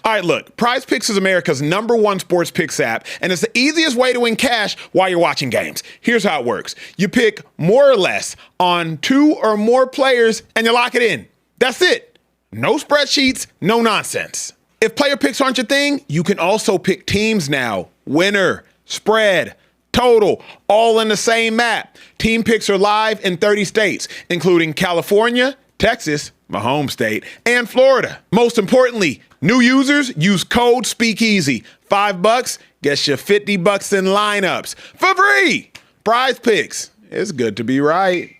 All right, look, PrizePicks is America's #1 sports picks app, and it's the easiest way to win cash while you're watching games. Here's how it works. You pick more or less on 2 or more players, and you lock it in. That's it. No spreadsheets, no nonsense. If player picks aren't your thing, you can also pick teams now. Winner, spread, total, all in the same map. Team picks are live in 30 states, including California, Texas, my home state, and Florida. Most importantly, new users use code Speakeasy. $5 gets you $50 in lineups for free. PrizePicks. It's good to be right.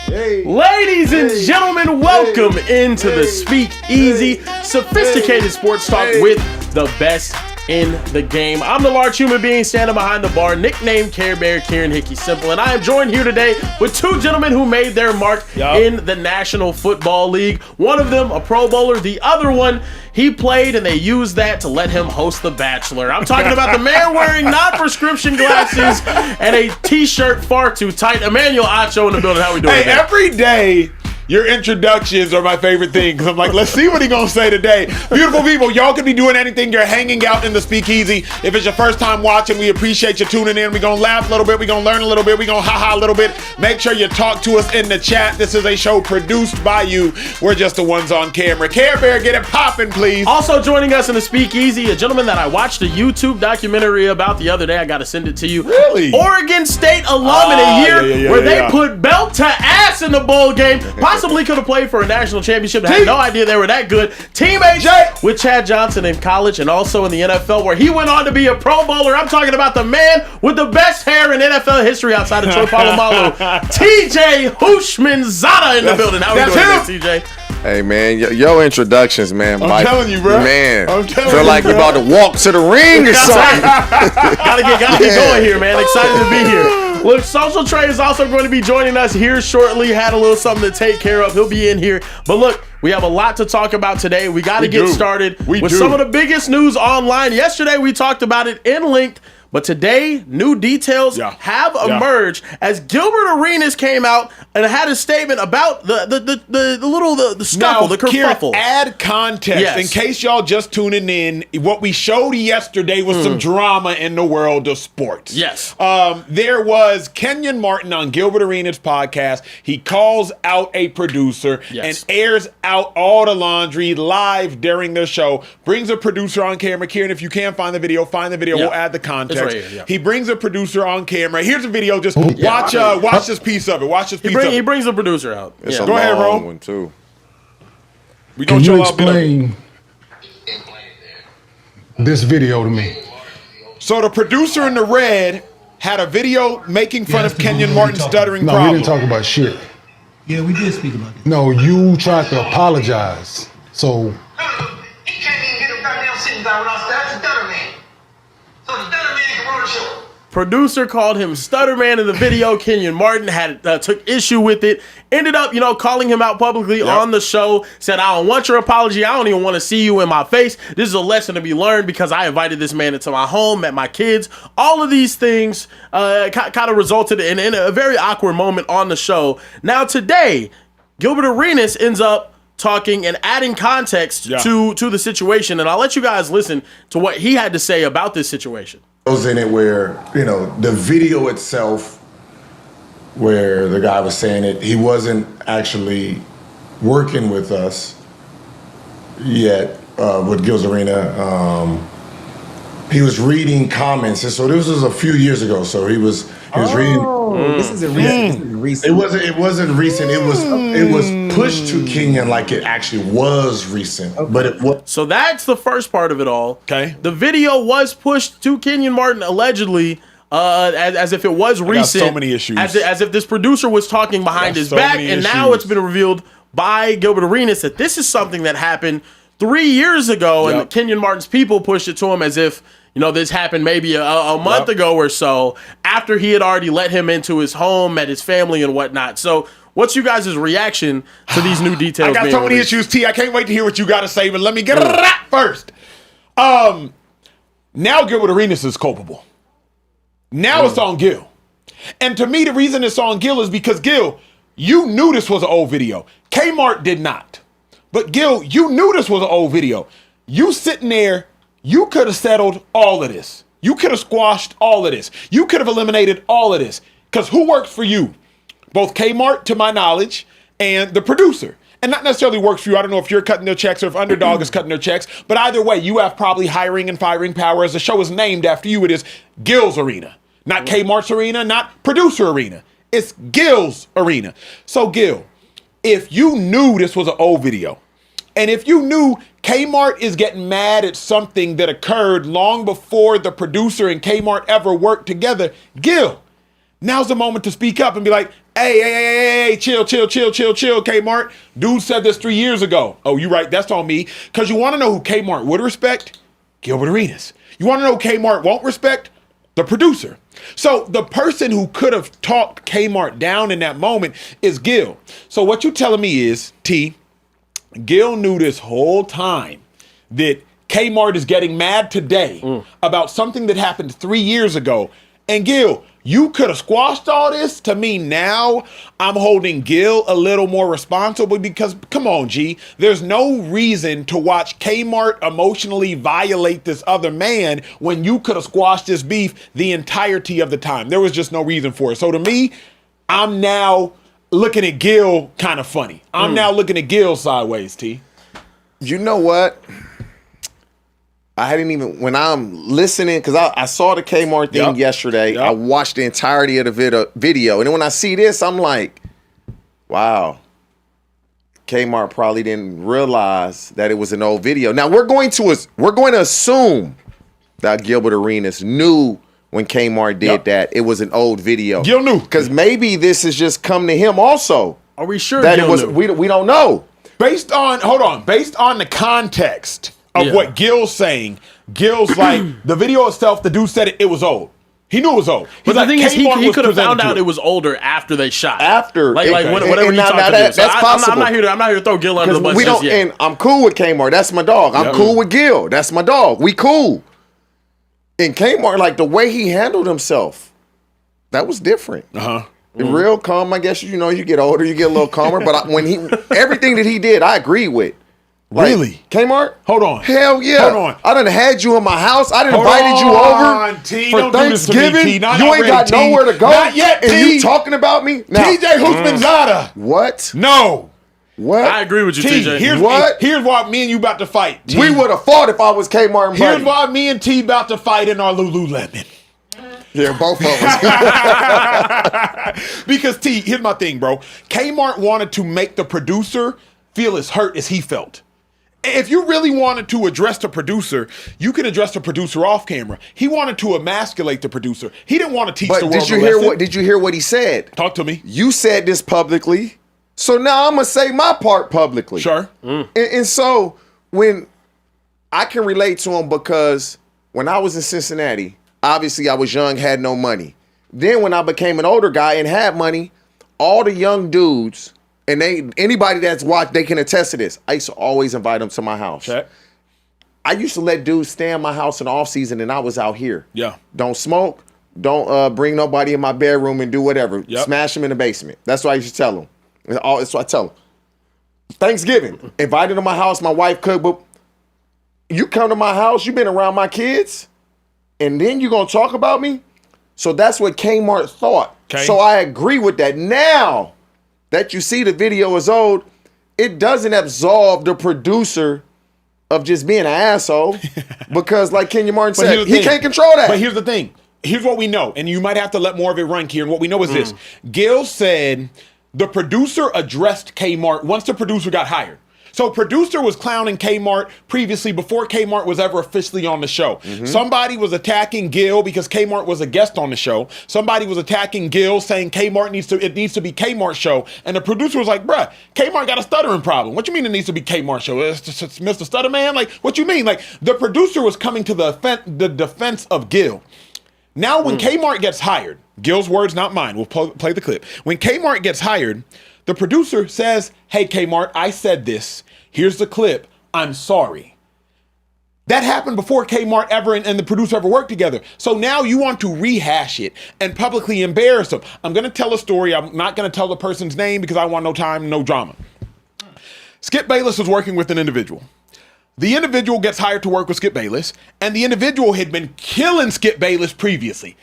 Hey. Ladies and gentlemen, welcome into the Speakeasy, sophisticated sports talk with the best in the game. I'm the large human being standing behind the bar, nicknamed Carebear, Kieran Hickey Simple, and I am joined here today with 2 gentlemen who made their mark in the National Football League. One of them, a Pro Bowler. The other one, he played and they used that to let him host The Bachelor. I'm talking about the man wearing non-prescription glasses and a t-shirt far too tight. Emmanuel Acho in the building. How we doing? Hey, every day your introductions are my favorite thing because I'm like, let's see what he's going to say today. Beautiful people, y'all could be doing anything. You're hanging out in the Speakeasy. If it's your first time watching, we appreciate you tuning in. We're going to laugh a little bit. We're going to learn a little bit. We're going to ha-ha a little bit. Make sure you talk to us in the chat. This is a show produced by you. We're just the ones on camera. Care Bear, get it popping, please. Also joining us in the Speakeasy, a gentleman that I watched a YouTube documentary about the other day. I got to send it to you. Really? Oregon State alum in a year where they put belt to ass in the bowl game. Possibly could have played for a national championship. I had no idea they were that good. Teammates with Chad Johnson in college and also in the NFL, where he went on to be a Pro Bowler. I'm talking about the man with the best hair in NFL history outside of Troy Polamalu, TJ Hushmanzada in the building. How are you doing today, TJ? Hey, man, your introductions, man. I'm telling you, bro. Man, I'm telling feel you, like you're about to walk to the ring or something. gotta get going here, man. Excited to be here. Look, Social Trey is also going to be joining us here shortly. Had a little something to take care of. He'll be in here. But look, we have a lot to talk about today. We got to get started with some of the biggest news online. Yesterday, we talked about it in length. But today, new details have emerged as Gilbert Arenas came out and had a statement about the scuffle, the kerfuffle. Add context in case y'all just tuning in. What we showed yesterday was some drama in the world of sports. Yes. There was Kenyon Martin on Gilbert Arenas' podcast. He calls out a producer and airs out all the laundry live during the show. Brings a producer on camera. Kieran, if you can find the video, We'll add the context. Right here, he brings a producer on camera. Here's a video. Just watch this piece of it. He brings a producer out. It's a Go ahead, Ro. one too. Can you explain this video to me? So the producer in the red had a video making fun of Kenyon Martin's stuttering problem. No, we didn't talk about shit. Yeah, we did speak about it. No, you tried to apologize. So You can't even get a goddamn sitting down without that's a stutter man. So the stutter man can run the show. Producer called him Stutter Man in the video. Kenyon Martin had took issue with it. Ended up, calling him out publicly on the show. Said, I don't want your apology. I don't even want to see you in my face. This is a lesson to be learned because I invited this man into my home, met my kids. All of these things kind of resulted in a very awkward moment on the show. Now today, Gilbert Arenas ends up talking and adding context to the situation. And I'll let you guys listen to what he had to say about this situation. Goes in it where, the video itself, where the guy was saying it, he wasn't actually working with us yet, with Gil's Arena. He was reading comments, and so this was a few years ago. So he was reading. This isn't recent. It wasn't recent. It was pushed to Kenyon like it actually was recent, but it was. So that's the first part of it all. Okay. The video was pushed to Kenyon Martin allegedly, as if it was recent. So many issues. As if this producer was talking behind his back, and now it's been revealed by Gilbert Arenas that this is something that happened 3 years ago, and Kenyon Martin's people pushed it to him as if this happened maybe a month ago or so, after he had already let him into his home, met his family and whatnot. So what's you guys' reaction to these new details? I got so many issues, T. I can't wait to hear what you got to say, but let me get it first. Now Gilbert Arenas is culpable. Now it's on Gil. And to me, the reason it's on Gil is because, Gil, you knew this was an old video. Kmart did not. But Gil, you knew this was an old video. You sitting there, you could have settled all of this. You could have squashed all of this. You could have eliminated all of this. Because who works for you? Both Kmart, to my knowledge, and the producer. And not necessarily works for you. I don't know if you're cutting their checks or if Underdog is cutting their checks. But either way, you have probably hiring and firing power. As the show is named after you, it is Gil's Arena. Not Kmart's Arena, not Producer Arena. It's Gil's Arena. So Gil, if you knew this was an old video, and if you knew Kmart is getting mad at something that occurred long before the producer and Kmart ever worked together, Gil, now's the moment to speak up and be like, hey, chill, Kmart. Dude said this 3 years ago. Oh, you right, that's on me. Because you want to know who Kmart would respect? Gilbert Arenas. You want to know who Kmart won't respect? The producer. So the person who could have talked Kmart down in that moment is Gil. So what you telling me is, T, Gil knew this whole time that Kmart is getting mad today about something that happened 3 years ago. And Gil, you could have squashed all this. To me now, I'm holding Gil a little more responsible because, come on, G, there's no reason to watch Kmart emotionally violate this other man when you could have squashed this beef the entirety of the time. There was just no reason for it. So to me, I'm now looking at Gil kind of funny. I'm now looking at Gil sideways, T. You know what? I hadn't even, when I'm listening, because I saw the Kmart thing yesterday. I watched the entirety of the video. And then when I see this, I'm like, wow. Kmart probably didn't realize that it was an old video. Now, we're going to assume that Gilbert Arenas knew when Kmart did that it was an old video. Gil knew. Because maybe this has just come to him also. Are we sure that Gil it was? knew? We don't know. Based on the context of what Gil's saying, Gil's like, the video itself, the dude said it was old. He knew it was old. But the thing is, he could have found out it it was older after they shot. After. Whatever you talked about. That's possible. I'm not here to throw Gil under the bus just yet. And I'm cool with Kmart. That's my dog. I'm cool with Gil. That's my dog. We cool. And Kmart, like the way he handled himself, that was different. Real calm, I guess. You know, you get older, you get a little calmer. But everything that he did, I agree with. Like, really? Kmart? Hold on. Hell yeah. Hold on. I done had you in my house. I done Hold invited you on, over T. for Don't do this to me, Thanksgiving. T. Not You ain't ready, got T. nowhere to go. Not yet, and T. you talking about me? Now, TJ Houshmandzadeh. What? No. What? I agree with you, T, TJ. here's why me and you about to fight. T. We would have fought if I was Kmart and Here's Buddy. why me and T about to fight in our Lululemon. Yeah, both of us. Because T, here's my thing, bro. Kmart wanted to make the producer feel as hurt as he felt. If you really wanted to address the producer, you could address the producer off camera. He wanted to emasculate the producer. He didn't want to teach the world did you hear what he said? Talk to me. You said this publicly, so now I'm gonna say my part publicly. Sure. And so when I can relate to him, because when I was in Cincinnati, obviously I was young, had no money. Then when I became an older guy and had money, all the young dudes, and anybody that's watched, they can attest to this. I used to always invite them to my house. Okay. I used to let dudes stay in my house in the off season, and I was out here. Yeah. Don't smoke. Don't bring nobody in my bedroom and do whatever. Yep. Smash them in the basement. That's what I used to tell them. That's what I tell them. Thanksgiving, invited to my house. My wife cooked, but you come to my house, you been around my kids, and then you gonna talk about me? So that's what Kmart thought. Okay. So I agree with that. Now that you see the video is old, it doesn't absolve the producer of just being an asshole, because like Kenyon Martin said, he can't control that. But here's the thing. Here's what we know, and you might have to let more of it run, Kieran. What we know is this. Gil said the producer addressed Kmart once the producer got hired. So producer was clowning Kmart previously before Kmart was ever officially on the show. Somebody was attacking Gil because Kmart was a guest on the show. Somebody was attacking Gil saying it needs to be Kmart's show. And the producer was like, bruh, Kmart got a stuttering problem. What you mean it needs to be Kmart's show? It's Mr. Stutterman? Like, what you mean? Like, the producer was coming to the defense of Gil. Now when Kmart gets hired, Gil's words, not mine. We'll play the clip. When Kmart gets hired, the producer says, hey, Kmart, I said this. Here's the clip. I'm sorry. That happened before Kmart ever and the producer ever worked together. So now you want to rehash it and publicly embarrass them. I'm going to tell a story. I'm not going to tell the person's name because I want no time, no drama. Skip Bayless was working with an individual. The individual gets hired to work with Skip Bayless, and the individual had been killing Skip Bayless previously.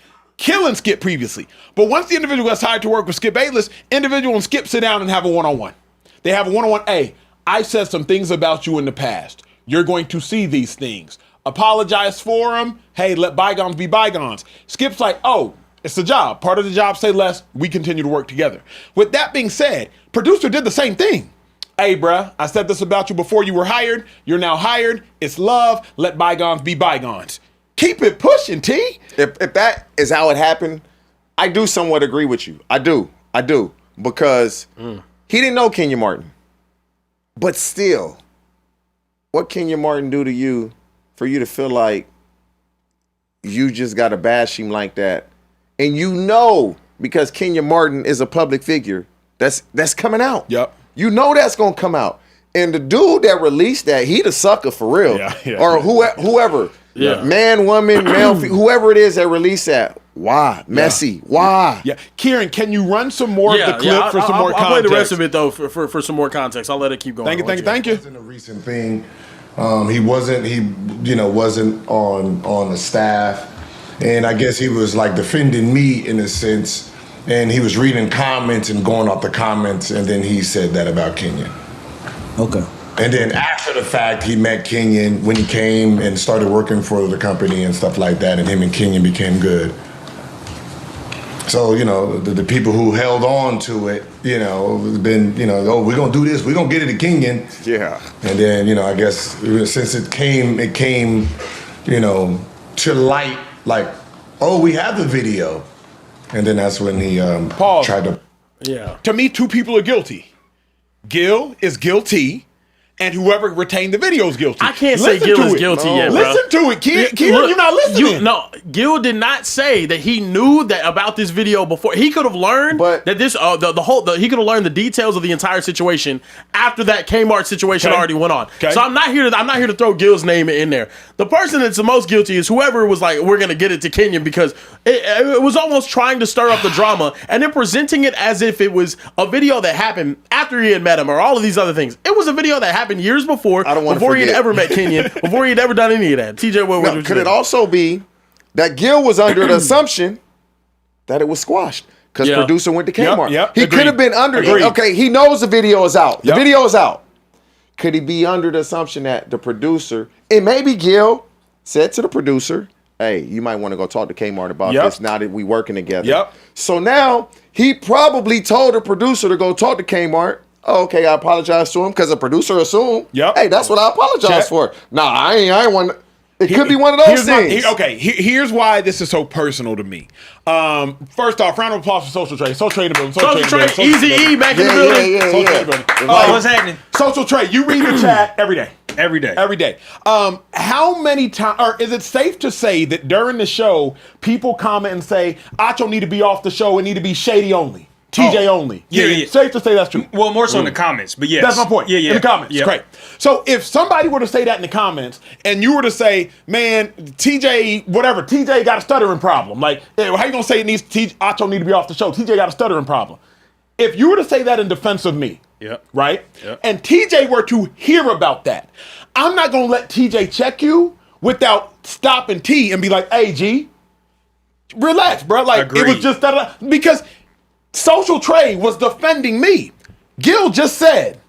But once the individual gets hired to work with Skip Bayless, individual and Skip sit down and have a one-on-one. They have a one-on-one. Hey, I said some things about you in the past. You're going to see these things. Apologize for them. Hey, let bygones be bygones. Skip's like, oh, it's the job. Part of the job, say less. We continue to work together. With that being said, producer did the same thing. Hey, bruh, I said this about you before you were hired. You're now hired. It's love. Let bygones be bygones. Keep it pushing, T. If that is how it happened, I do somewhat agree with you. I do. Because he didn't know Kenyon Martin. But still, what Kenyon Martin do to you for you to feel like you just got to bash him like that? And you know, because Kenyon Martin is a public figure, that's coming out. Yep. You know that's going to come out. And the dude that released that, he the sucker for real. Or whoever. Yeah. Man, woman, male, whoever it is that released that. Why? Messy. Why? Yeah. Kieran, can you run some more of the clip for some more context? I'll play the rest of it, though, for some more context. I'll let it keep going. Thank you. It wasn't a recent thing. He wasn't on the staff. And I guess he was like defending me in a sense. And he was reading comments and going off the comments. And then he said that about Kenyon. Okay. And then after the fact, he met Kenyon when he came and started working for the company and stuff like that. And him and Kenyon became good. So, the people who held on to it, been, oh, we're going to do this. We're going to get it to Kenyon. Yeah. And then, I guess since it came, to light, like, oh, we have the video. And then that's when he tried to. Yeah. To me, two people are guilty. Gil is guilty. And whoever retained the video is guilty. I can't say Gil is guilty yet, bro. Listen to it, Kieran. You're not listening. Gil did not say that he knew that about this video before. He could have learned that this he could have learned the details of the entire situation after that Kmart situation already went on. Okay. So I'm not here to throw Gil's name in there. The person that's the most guilty is whoever was like, we're gonna get it to Kenyon, because it was almost trying to stir up the drama and then presenting it as if it was a video that happened after he had met him or all of these other things. It was a video that happened years before, before he had ever met Kenyon, before he had ever done any of that. TJ, what could it also be that Gil was under the assumption that it was squashed because producer went to Kmart? He could have been under it. Okay, he knows the video is out. The video is out. Could he be under the assumption that the producer, and maybe Gil said to the producer, hey, you might want to go talk to Kmart about this now that we working together. So now he probably told the producer to go talk to Kmart. Oh, okay, I apologize to him because the producer assumed, hey, that's what I apologize for. Nah, I ain't want. It could be one of those things. Here's why this is so personal to me. First off, round of applause for Social Trade. Social Trade in the building. Social Trade, Easy E back in the building. What's happening? Social Trade, you read your chat every day. Every day. How many times, or is it safe to say that during the show, people comment and say, Acho need to be off the show and need to be shady only? TJ only. Yeah. Safe to say that's true. Well, more so in the comments, but yes. That's my point. In the comments. Great. So if somebody were to say that in the comments and you were to say, man, TJ got a stuttering problem. Like, how you going to say Acho need to be off the show? TJ got a stuttering problem. If you were to say that in defense of me, right? And TJ were to hear about that, I'm not going to let TJ check you without stopping T and be like, hey, G, relax, bro. Like, it was just that. Because Social Trade was defending me. Gil just said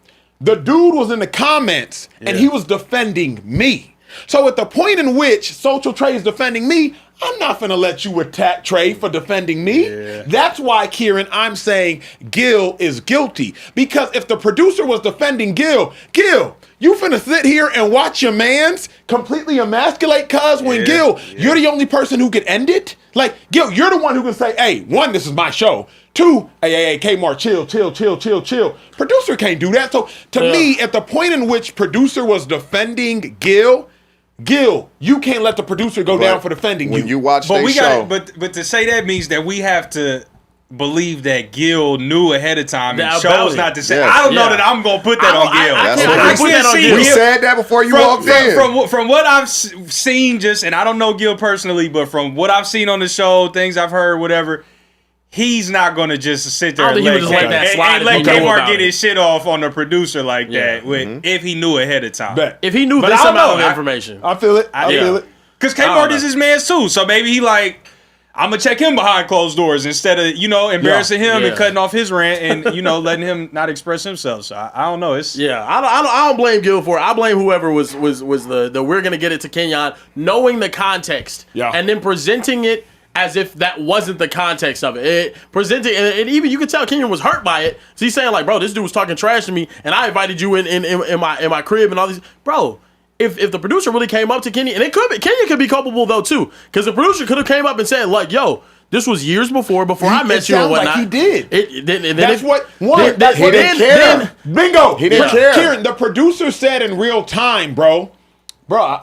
the dude was in the comments and he was defending me. So at the point in which Social Trade is defending me, I'm not gonna let you attack Trey for defending me. That's why, Kieran, I'm saying Gil is guilty. Because if the producer was defending Gil, you finna sit here and watch your mans completely emasculate cuz when Gil, you're the only person who can end it? Like, Gil, you're the one who can say, hey, one, this is my show. Two, hey, Kmart, chill. Producer can't do that. So to me, at the point in which producer was defending Gil, you can't let the producer go down for defending you. When you watch the show. But to say that means that we have to believe that Gil knew ahead of time and chose not to say. Yes. I don't know that I'm gonna put that on Gil. I put that on Gil. We said that before you walked in. From what I've seen, and I don't know Gil personally, but from what I've seen on the show, things I've heard, whatever, he's not gonna just sit there I don't and think he would just let that slide and let if he knew Kmart about get it. his shit off on the producer like Yeah. that if he knew ahead of time. Bet. If he knew But this I don't amount know. of information. I feel it. I Yeah. feel it. Because I don't Kmart know. is his man's too, so maybe he like, I'm gonna check him behind closed doors instead of embarrassing him Yeah. and cutting off his rant and letting him not express himself. So I don't know. It's Yeah, I don't blame Gil for it. I blame whoever was the we're gonna get it to Kenyon, knowing the context, and then presenting it as if that wasn't the context of it. Presenting and even you could tell Kenyon was hurt by it. So he's saying like, bro, this dude was talking trash to me, and I invited you in my crib and all these, bro. If the producer really came up to Kenyon, and Kenyon could be culpable though too, because the producer could have came up and said like, yo. This was years before I met you and sounds whatnot. like he did. That's what He didn't care. Bingo. He didn't care. Kieran, the producer said in real time, bro,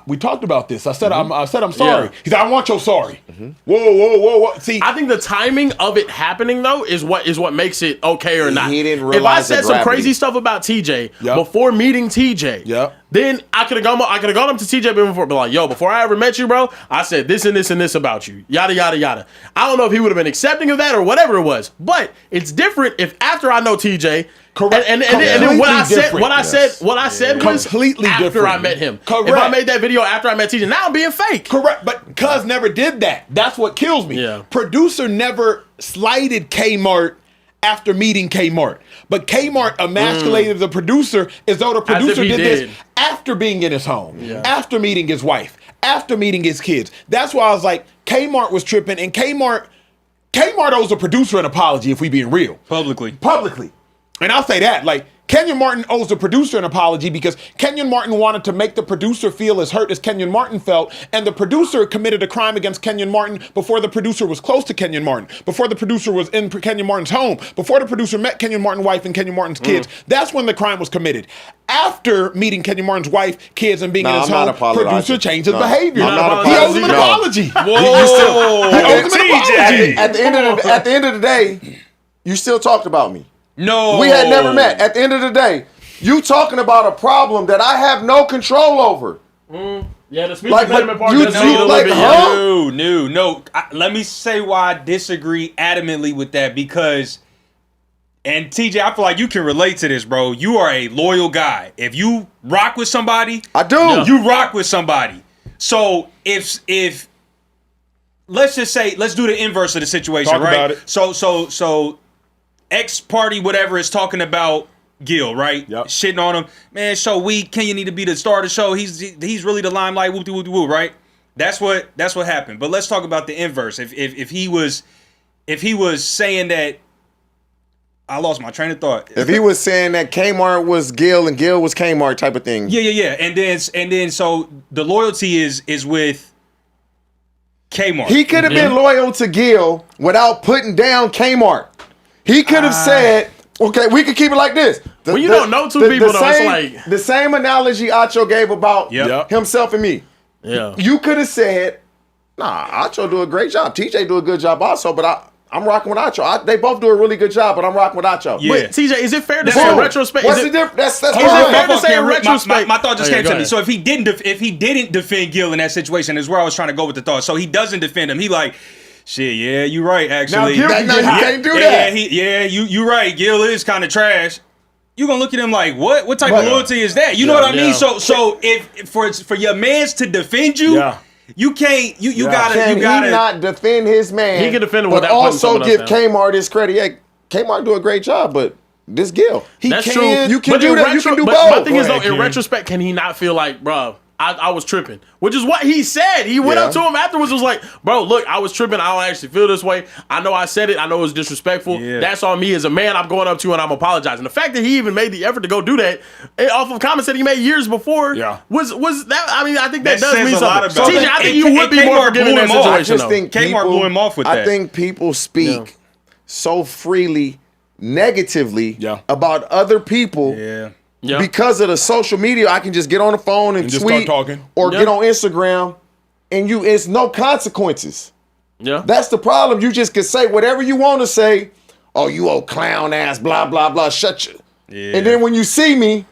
we talked about this. I said, I'm sorry. Yeah. He said, I want your sorry. Whoa. See, I think the timing of it happening though is what makes it okay or not. He didn't If I realize the said some gravity. crazy stuff about TJ Yep. before meeting TJ, Yep. then I could have gone up to TJ before, be like, yo, before I ever met you, bro, I said this and this and this about you, yada yada yada. I don't know if he would have been accepting of that or whatever it was, but it's different if after I know TJ. Correct. And then what I said was Completely after different. I met him. Correct. If I made that video after I met TJ, now I'm being fake. correct, but Cuz never did that. That's what kills me. Yeah. Producer never slighted Kmart after meeting Kmart. But Kmart emasculated the producer as though the producer he did did. this after being in his home, after meeting his wife, after meeting his kids. That's why I was like, Kmart was tripping, and Kmart owes the producer an apology if we being real. publicly. And I'll say that, like, Kenyon Martin owes the producer an apology because Kenyon Martin wanted to make the producer feel as hurt as Kenyon Martin felt, and the producer committed a crime against Kenyon Martin before the producer was close to Kenyon Martin, before the producer was in Kenyon Martin's home, before the producer met Kenyon Martin's wife and Kenyon Martin's kids. That's when the crime was committed. After meeting Kenyon Martin's wife, kids, and being in his home, producer changed his behavior. I'm not He owes him an apologizing. apology. Whoa, He owes him an apology. At the end of the day, you still talked about me. No, We had never met. At the end of the day, you talking about a problem that I have no control over. Yeah, the speech Like, impediment part you- does you need a little like, bit. huh? No. Let me say why I disagree adamantly with that because, and TJ, I feel like you can relate to this, bro. You are a loyal guy. If you rock with somebody, I do. you rock with somebody. So if let's just say, let's do the inverse of the situation, Talk right? about it. So X party, whatever, is talking about Gil, right? Yep. Shitting on him. Man, so weak. Kenyon need to be the star of the show. He's really the limelight, whoop-de-whoop-de-whoop, right? That's what happened. But let's talk about the inverse. If he was saying that, I lost my train of thought. If he was saying that Kmart was Gil and Gil was Kmart type of thing. Yeah. And then so the loyalty is with Kmart. He could have been loyal to Gil without putting down Kmart. He could have said, okay, we could keep it like this. When you don't know two people, though, it's like- the same analogy Acho gave about Yep. himself and me. Yeah. You could have said, nah, Acho do a great job. TJ do a good job also, but I'm rocking with Acho. They both do a really good job, but I'm rocking with Acho. Yeah. Wait, TJ, is it fair to That's say in boom. retrospect? What's is the it- difference? That's Hold on, fine. fair to say in retrospect? My thought just Oh, yeah, came go to me. ahead. So if he didn't defend Gil in that situation, is where I was trying to go with the thought. So he doesn't defend him. He like, shit, yeah, you right. Actually, Gil That- no, you can't do that. you right. Gil is kind of trash. You gonna look at him like, what type of loyalty is that? You know what I mean? Yeah. So if for your mans to defend you, Yeah. you can't. You gotta. Can You gotta. he not defend his man? He can defend him but without putting also someone give else down. Kmart his credit. Yeah, Kmart do a great job, but this Gil, That's can, true. You can But do in that. You can do but both. My thing is, Go though, ahead, in Kieran. retrospect, can he not feel like, bro, I was tripping? Which is what he said. He went Yeah. up to him afterwards, was like, bro, look, I was tripping. I don't actually feel this way. I know I said it. I know it was disrespectful. Yeah. That's on me as a man. I'm going up to you and I'm apologizing. The fact that he even made the effort to go do that off of comments that he made years before was that. I mean, I think that, That does says mean a lot something. about TJ, him. I think And- you would and be more Kmart forgiving in blew that him off. I situation, just though. think Kmart people, blew him off with I that. think people speak so freely, negatively Yeah. about other people. Yeah. Yeah. Because of the social media, I can just get on the phone and just tweet start talking. or Yeah. get on Instagram, and it's no consequences. Yeah. That's the problem. You just can say whatever you want to say. Oh, you old clown ass, blah blah blah. Shut you. Yeah. And then when you see me,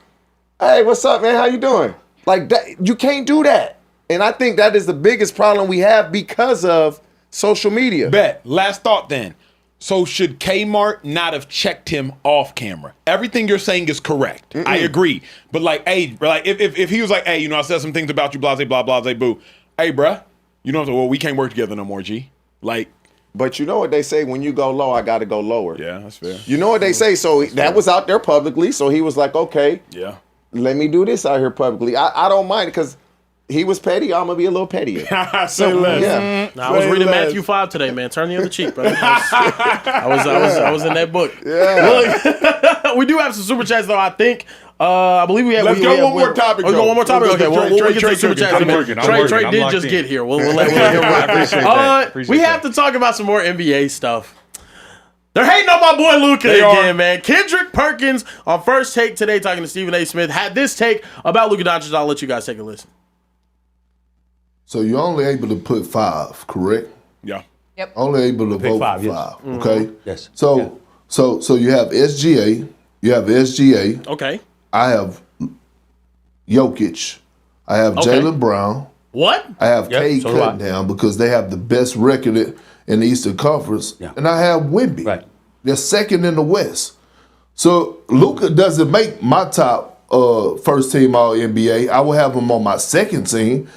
hey, what's up, man? How you doing? Like that, you can't do that. And I think that is the biggest problem we have because of social media. Bet. Last thought then. So should Kmart not have checked him off camera? Everything you're saying is correct. I agree. But like, hey, like if he was like, hey, I said some things about you, blah, blah, blah, boo. Hey, bruh, well, we can't work together no more, G. Like. But you know what they say, when you go low, I got to go lower. Yeah, that's fair. You know what they say, so that was out there publicly, so he was like, okay, yeah, let me do this out here publicly. I don't mind, because he was petty, I'm going to be a little pettier. Say less. Yeah. I was reading Matthew 5 today, man. Turn the other cheek, bro. I was in that book. Yeah. Look, we do have some super chats, though, I think. I believe we have. Let's go one more topic. Oh, go one more topic. Okay, we'll get to the super Trey, chats. I'm working. Trey did just get here. We'll let him work. I appreciate that. We have to talk about some more NBA stuff. They're hating on my boy Luka again, man. Kendrick Perkins on First Take today, talking to Stephen A. Smith, had this take about Luka Doncic. I'll let you guys take a listen. So you're only able to put 5, correct? Yeah. Yep. Only able to vote five, for yes. 5. Okay. Yes. So you have SGA. You have SGA. Okay. I have Jokic. I have Jaylen Brown. What? I have Yep, Cade so do I. Cunningham because they have the best record in the Eastern Conference. Yeah. And I have Wemby. Right. They're second in the West. So Luka doesn't make my top first team All NBA. I will have him on my second team.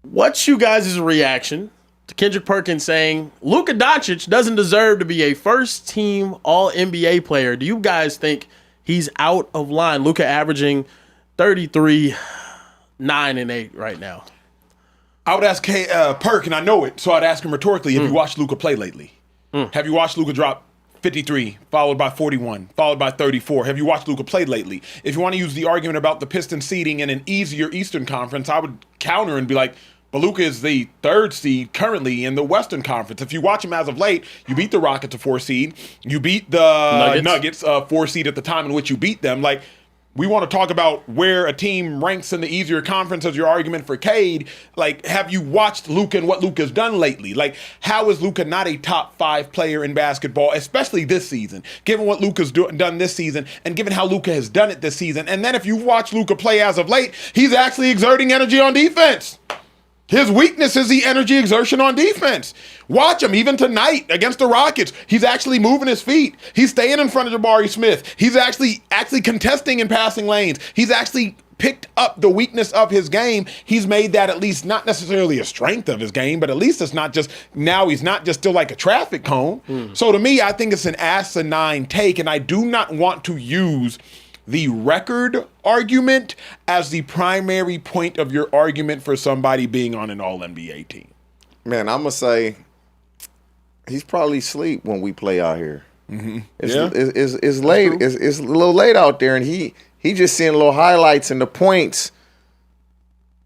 What's you guys' reaction to Kendrick Perkins saying Luka Doncic doesn't deserve to be a first team All NBA player? Do you guys think he's out of line? Luka averaging 33, 9, and 8 right now. I would ask Perk, and I know it, so I'd ask him rhetorically, have you watched Luka play lately? Have you watched Luka drop 53, followed by 41, followed by 34? Have you watched Luka play lately? If you want to use the argument about the Pistons seeding in an easier Eastern Conference, I would counter and be like, but Luka is the 3rd seed currently in the Western Conference. If you watch him as of late, you beat the Rockets, a 4 seed. You beat the Nuggets, a 4 seed at the time in which you beat them. Like, we want to talk about where a team ranks in the easier conference as your argument for Cade. Like, have you watched Luka and what Luka's done lately? Like, how is Luka not a top 5 player in basketball, especially this season, given what Luka's done this season and given how Luka has done it this season? And then if you watch Luka play as of late, he's actually exerting energy on defense. His weakness is the energy exertion on defense. Watch him, even tonight against the Rockets. He's actually moving his feet. He's staying in front of Jabari Smith. He's actually contesting in passing lanes. He's actually picked up the weakness of his game. He's made that at least not necessarily a strength of his game, but at least it's not just, now he's not just still like a traffic cone. So to me, I think it's an asinine take, and I do not want to use the record argument as the primary point of your argument for somebody being on an All-NBA team. Man, I'm going to say he's probably asleep when we play out here. It's late. It's a little late out there, and he just seeing little highlights and the points.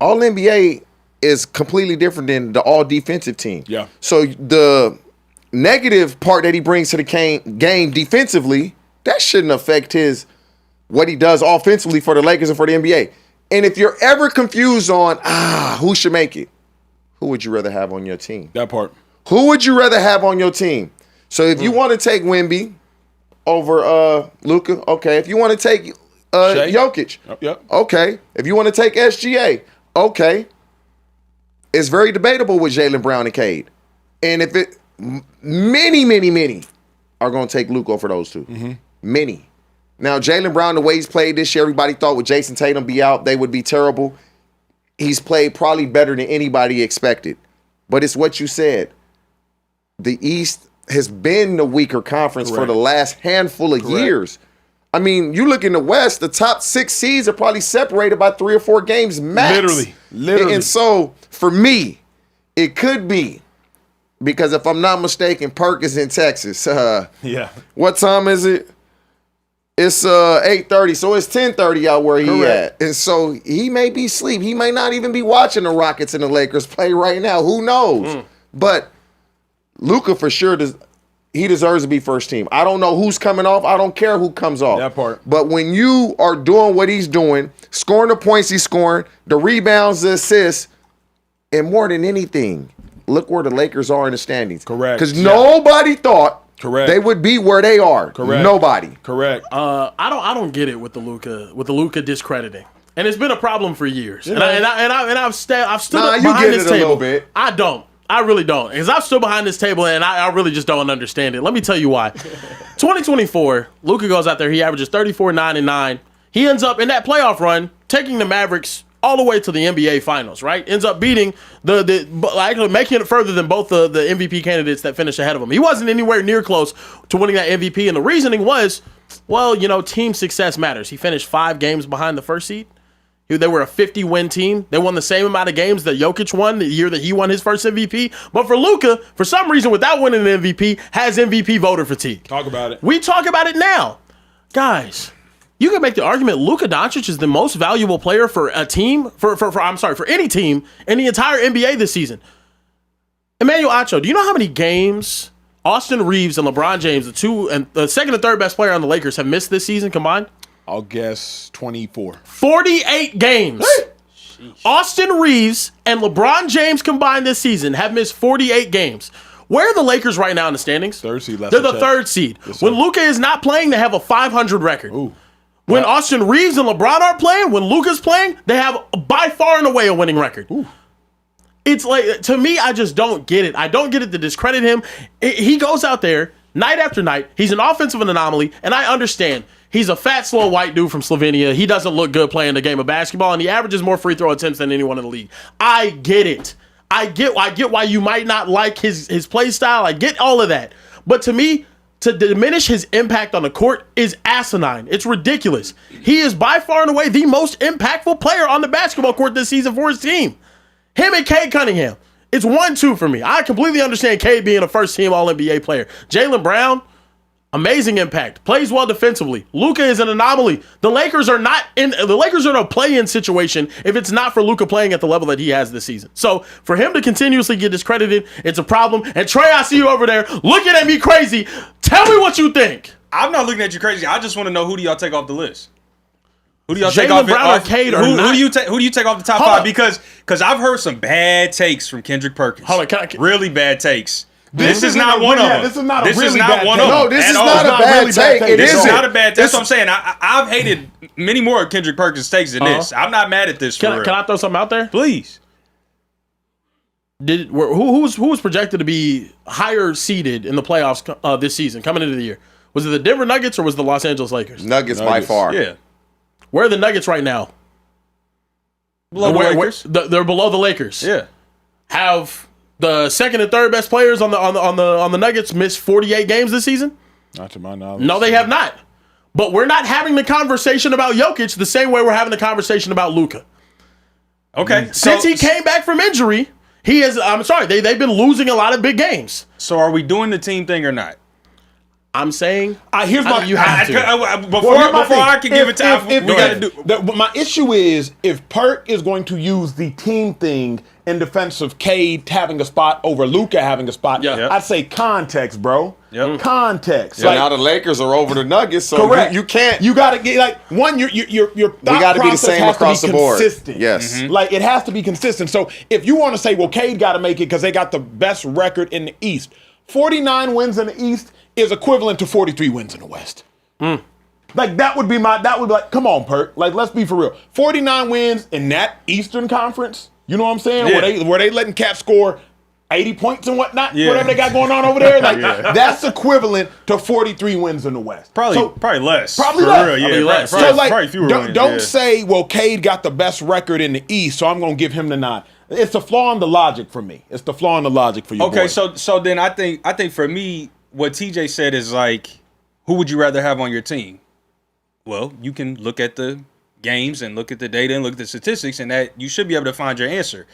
All-NBA is completely different than the all-defensive team. Yeah. So the negative part that he brings to the game defensively, that shouldn't affect what he does offensively for the Lakers and for the NBA. And if you're ever confused on, who should make it, who would you rather have on your team? That part. Who would you rather have on your team? So if you want to take Wemby over Luka, okay. If you want to take Jokic, okay. If you want to take SGA, okay. It's very debatable with Jaylen Brown and Cade. And if many are going to take Luka over those two. Many. Now, Jaylen Brown, the way he's played this year, everybody thought with Jason Tatum be out, they would be terrible. He's played probably better than anybody expected. But it's what you said. The East has been the weaker conference for the last handful of years. I mean, you look in the West, the top 6 seeds are probably separated by 3 or 4 games max. Literally. And so, for me, it could be, because if I'm not mistaken, Perkins in Texas. What time is it? It's 8:30, so it's 10:30 out where he at. And so he may be asleep. He may not even be watching the Rockets and the Lakers play right now. Who knows? But Luka for sure, he deserves to be first team. I don't know who's coming off. I don't care who comes off. That part. But when you are doing what he's doing, scoring the points he's scoring, the rebounds, the assists, and more than anything, look where the Lakers are in the standings. Correct. Because nobody thought they would be where they are. Correct. Nobody. Correct. I don't get it with the Luka discrediting, and it's been a problem for years. And I've stood up behind this table. A little bit. I don't. I really don't. Because I'm still behind this table, and I really just don't understand it. Let me tell you why. 2024, Luka goes out there. He averages 34, 9, and 9. He ends up in that playoff run taking the Mavericks all the way to the NBA Finals, right? Ends up beating actually making it further than both the MVP candidates that finished ahead of him. He wasn't anywhere near close to winning that MVP, and the reasoning was, well, team success matters. He finished 5 games behind the first seed. They were a 50-win team. They won the same amount of games that Jokic won the year that he won his first MVP. But for Luka, for some reason, without winning an MVP, has MVP voter fatigue. Talk about it. We talk about it now. Guys, you can make the argument Luka Doncic is the most valuable player for a team, for any team in the entire NBA this season. Emmanuel Acho, do you know how many games Austin Reeves and LeBron James, the second and third best player on the Lakers, have missed this season combined? I'll guess 24. 48 games. Austin Reeves and LeBron James combined this season have missed 48 games. Where are the Lakers right now in the standings? Third seed. They're the third seed. Yes, when Luka is not playing, they have a 500 record. Ooh. When Austin Reeves and LeBron aren't playing, when Luka's playing, they have by far and away a winning record. Ooh. It's like, to me, I just don't get it. I don't get it to discredit him. He goes out there night after night. He's an offensive anomaly, and I understand. He's a fat, slow white dude from Slovenia. He doesn't look good playing the game of basketball, and he averages more free throw attempts than anyone in the league. I get it. I get why you might not like his play style. I get all of that. But to me, to diminish his impact on the court is asinine. It's ridiculous. He is by far and away the most impactful player on the basketball court this season for his team. Him and Cade Cunningham. It's 1-2 for me. I completely understand Cade being a first-team All-NBA player. Jaylen Brown, amazing impact. Plays well defensively. Luka is an anomaly. The Lakers are in a play-in situation if it's not for Luka playing at the level that he has this season. So for him to continuously get discredited, it's a problem. And Trey, I see you over there looking at me crazy. Tell me what you think. I'm not looking at you crazy. I just want to know, who do y'all take off the list? Who do y'all Jaylen take off? Brown or Cade or who not? do you take off the top five? Because I've heard some bad takes from Kendrick Perkins. Hold on, really bad takes. This is not one of them. This is not a really bad take. No, this is not a bad take. This is not a bad take. That's what I'm saying. I've hated many more Kendrick Perkins takes than this. I'm not mad at this. Can I throw something out there? Please. Who was projected to be higher seeded in the playoffs this season coming into the year? Was it the Denver Nuggets or was it the Los Angeles Lakers? Nuggets by far. Yeah. Where are the Nuggets right now? Below the Lakers. They're below the Lakers. Yeah. Have the second and third best players on the Nuggets missed 48 games this season? Not to my knowledge. No, they have not. But we're not having the conversation about Jokic the same way we're having the conversation about Luka. Okay. Since he came back from injury, they've been losing a lot of big games. So are we doing the team thing or not? I'm saying here's my you have to. Before I can give it time, we got to do. My issue is if Perk is going to use the team thing in defense of Cade having a spot over Luka having a spot, I'd say context, bro. Yep. Context. So now the Lakers are over the Nuggets, so correct. You can't. You got to get your thought got to be the same has across to be the board. Consistent. Yes. Mm-hmm. Like it has to be consistent. So if you want to say, well, Cade got to make it because they got the best record in the East, 49 wins in the East is equivalent to 43 wins in the West. Like that would be like, come on, Perk. Like, let's be for real. 49 wins in that Eastern Conference. You know what I'm saying? Yeah. Where they letting cats score 80 points and whatnot, whatever they got going on over there. Like that's equivalent to 43 wins in the West. Probably less. Probably for less. Real, less. So like, probably fewer wins, don't say, well, Cade got the best record in the East, so I'm gonna give him the nod. It's a flaw in the logic for me. It's the flaw in the logic for you. Okay, boy. so then I think for me, what TJ said is like, who would you rather have on your team? Well, you can look at the games and look at the data and look at the statistics, and that you should be able to find your answer.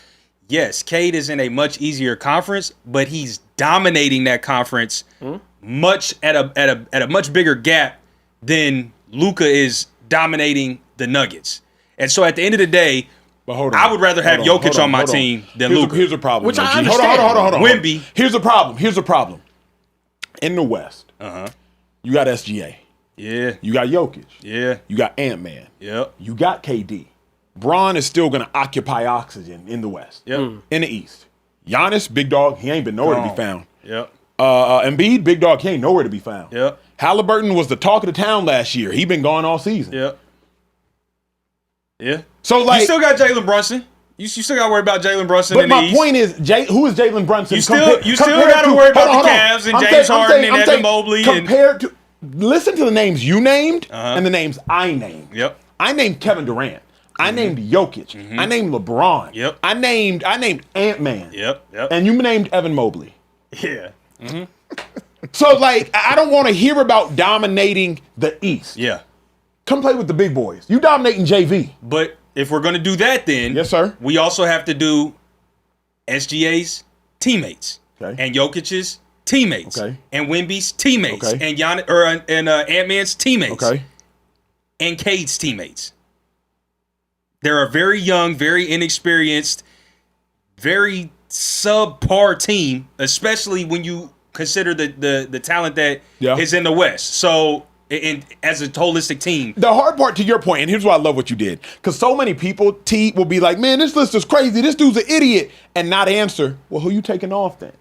Yes, Cade is in a much easier conference, but he's dominating that conference much at a much bigger gap than Luka is dominating the Nuggets. And so at the end of the day, but hold on. I would rather have Jokic on my team than Luka. Here's a problem. Which though, I G. understand. Hold on. Wemby. Here's the problem. In the West, you got SGA. Yeah. You got Jokic. Yeah. You got Ant-Man. Yep. You got KD. Braun is still going to occupy oxygen in the West. Yep. In the East. Giannis, big dog, he ain't been nowhere to be found. Yep. Embiid, big dog, he ain't nowhere to be found. Yep. Halliburton was the talk of the town last year. He been gone all season. Yep. Yeah. So like, you still got Jalen Brunson. You still got to worry about Jalen Brunson. But in the my East. point is, who is Jalen Brunson? You still got to worry about the Cavs and James Harden and Evan Mobley. Compared to, listen to the names you named and the names I named. Yep. I named Kevin Durant. I named Jokic. I named LeBron. Yep. I named Ant-Man. Yep. And you named Evan Mobley. Yeah. So, like, I don't want to hear about dominating the East. Yeah. Come play with the big boys. You dominating JV. But if we're going to do that, then yes, sir, we also have to do SGA's teammates and Jokic's teammates and Wemby's teammates and Giannis and Ant-Man's teammates and Cade's teammates. They're a very young, very inexperienced, very subpar team, especially when you consider the talent that is in the West. So, as a holistic team. The hard part, to your point, and here's why I love what you did, because so many people, will be like, man, this list is crazy. This dude's an idiot, and not answer, well, who you taking off then?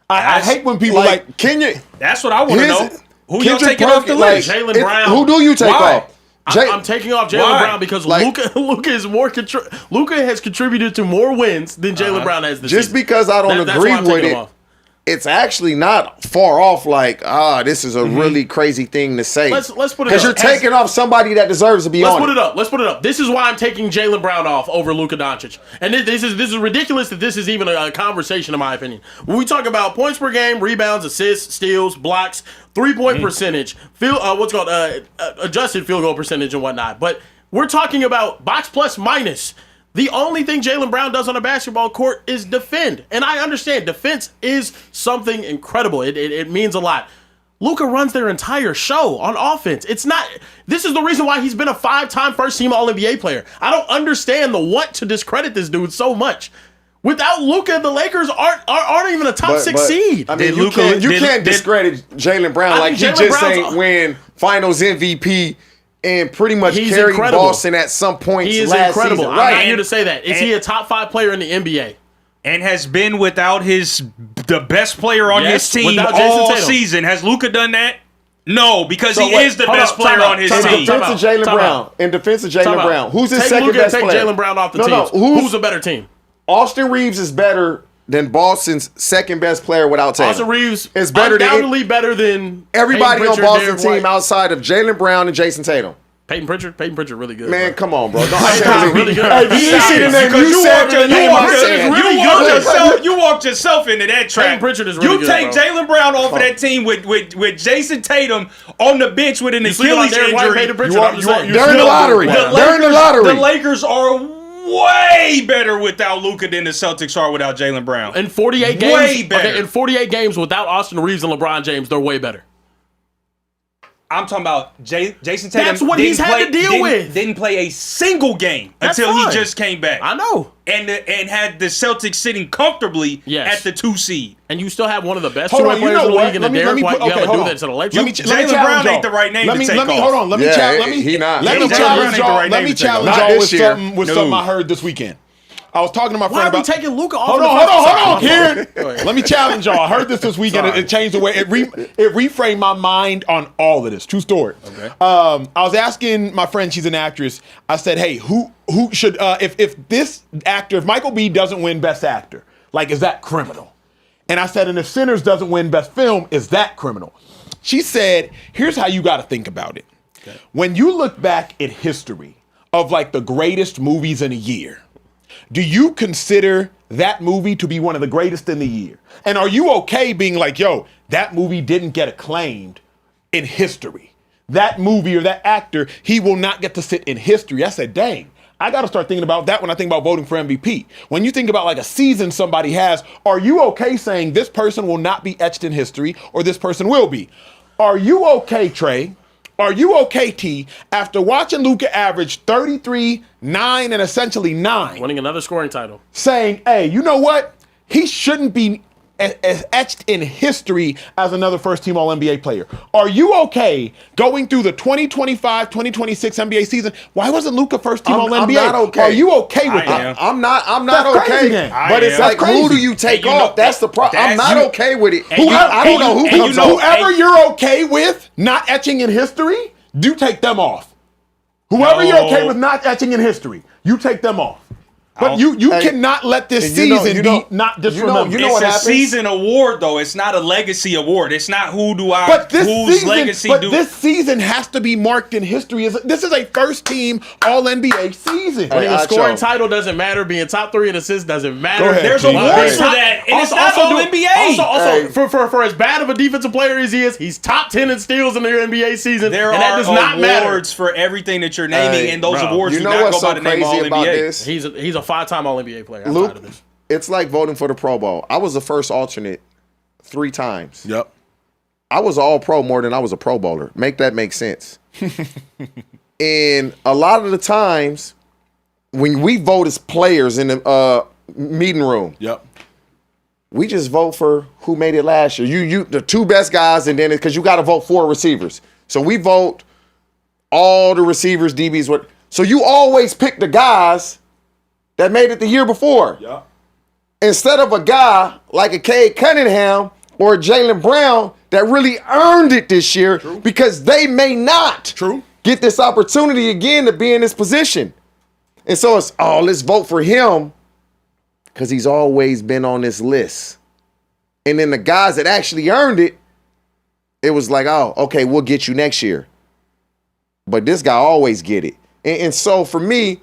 I hate when people like Kenyon. That's what I want to know. Who you Kendrick taking off the list? Jalen Brown. Who do you take off? I'm taking off Jalen Brown because Luka is more. Luka has contributed to more wins than Jalen Brown has this just season. Because I don't agree with it. It's actually not far off. Like, this is a really crazy thing to say. Let's put it up. Because you're taking off somebody that deserves to be on. Let's put it up. This is why I'm taking Jalen Brown off over Luka Doncic. And this is ridiculous that this is even a conversation, in my opinion. When we talk about points per game, rebounds, assists, steals, blocks, 3-point percentage, adjusted field goal percentage and whatnot. But we're talking about box plus minus. The only thing Jalen Brown does on a basketball court is defend. And I understand defense is something incredible. It means a lot. Luka runs their entire show on offense. This is the reason why he's been a 5-time first-team All-NBA player. I don't understand the want to discredit this dude so much. Without Luka, the Lakers aren't even a top 6 seed. I mean, you can't discredit Jalen Brown like he just ain't win Finals MVP and pretty much carried Boston at some point. He is incredible. Season. I'm not here to say that. Is he a top 5 player in the NBA? And has been without the best player on his team all season. Has Luka done that? No, because he is the best player on his team. In defense of Jalen Brown. Who's his second best player? Take Jalen Brown off the team. Who's a better team? Austin Reeves is better than Boston's second best player without Tatum. Austin Reeves is better than everybody on Boston team outside of Jalen Brown and Jason Tatum. Peyton Pritchard really good. Man, bro. come on, bro. Really good. Hey, you see the name you said your name. You walked yourself into that trap. Peyton Pritchard is really good. You take Jalen Brown off of that team with Jason Tatum on the bench with an Achilles injury. They're in the lottery. They're in the lottery. The Lakers are way better without Luka than the Celtics are without Jalen Brown. In 48 games, way better. Okay, in 48 games without Austin Reeves and LeBron James, they're way better. I'm talking about Jason Tatum. That's what he's had to deal with. Didn't play a single game until he just came back. I know. And had the Celtics sitting comfortably at the 2 seed. And you still have one of the best two-way players in the league in the Derek White. You have a dude that's an electric. Jalen Brown ain't the right name to take off. Hold on. Let me challenge y'all with something I heard this weekend. I was talking to my friend about... Why are we taking Luka off? Hold on, Kieran. Let me challenge y'all. I heard this weekend. It changed the way... It reframed my mind on all of this. True story. Okay. I was asking my friend, she's an actress, I said, hey, who should... If this actor, if Michael B. doesn't win Best Actor, like, is that criminal? And I said, and if Sinners doesn't win Best Film, is that criminal? She said, here's how you got to think about it. Okay. When you look back at history of, like, the greatest movies in a year... Do you consider that movie to be one of the greatest in the year? And are you okay being like, yo, that movie didn't get acclaimed in history? That movie or that actor, he will not get to sit in history. I said, dang, I got to start thinking about that when I think about voting for MVP. When you think about like a season somebody has, are you okay saying this person will not be etched in history or this person will be? Are you okay, Trey? Are you okay, T, after watching Luka average 33, 9, and essentially 9? Winning another scoring title. Saying, hey, you know what? He shouldn't be as etched in history as another first-team All-NBA player. Are you okay going through the 2025-2026 NBA season? Why wasn't Luka first-team All-NBA? I'm not okay. Are you okay with that? I'm not okay. But it's like, who do you take off? That's the problem. I'm not okay with it. I don't know who comes off. Whoever you're okay with not etching in history, do take them off. Whoever you're okay with not etching in history, you take them off. But you cannot let this season be not just remembered. You know what happens? It's a season award, though. It's not a legacy award. It's not this season has to be marked in history. This is a first-team All-NBA season. Winning a scoring title doesn't matter. Being top 3 in assists doesn't matter. There's awards for that, and it's not All-NBA. Also, for as bad of a defensive player as he is, he's top 10 in steals in the NBA season. There and that does are not awards matter. for everything that you're naming, and those awards you do know not what's go by so the name crazy about All-NBA. this? He's a 5-time All-NBA player. Luke, Of this. it's like voting for the Pro Bowl. I was the first alternate 3 times. Yep. I was all pro more than I was a Pro Bowler. Make that make sense. And a lot of the times when we vote as players in the meeting room, we just vote for who made it last year. You the 2 best guys, and then because you got to vote 4 receivers. So we vote all the receivers, DBs. So you always pick the guys that made it the year before. Instead of a guy like a Cade Cunningham or a Jaylen Brown that really earned it this year because they may not get this opportunity again to be in this position. And so it's, let's vote for him because he's always been on this list. And then the guys that actually earned it, it was like, okay, we'll get you next year. But this guy always get it. And so for me,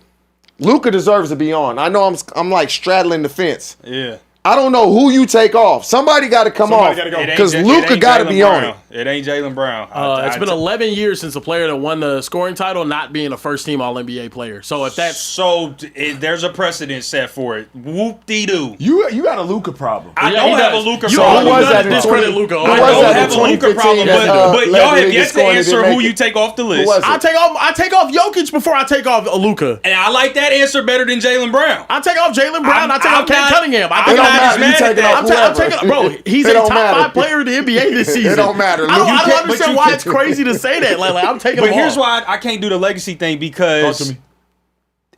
Luka deserves to be on. I know I'm like straddling the fence. Yeah. I don't know who you take off. Somebody got to come off because Luka got to be on it. It ain't Jaylen Brown. It's been 11 years since a player that won the scoring title not being a first-team All-NBA player. So if that's there's a precedent set for it. Whoop-de-doo. You got a Luka problem. I don't have a Luka You problem. always got to discredit Luka. I don't have a Luka problem, but y'all have yet to answer who you take off the list. I take off Jokic before I take off Luka. And I like that answer better than Jaylen Brown. I take off Jaylen Brown. I take off Cade Cunningham. Bro, he's a top 5 player in the NBA this season. It don't matter. I don't understand why it's crazy to say that. Like I'm taking. But here's why I can't do the legacy thing because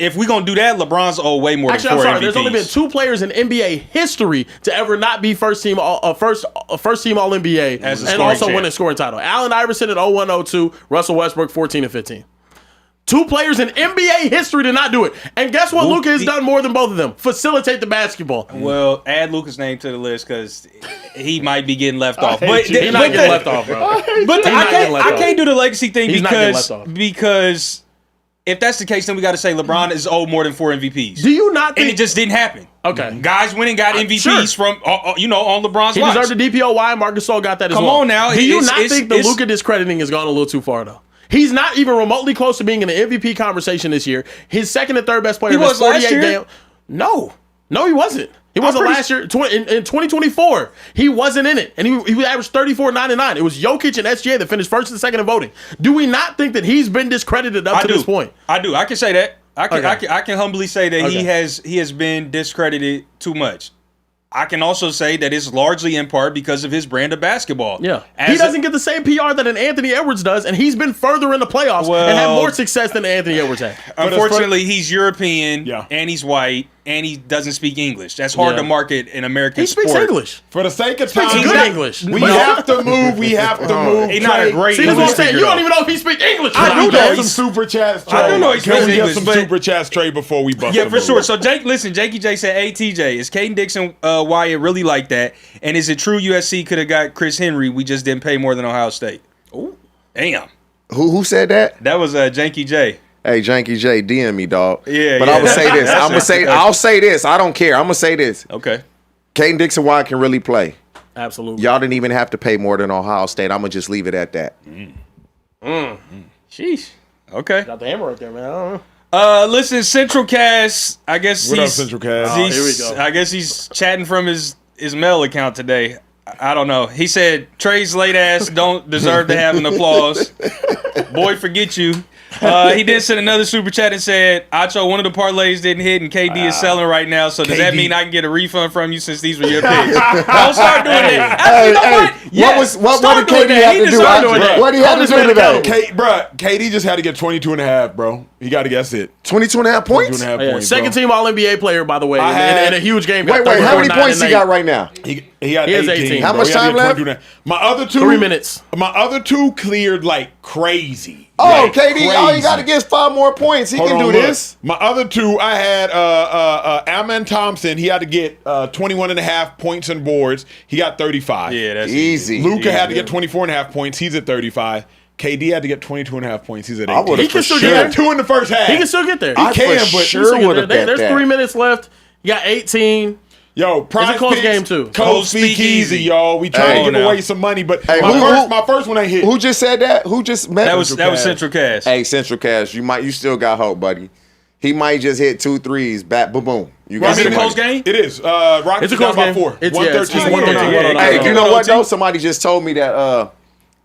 if we're gonna do that, LeBron's owed way more than 4 MVPs. There's only been 2 players in NBA history to ever not be first team All NBA and also win a scoring title. Allen Iverson in 01-02, Russell Westbrook 14 and 15. 2 players in NBA history to not do it. And guess what? Luka has done more than both of them. Facilitate the basketball. Well, add Luka's name to the list because he might be getting left off. But he's not getting left off, bro. But I can't do the legacy thing because if that's the case, then we got to say LeBron is owed more than 4 MVPs. Do you not think? And it just didn't happen. Okay. Guys went and got MVPs from, on LeBron's watch. He deserved the DPOY. Marcus Gasol got that as well. Come on now. Do you not think the Luka discrediting has gone a little too far, though? He's not even remotely close to being in the MVP conversation this year. His second and third best player was 48 games. No, he wasn't. He wasn't last year. In 2024, he wasn't in it. And he averaged 34, 9, and 9. It was Jokic and SGA that finished first and second in voting. Do we not think that he's been discredited up to this point? I do. I can say that. I can humbly say that he has been discredited too much. I can also say that it's largely in part because of his brand of basketball. Yeah. He doesn't get the same PR that an Anthony Edwards does, and he's been further in the playoffs and had more success than Anthony Edwards had. Unfortunately, he's European and he's white and he doesn't speak English. That's hard to market in American sport. He speaks English. For the sake of time, good English. We have to move. We have to move. He's not a great See, that's what I'm saying. You don't even know if he speaks English. I do know some super chats. I do know he speaks Can we get English, some but super chats trade before we bust? Yeah, for sure. So Jakey J said, "Hey TJ, is Caden Dixon Wyatt really like that? And is it true USC could have got Chris Henry? We just didn't pay more than Ohio State." Oh, damn. Who said that? That was Janky J. Hey, Janky J, DM me, dog. Yeah, but I would say this. I'll say this. I don't care. I'm gonna say this. Okay. Caden Dixon-Wyatt can really play. Absolutely. Y'all didn't even have to pay more than Ohio State. I'm gonna just leave it at that. Sheesh. Okay. Got the hammer right there, man. I don't know. Listen, Central Cast. I guess What up, Central Cast? Here we go. I guess he's chatting from his mail account today. I don't know. He said Trey's late ass don't deserve to have an applause. Boy, forget you. He did send another super chat and said, Acho, one of the parlays didn't hit and KD is selling right now. So does that mean I can get a refund from you since these were your picks? Don't start doing that. You know what? Yes. What Start did doing KD that. have He to do? deserved doing that. What did he have to Hold do this man today? accountable. KD just had to get 22.5, bro. He got to guess it. 22.5 points? 22.5 Yeah, points, second bro. team All NBA player, by the way, in a huge game. Wait, how many points he got right now? He got He has 18. 18. How bro. much He had to time get left? 22.5. My other two 3 minutes. My other two cleared like crazy. Oh, Like, KD, all you crazy. got to get is 5 more points. He Hold can on, do look. this. My other two, I had Amen Thompson. He had to get 21.5 points and boards. He got 35. Yeah, that's Easy. Luka had to get 24.5 points. He's at 35. KD had to get 22.5 points. He's at 18. I would've He can for still He get had there. 2 in the first half. He can still get there. I can, for but sure would have bet There's that. 3 minutes left. You got 18. Yo, It's a close PrizePicks, game, too. Code Speakeasy, y'all. We trying Hey, to give now. away some money, but Hey, my first one ain't hit. Who just said that? Who just met? That was Central Cast. Hey, Central Cash, you still got hope, buddy. He might just hit 2 threes, bat, boom, boom. You got Is it some a close money. game? It is. Rockets It's a close down by game. 4. It's 113, 109. 109. Hey, you know what though? Somebody just told me that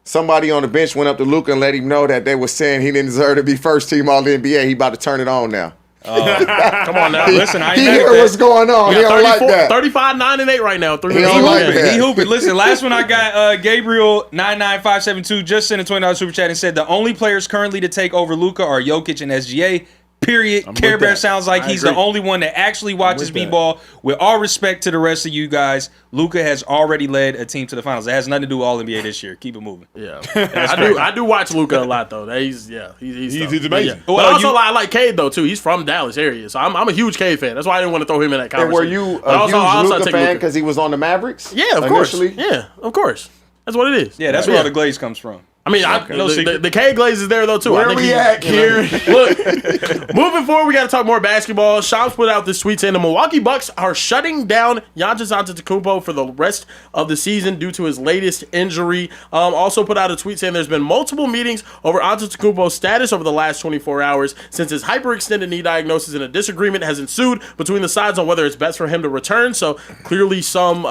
somebody on the bench went up to Luka and let him know that they were saying he didn't deserve to be first team All NBA. He about to turn it on now. Come on now. Listen, I ain't He mad at hear that. what's going on. He don't like that. 35, 9, and 8 right now. 3 He minutes don't left. like Yeah. that. He hooping. Listen, last one I got Gabriel 99572 just sent a $20 super chat and said the only players currently to take over Luka are Jokic and SGA. Period. Care Bear that. sounds like he's the agree. only one that actually watches with that. b-ball. With all respect to the rest of you guys, Luka has already led a team to the finals. It has nothing to do with All NBA this year. Keep it moving. Yeah, I do watch Luka a lot though. He's tough. He's Yeah. amazing. But Well, also I like Cade though too. He's from Dallas area, so I'm a huge Cade fan. That's why I didn't want to throw him in that And conversation. were you But a also, huge Luka take fan Luka. because he was on the Mavericks? Yeah, of course. Initially? Yeah, of course. That's what it is. Yeah, that's where all the glaze comes from. I mean, No secret. the K Glaze is there though too. Where I think we he- at, you know. Kieran? Look, moving forward, we got to talk more basketball. Shams put out this tweet saying the Milwaukee Bucks are shutting down Giannis Antetokounmpo for the rest of the season due to his latest injury. Also put out a tweet saying there's been multiple meetings over Antetokounmpo's status over the last 24 hours since his hyperextended knee diagnosis, and a disagreement has ensued between the sides on whether it's best for him to return. So clearly some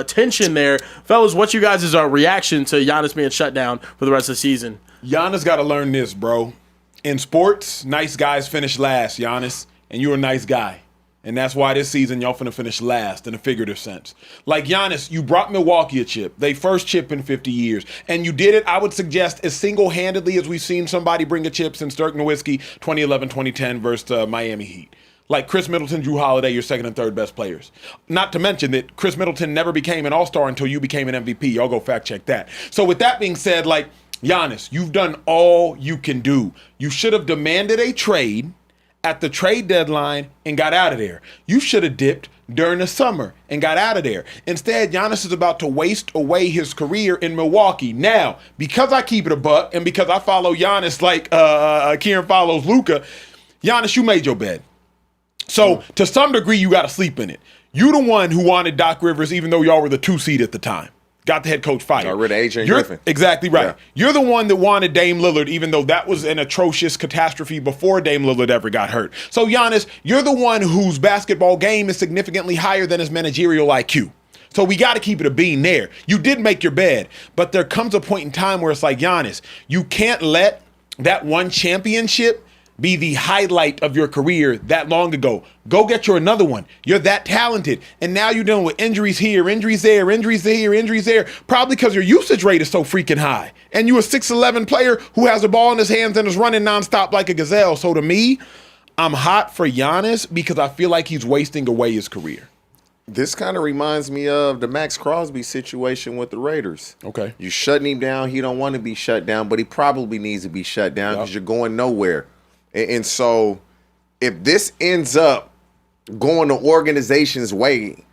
tension there. Fellas, what's you guys' reaction to Giannis being shut down for the rest of the season? Giannis got to learn this, bro. In sports, nice guys finish last, Giannis, and you're a nice guy. And that's why this season y'all finna finish last in a figurative sense. Like Giannis, you brought Milwaukee a chip. They first chip in 50 years. And you did it, I would suggest, as single-handedly as we've seen somebody bring a chip since Dirk Nowitzki 2011-2010 versus Miami Heat. Like Chris Middleton, Drew Holiday, your second and third best players. Not to mention that Chris Middleton never became an all-star until you became an MVP. Y'all go fact check that. So with that being said, like, Giannis, you've done all you can do. You should have demanded a trade at the trade deadline and got out of there. You should have dipped during the summer and got out of there. Instead, Giannis is about to waste away his career in Milwaukee. Now, because I keep it a buck and because I follow Giannis like Kieran follows Luka, Giannis, you made your bed. So to some degree, you got to sleep in it. You the one who wanted Doc Rivers, even though y'all were the 2 seed at the time. Got the head coach fired. Got rid of Adrian You're Griffin. exactly right. Yeah. You're the one that wanted Dame Lillard, even though that was an atrocious catastrophe before Dame Lillard ever got hurt. So Giannis, you're the one whose basketball game is significantly higher than his managerial IQ. So we got to keep it a bean there. You did make your bed, but there comes a point in time where it's like, Giannis, you can't let that one championship be the highlight of your career that long ago. Go get you another one. You're that talented. And now you're dealing with injuries here, injuries there, injuries here, injuries there, probably because your usage rate is so freaking high. And you're a 6'11 player who has the ball in his hands and is running nonstop like a gazelle. So to me, I'm hot for Giannis because I feel like he's wasting away his career. This kind of reminds me of the Max Crosby situation with the Raiders. Okay. You shutting him down. He don't want to be shut down, but he probably needs to be shut down because you're going nowhere. And so if this ends up going the organization's way,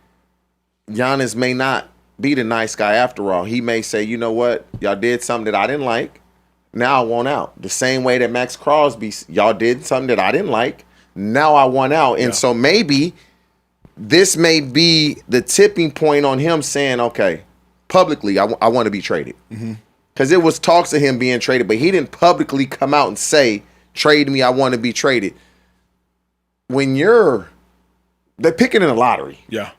Giannis may not be the nice guy after all. He may say, you know what? Y'all did something that I didn't like. Now I want out. The same way that Max Crosby, y'all did something that I didn't like. Now I want out. And so maybe this may be the tipping point on him saying, okay, publicly, I want to be traded. Because it was talks of him being traded, but he didn't publicly come out and say, trade me, I want to be traded. When they're picking in the lottery. Yeah.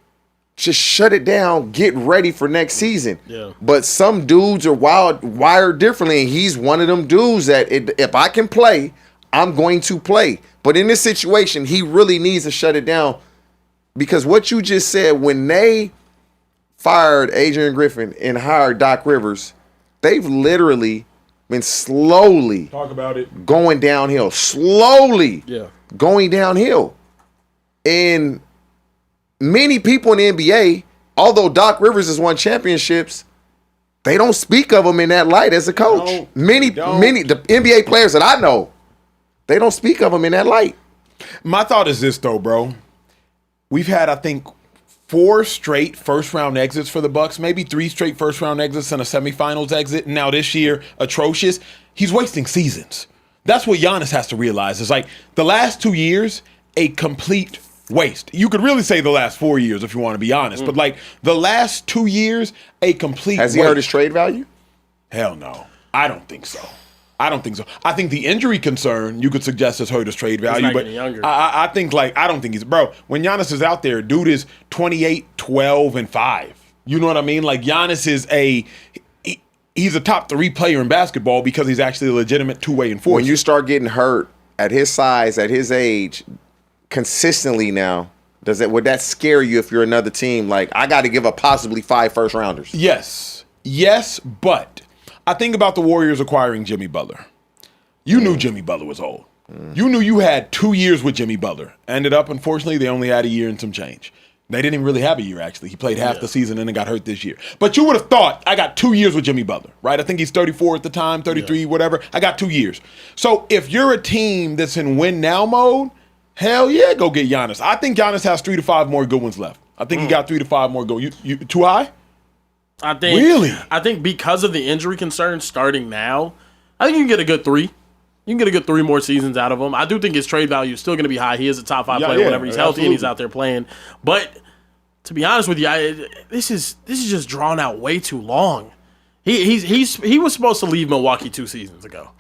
Just shut it down, get ready for next season. Yeah. But some dudes are wired differently, and he's one of them dudes that if I can play, I'm going to play. But in this situation, he really needs to shut it down because what you just said, when they fired Adrian Griffin and hired Doc Rivers, they've literally been slowly talk about it going downhill. Slowly going downhill. And many people in the NBA, although Doc Rivers has won championships, they don't speak of him in that light as a coach. Many the NBA players that I know, they don't speak of him in that light. My thought is this, though, bro. We've had, I think, 4 straight first-round exits for the Bucks, maybe 3 straight first-round exits and a semifinals exit. And now this year, atrocious. He's wasting seasons. That's what Giannis has to realize. It's like the last 2 years, a complete waste. You could really say the last 4 years if you want to be honest. But like the last 2 years, a complete Has he waste. hurt his trade value? Hell no. I don't think so. I think the injury concern you could suggest has hurt his trade value, not but getting younger. I think I don't think he's when Giannis is out there, dude is 28, 12, and 5. You know what I mean? Like Giannis is he's a top 3 player in basketball because he's actually a legitimate two-way enforcer. When you start getting hurt at his size, at his age, consistently now, would that scare you if you're another team? Like, I got to give up possibly 5 first-rounders. Yes, but I think about the Warriors acquiring Jimmy Butler. You knew Jimmy Butler was old. You knew you had 2 years with Jimmy Butler. Ended up, unfortunately, they only had a year and some change. They didn't even really have a year, actually. He played half the season and then got hurt this year. But you would have thought, I got 2 years with Jimmy Butler, right? I think he's 34 at the time, 33, whatever. I got 2 years. So if you're a team that's in win-now mode, hell yeah, go get Giannis. I think Giannis has 3 to 5 more good ones left. I think he got 3 to 5 more good. You too high? I think really. I think because of the injury concerns starting now, I think you can get a good 3. You can get a good 3 more seasons out of him. I do think his trade value is still going to be high. He is a top 5 player whenever he's healthy and he's out there playing. But to be honest with you, this is just drawn out way too long. He was supposed to leave Milwaukee 2 seasons ago.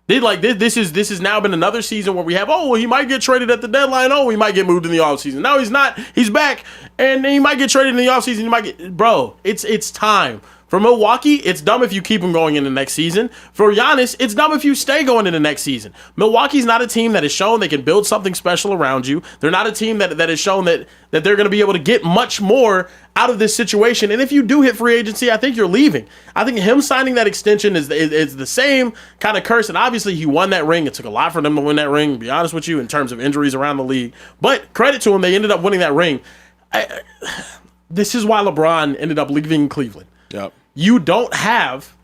This has now been another season where we have, he might get traded at the deadline. He might get moved in the offseason. No, he's not. He's back, and he might get traded in the offseason. Bro, it's time. For Milwaukee, it's dumb if you keep him going in the next season. For Giannis, it's dumb if you stay going in the next season. Milwaukee's not a team that has shown they can build something special around you. They're not a team that has shown that they're going to be able to get much more out of this situation. And if you do hit free agency, I think you're leaving. I think him signing that extension is the same kind of curse. And obviously, he won that ring. It took a lot for them to win that ring, to be honest with you, in terms of injuries around the league. But credit to him, they ended up winning that ring. This is why LeBron ended up leaving Cleveland. Yep. You don't have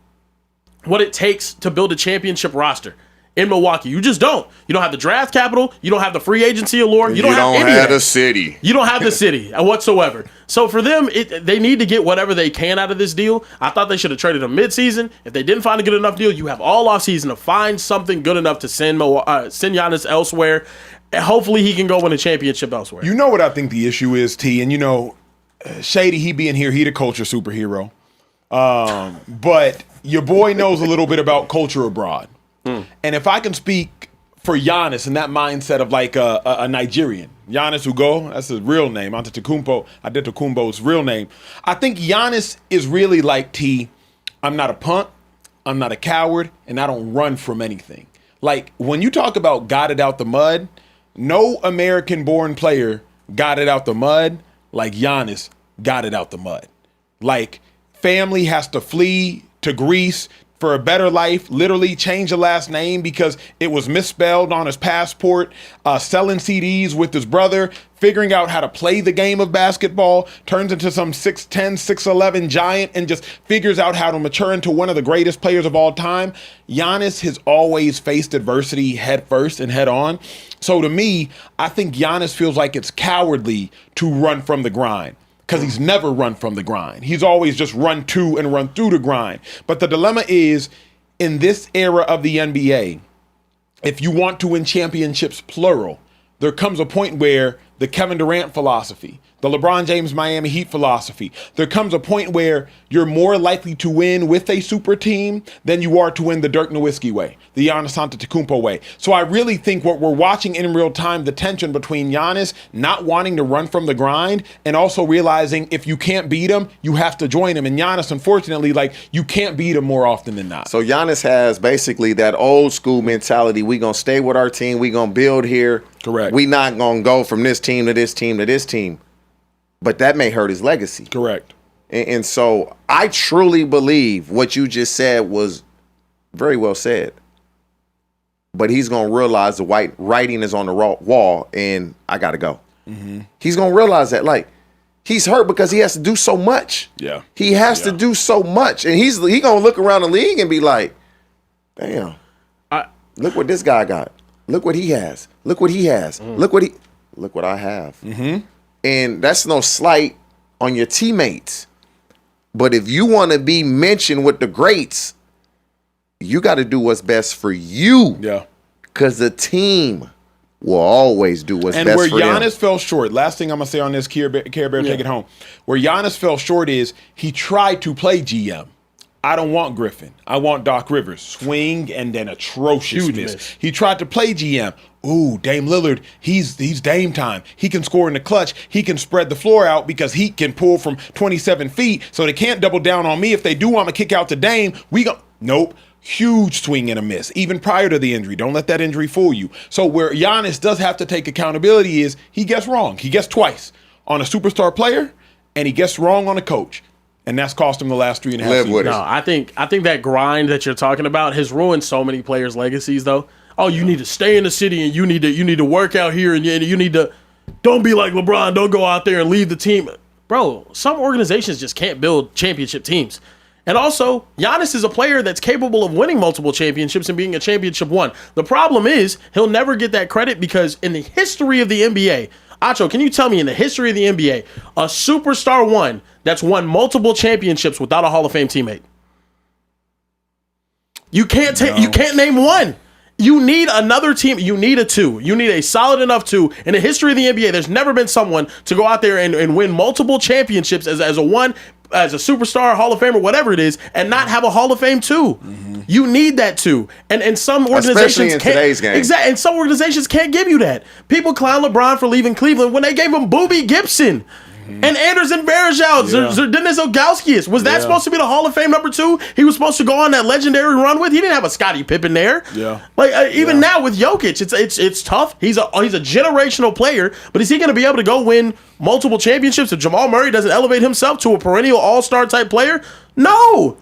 what it takes to build a championship roster in Milwaukee. You just don't. You don't have the draft capital. You don't have the free agency allure. You don't have any of that. the city. You don't have the city whatsoever. So for them, they need to get whatever they can out of this deal. I thought they should have traded him midseason. If they didn't find a good enough deal, you have all offseason to find something good enough to send Giannis elsewhere. And hopefully he can go win a championship elsewhere. You know what I think the issue is, T? And Shady, he being here, he the culture superhero. But your boy knows a little bit about culture abroad. And if I can speak for Giannis in that mindset of like a Nigerian, Giannis Ugo, that's his real name, Antetokounmpo's real name. I think Giannis is really like T, I'm not a punk, I'm not a coward, and I don't run from anything. Like when you talk about got it out the mud, no American-born player got it out the mud like Giannis got it out the mud. Like family has to flee to Greece for a better life, literally change the last name because it was misspelled on his passport, selling CDs with his brother, figuring out how to play the game of basketball, turns into some 6'10", 6'11 giant and just figures out how to mature into one of the greatest players of all time. Giannis has always faced adversity head first and head on. So to me, I think Giannis feels like it's cowardly to run from the grind. Because he's never run from the grind. He's always just run to and run through the grind. But the dilemma is, in this era of the NBA, if you want to win championships, plural, there comes a point where the Kevin Durant philosophy, the LeBron James Miami Heat philosophy, there comes a point where you're more likely to win with a super team than you are to win the Dirk Nowitzki way, the Giannis Antetokounmpo way. So I really think what we're watching in real time, the tension between Giannis not wanting to run from the grind and also realizing if you can't beat him, you have to join him. And Giannis, unfortunately, you can't beat him more often than not. So Giannis has basically that old school mentality. We gonna stay with our team. We gonna build here. Correct. We not gonna go from this team to this team to this team. But that may hurt his legacy. Correct. And so I truly believe what you just said was very well said. But he's going to realize the writing is on the wall, and I got to go. Mm-hmm. He's going to realize that. Like, he's hurt because he has to do so much. Yeah. He has to do so much. And he's going to look around the league and be like, damn, look what this guy got. Look what he has. Look what he has. Look what I have. Mm-hmm. And that's no slight on your teammates. But if you want to be mentioned with the greats, you got to do what's best for you. Yeah. Because the team will always do what's best for them. And where Giannis fell short, last thing I'm going to say on this, Carebear, take it home. Where Giannis fell short is he tried to play GM. I don't want Griffin. I want Doc Rivers. Swing and then atrocious miss. He tried to play GM. Ooh, Dame Lillard, he's Dame time. He can score in the clutch. He can spread the floor out because he can pull from 27 feet. So they can't double down on me. If they do, I'm going to kick out to Dame. Nope. Huge swing and a miss, even prior to the injury. Don't let that injury fool you. So where Giannis does have to take accountability is he gets wrong. He gets twice on a superstar player, and he gets wrong on a coach. And that's cost him the last 3.5 seasons. No, I think that grind that you're talking about has ruined so many players' legacies, though. Oh, you need to stay in the city, and you need to work out here, and you need to don't be like LeBron. Don't go out there and leave the team. Bro, some organizations just can't build championship teams. And also, Giannis is a player that's capable of winning multiple championships and being a championship one. The problem is he'll never get that credit because in the history of the NBA, Acho, can you tell me in the history of the NBA, a superstar one that's won multiple championships without a Hall of Fame teammate? You can't you can't name one. You need another team. You need a two. You need a solid enough two. In the history of the NBA, there's never been someone to go out there and win multiple championships as a one, as a superstar, Hall of Famer, whatever it is, and not have a Hall of Fame two. Mm-hmm. You need that two. And some organizations can't. Today's game. Exactly. And some organizations can't give you that. People clown LeBron for leaving Cleveland when they gave him Boobie Gibson. And Anderson Varejao, Zdenis Ilgauskas. Was that supposed to be the Hall of Fame number two? He was supposed to go on that legendary run with. He didn't have a Scottie Pippen there. Yeah. Like even now with Jokic, it's tough. He's a generational player, but is he going to be able to go win multiple championships if Jamal Murray doesn't elevate himself to a perennial All-Star type player? No.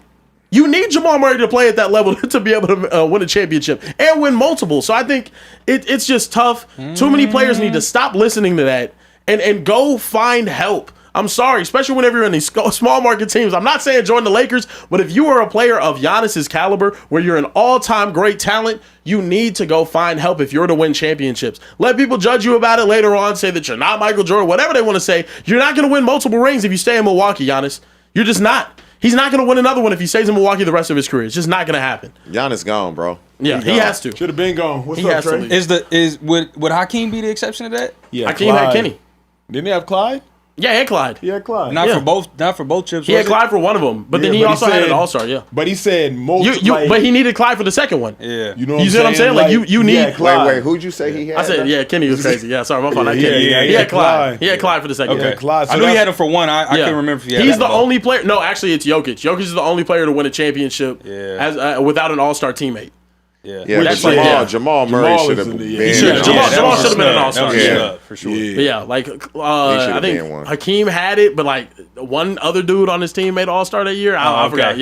You need Jamal Murray to play at that level to be able to win a championship and win multiple. So I think it's just tough. Too many players need to stop listening to that. And go find help. I'm sorry, especially whenever you're in these small market teams. I'm not saying join the Lakers, but if you are a player of Giannis's caliber, where you're an all-time great talent, you need to go find help if you're to win championships. Let people judge you about it later on, say that you're not Michael Jordan, whatever they want to say. You're not going to win multiple rings if you stay in Milwaukee, Giannis. You're just not. He's not going to win another one if he stays in Milwaukee the rest of his career. It's just not going to happen. Giannis gone, bro. Yeah, he has to. Should have been gone. What's up, Trey? Would Hakeem be the exception to that? Yeah, Hakeem had Kenny. Didn't he have Clyde? Yeah, he had Clyde. He had Clyde. Not for both chips. He had Clyde for one of them, but then he also had an All-Star. Yeah, but he said most. But he needed Clyde for the second one. Yeah, you know what I'm saying? Like you need. Wait, who'd you say he had? I said Kenny was crazy. Yeah, sorry, my fault. He had Clyde. He had Clyde for the second. Okay, one. Clyde. So I knew he had him for one. I couldn't remember if he had. He's the only player. No, actually, it's Jokic. Jokic is the only player to win a championship as without an All-Star teammate. Yeah, Jamal Murray should have been. Jamal should have been an All-Star. For sure. Yeah, like I think Hakeem had it, but like one other dude on his team made All-Star that year. I forgot.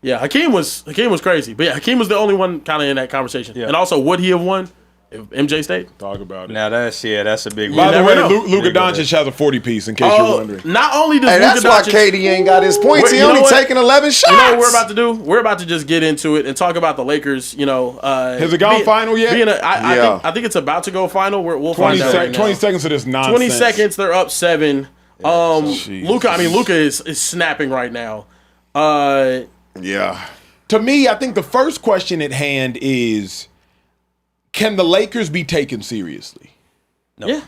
Yeah, Hakeem was crazy, but Hakeem was the only one kind of in that conversation. Yeah. And also, would he have won if MJ stayed? Talk about it. Now that's a big one. By the way, Luka Doncic has a 40-piece, in case you're wondering. Not only does Luka Doncic... That's why KD ain't got his points. He only taking 11 shots. You know what we're about to do? We're about to just get into it and talk about the Lakers, Has it gone final yet? I think it's about to go final. We'll find out right now. 20 seconds of this nonsense. 20 seconds, they're up 7. Luka is snapping right now. To me, I think the first question at hand is, can the Lakers be taken seriously? No. Yeah.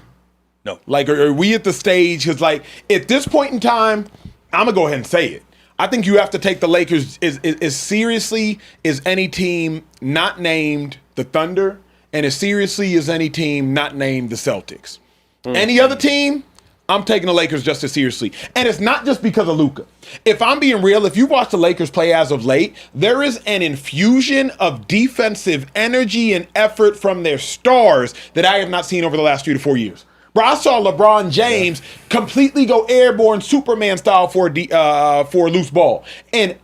No. Like, are we at the stage? Because, like, at this point in time, I'm going to go ahead and say it. I think you have to take the Lakers as seriously as any team not named the Thunder and as seriously as any team not named the Celtics. Any other team, I'm taking the Lakers just as seriously. And it's not just because of Luka. If I'm being real, if you watch the Lakers play as of late, there is an infusion of defensive energy and effort from their stars that I have not seen over the last 3 to 4 years. Bro, I saw LeBron James completely go airborne Superman style for a loose ball. And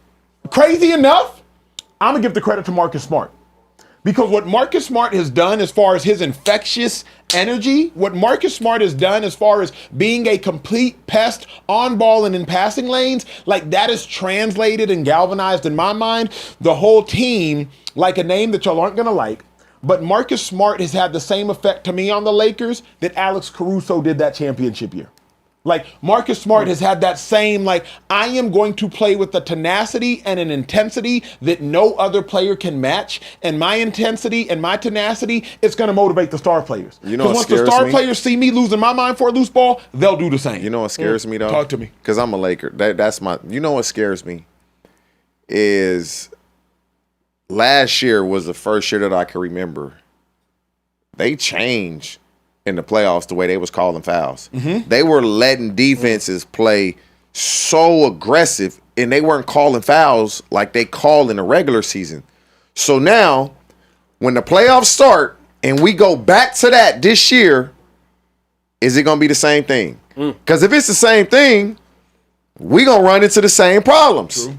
crazy enough, I'm going to give the credit to Marcus Smart. Because what Marcus Smart has done as far as his infectious energy, what Marcus Smart has done as far as being a complete pest on ball and in passing lanes, like that is translated and galvanized in my mind the whole team like a name that y'all aren't going to like. But Marcus Smart has had the same effect to me on the Lakers that Alex Caruso did that championship year. Like, Marcus Smart has had that same, like, I am going to play with a tenacity and an intensity that no other player can match. And my intensity and my tenacity, it's going to motivate the star players. You know what once scares the star me? players see me losing my mind for a loose ball, they'll do the same. You know what scares me, though? Talk to me. Because I'm a Laker. That's my... You know what scares me? Is last year was the first year that I can remember. They changed in the playoffs the way they was calling fouls. They were letting defenses play so aggressive, and they weren't calling fouls like they call in the regular season. So now, when the playoffs start and we go back to that this year, is it going to be the same thing? Because if it's the same thing, we going to run into the same problems. True.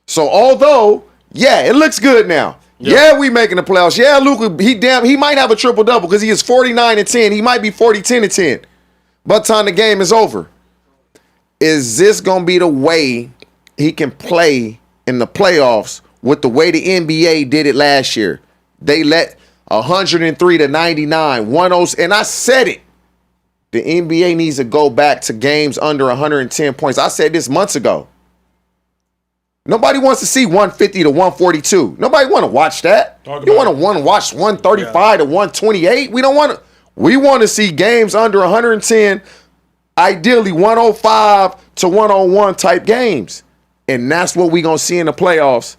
So although, yeah, it looks good now. Yeah, we making the playoffs. Yeah, Luka, he might have a triple-double because he is 49-10. He might be 40-10-10. By the time the game is over. Is this going to be the way he can play in the playoffs with the way the NBA did it last year? They let 103-99, 10, and I said it. The NBA needs to go back to games under 110 points. I said this months ago. Nobody wants to see 150 to 142. Nobody want to watch that. You want to watch 135 to 128. We don't want to. We want to see games under 110, ideally 105 to 101 type games. And that's what we're going to see in the playoffs.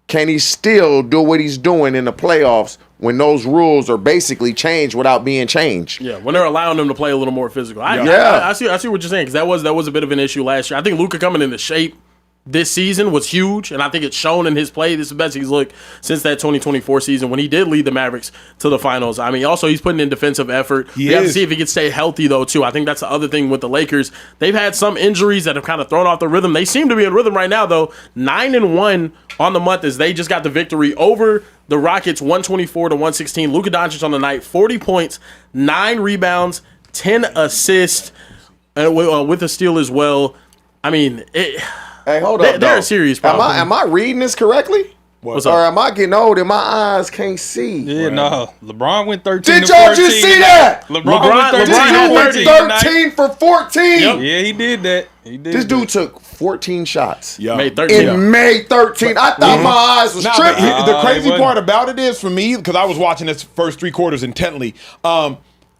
Can he still do what he's doing in the playoffs when those rules are basically changed without being changed? Yeah, when they're allowing them to play a little more physical. I see what you're saying, because that was a bit of an issue last year. I think Luka coming into shape this season was huge, and I think it's shown in his play. This is the best he's looked since that 2024 season when he did lead the Mavericks to the finals. I mean, also he's putting in defensive effort. We have to see if he can stay healthy, though, too. I think that's the other thing with the Lakers. They've had some injuries that have kind of thrown off the rhythm. They seem to be in rhythm right now, though. 9-1 on the month as they just got the victory over the Rockets, 124-116. Luka Doncic on the night, 40 points, 9 rebounds, 10 assists, with a steal as well. I mean, Hey, hold up. They're a serious problem. Am I reading this correctly? What's or up? am I getting old and my eyes can't see? Yeah, no. LeBron went 13 Did to y'all 14 just see tonight. that? LeBron went 13 This to dude 14 went tonight. 13 for 14. Yep. Yeah, he did that. This dude took 14 shots. Made 13. In May 13. I thought my eyes was tripping. The crazy part about it is, for me, because I was watching this first 3 quarters intently,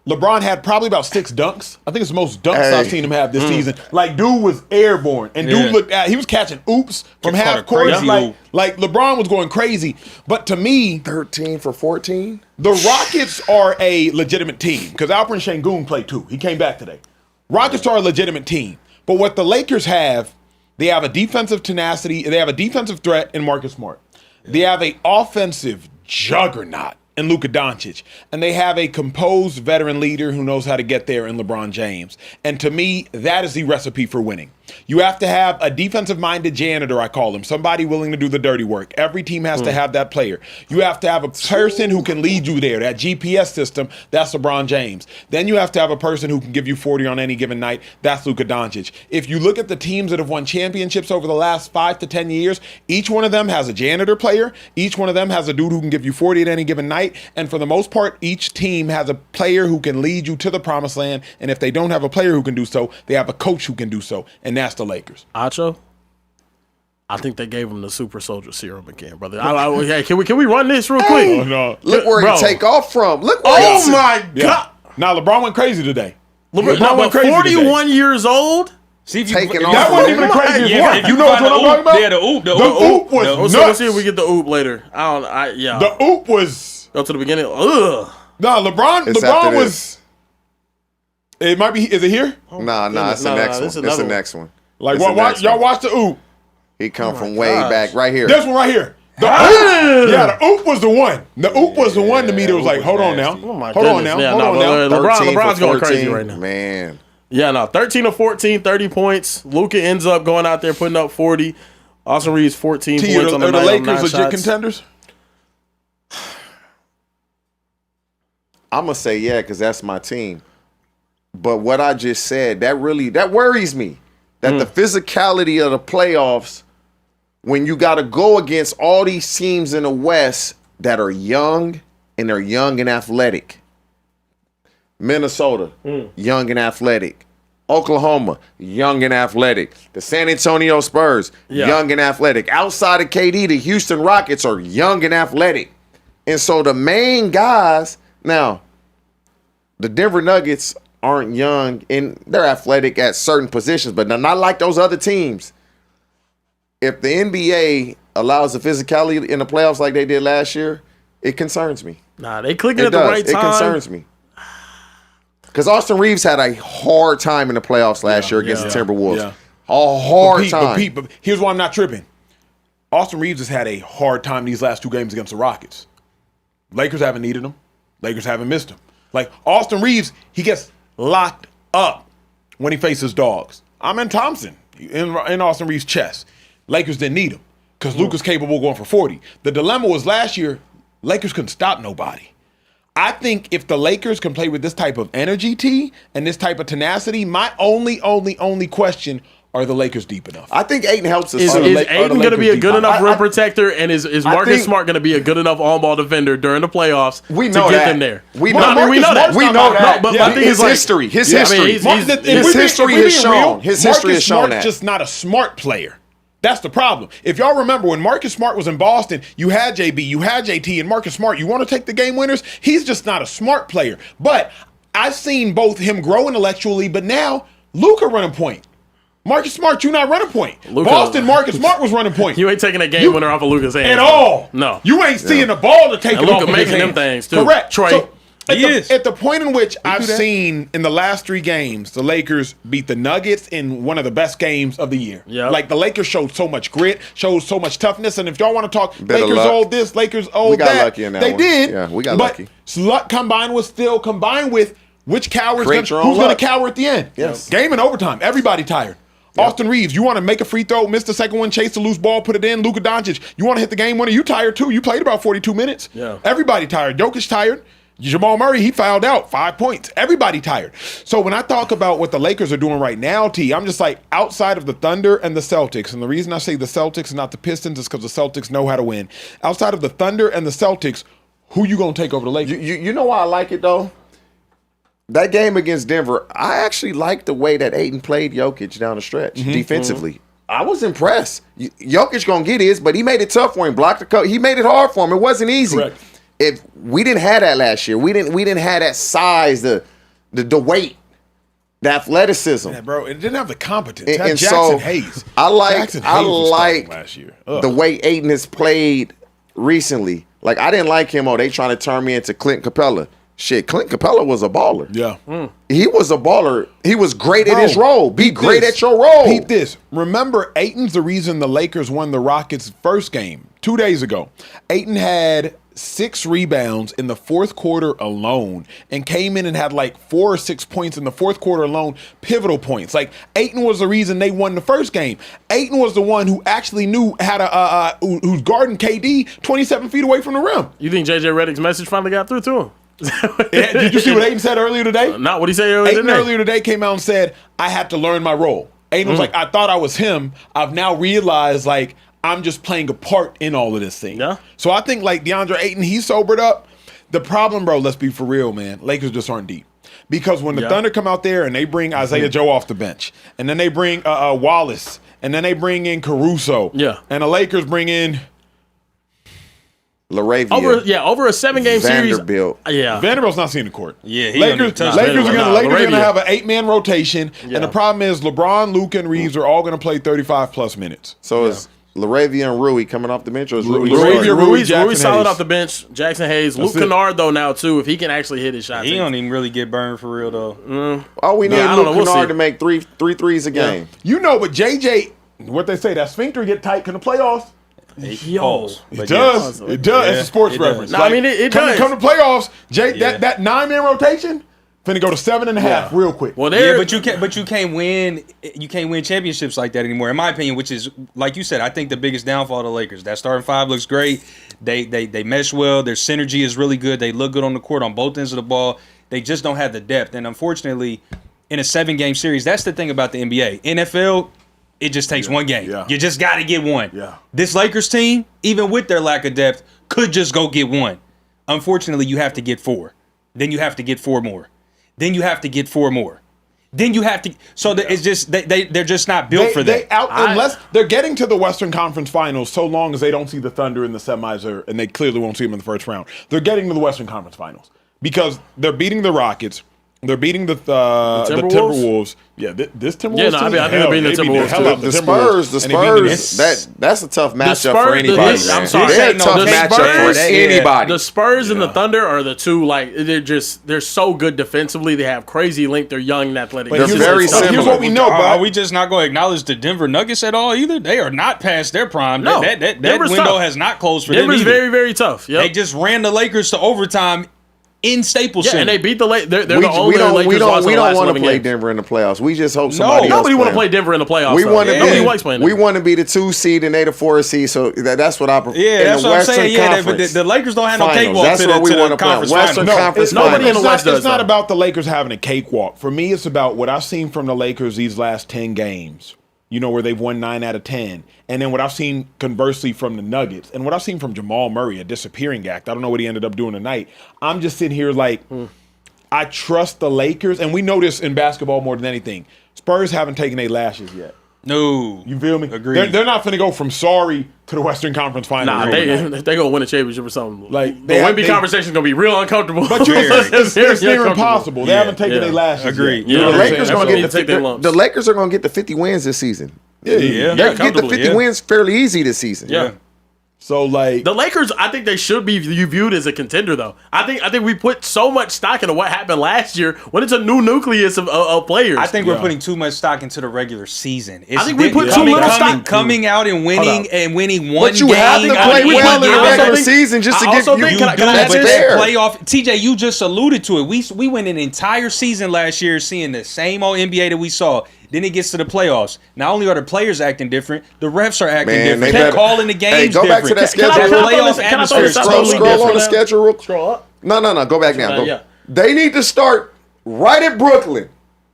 LeBron had probably about 6 dunks. I think it's the most dunks I've seen him have this season. Like, dude was airborne, and dude looked at, he was catching oops from half court. Like LeBron was going crazy. But to me, 13 for 14. The Rockets are a legitimate team because Alperen Sengun played too. He came back today. Rockets are a legitimate team. But what the Lakers have, they have a defensive tenacity. They have a defensive threat in Marcus Smart. They have an offensive juggernaut in Luka Doncic. And they have a composed veteran leader who knows how to get there in LeBron James. And to me, that is the recipe for winning. You have to have a defensive-minded janitor, I call him, somebody willing to do the dirty work. Every team has to have that player. You have to have a person who can lead you there, that GPS system, that's LeBron James. Then you have to have a person who can give you 40 on any given night, that's Luka Doncic. If you look at the teams that have won championships over the last 5 to 10 years, each one of them has a janitor player, each one of them has a dude who can give you 40 at any given night, and for the most part, each team has a player who can lead you to the promised land, and if they don't have a player who can do so, they have a coach who can do so, and that's the Lakers. Acho, I think they gave him the super soldier serum again, brother. Hey, can we run this real quick? Oh, no. Look where he take off from. Look where my God. Now, LeBron went crazy today. LeBron went crazy 41 today. Years old? See if you taking that off. wasn't even the craziest one. You know what I'm talking about? Yeah, the oop. The oop was nuts. Let's see if we get the oop later. The oop was... Go to the beginning. Ugh. No, LeBron was... It might be... Is it here? Nah, it's the next one. It's the next one. Like, y'all watch the oop. He come from way back right here. This one right here. The oop was the one. The oop was the one to me that was like, hold on now. Oh my Hold on goodness. now. Yeah, Hold on now. LeBron's going crazy right now. Man. Yeah, no, 13 of 14, 30 points. Luka ends up going out there putting up 40. Austin Reeves 14 T, points on the are night. the Lakers legit shots. contenders? I'm gonna say yeah, because that's my team. But what I just said, that worries me. That the physicality of the playoffs, when you got to go against all these teams in the West that are young and they're young and athletic. Minnesota, young and athletic. Oklahoma, young and athletic. The San Antonio Spurs, young and athletic. Outside of KD, the Houston Rockets are young and athletic. And so the main guys, now, the Denver Nuggets aren't young and they're athletic at certain positions, but they're not like those other teams. If the NBA allows the physicality in the playoffs like they did last year, it concerns me. Nah, they clicking at the right time. It concerns me. Because Austin Reeves had a hard time in the playoffs last year against the Timberwolves. Yeah. A hard time. But here's why I'm not tripping. Austin Reeves has had a hard time these last two games against the Rockets. Lakers haven't needed him. Lakers haven't missed him. Like, Austin Reeves, he gets locked up when he faces dogs. Amen Thompson in Austin Reeves' chest. Lakers didn't need him because Luka's capable of going for 40. The dilemma was last year, Lakers couldn't stop nobody. I think if the Lakers can play with this type of energy, T, and this type of tenacity, my only question, are the Lakers deep enough? I think Ayton helps us. Is Ayton going to be a good enough rim protector, and is Marcus Smart going to be a good enough on-ball defender during the playoffs to get them there? We know that. We know that. We know that. No, but my thing is history. His history. His history has shown. His history has shown that. Marcus Smart's just not a smart player. That's the problem. If y'all remember when Marcus Smart was in Boston, you had JB, you had JT, and Marcus Smart. You want to take the game winners? He's just not a smart player. But I've seen both him grow intellectually, but now Luka running point. Marcus Smart, you not running point. Boston, Marcus Smart was running point. You ain't taking a game winner off of Luka's hand. At all. No. You ain't seeing the ball to take it off of his making them hand. things, too. Correct. Troy. So, at the point in which I've seen in the last 3 games, the Lakers beat the Nuggets in one of the best games of the year. Yep. Like, the Lakers showed so much grit, showed so much toughness, and if y'all want to talk Better Lakers luck. old this, Lakers old that, We got lucky in that they one. did. Yeah, we got but lucky. Luck combined with which coward's Create your own who's going luck. to cower at the end. Yes. Game in overtime. Everybody tired. Austin Reeves, you want to make a free throw, miss the second one, chase the loose ball, put it in. Luka Doncic, you want to hit the game winner. You tired too. You played about 42 minutes. Yeah. Everybody tired. Jokic tired. Jamal Murray, he fouled out 5 points. Everybody tired. So when I talk about what the Lakers are doing right now, T, I'm just like, outside of the Thunder and the Celtics, and the reason I say the Celtics and not the Pistons is because the Celtics know how to win. Outside of the Thunder and the Celtics, who you going to take over the Lakers? You know why I like it, though? That game against Denver, I actually liked the way that Ayton played Jokic down the stretch defensively. I was impressed. Jokic going to get his, but he made it tough for him. Blocked the cut. He made it hard for him. It wasn't easy. Correct. If we didn't have that last year, we didn't have that size, the weight, the athleticism. Yeah, bro, it didn't have the competence. And Jackson so Hayes. I like Jackson Hayes was starting last year. the way Ayton has played recently. Like, I didn't like him. They trying to turn me into Clint Capella. Shit, Clint Capella was a baller. Yeah. He was a baller. He was great at Bro, his role. Be peep great this. at your role. Peep this. Remember, Ayton's the reason the Lakers won the Rockets' first game 2 days ago. Ayton had 6 rebounds in the fourth quarter alone and came in and had like 4 or 6 points in the fourth quarter alone, pivotal points. Like, Ayton was the reason they won the first game. Ayton was the one who actually knew how to, who's guarding KD 27 feet away from the rim. You think JJ Redick's message finally got through to him? Did you see what Ayton said earlier today? Not what he said earlier Ayton today. earlier today came out and said, I had to learn my role. Ayton was like, I thought I was him. I've now realized, like, I'm just playing a part in all of this thing. Yeah. So I think, like, DeAndre Ayton, he's sobered up. The problem, bro, let's be for real, man. Lakers just aren't deep. Because when the Thunder come out there and they bring Isaiah Joe off the bench, and then they bring Wallace, and then they bring in Caruso, and the Lakers bring in LaRavia. Over a 7-game series. Vanderbilt. Vanderbilt's not seeing the court. Yeah, Lakers are going to have an 8-man rotation, Yeah. and the problem is LeBron, Luka, and Reeves are all going to play 35-plus minutes. So is LaRavia and Rui coming off the bench, or is Rui Rui's Jackson solid Hayes. off the bench. Jackson Hayes. That's Luke it. Kennard, though, now, too, if he can actually hit his shots. He don't even really get burned for real, though. All we need I is don't know. Luke We'll Kennard see. to make three threes a game. You know, but JJ, what they say, that sphincter get tight in the playoffs. Yo. It does. It does. It's a sports reference. No, I mean, it does. Come to playoffs, Jake. That 9-man rotation finna go to 7.5 real quick. Well, but you can't win. You can't win championships like that anymore, in my opinion. Which is, like you said, I think the biggest downfall of the Lakers. That starting five looks great. They mesh well. Their synergy is really good. They look good on the court on both ends of the ball. They just don't have the depth. And unfortunately, in a 7-game series, that's the thing about the NBA. NFL, it just takes one game. Yeah. You just got to get one. Yeah. This Lakers team, even with their lack of depth, could just go get one. Unfortunately, you have to get 4. Then you have to get 4 more. Then you have to get 4 more. Then you have to. So it's just they're just not built for that. Unless they're getting to the Western Conference Finals, so long as they don't see the Thunder in the semis, and they clearly won't see them in the first round. They're getting to the Western Conference Finals because they're beating the Rockets. They're beating the Timberwolves. Yeah, this Timberwolves. Yeah, no, I think they're beating the Timberwolves. The Spurs. That's a tough matchup for anybody. I'm sorry, they're a tough matchup for anybody. The Spurs and the Thunder are the two. Like they're so good defensively. They have crazy length. They're young and athletic. They're very similar. Here's what we know. Are we just not going to acknowledge the Denver Nuggets at all either? They are not past their prime. No, that window has not closed for them. Denver's very, very tough. They just ran the Lakers to overtime in Staples Center. And they beat the Lakers. They're the only Lakers. We don't want to play Denver in the playoffs. We just hope somebody else. Nobody want to play Denver in the playoffs. Nobody likes playing Denver. We want to be the 2 seed and they the 4 seed. So that's what I prefer. Yeah, that's what I'm saying. Yeah, but the Lakers don't have no cakewalk to the conference Western Conference. Nobody in the West does. It's not about the Lakers having a cakewalk. For me, it's about what I've seen from the Lakers these last 10 games. Where they've won 9 out of 10. And then what I've seen conversely from the Nuggets and what I've seen from Jamal Murray, a disappearing act. I don't know what he ended up doing tonight. I'm just sitting here like, I trust the Lakers. And we know this in basketball more than anything. Spurs haven't taken their lashes yet. No. You feel me? Agreed. They're not finna go from sorry to the Western Conference Finals. Nah, they gonna win a championship or something. Like the Wemby conversation's gonna be real uncomfortable. But it's near impossible. They haven't taken their lashes. Agreed. Yet. The Lakers are gonna get the 50 wins this season. Yeah. They can get the 50 wins fairly easy this season. Yeah. So like the Lakers, I think they should be viewed as a contender though. I think we put so much stock into what happened last year when it's a new nucleus of players. I think we're putting too much stock into the regular season. I think we put too little stock coming out and winning one but you game. have to play well in the regular season just to get you. Playoff. TJ, you just alluded to it. We went an entire season last year seeing the same old NBA that we saw. Then it gets to the playoffs. Not only are the players acting different, the refs are acting different. They're calling the games go different. Back to that schedule. Scroll on the schedule. Scroll up. No. Go back now. They need to start right at Brooklyn.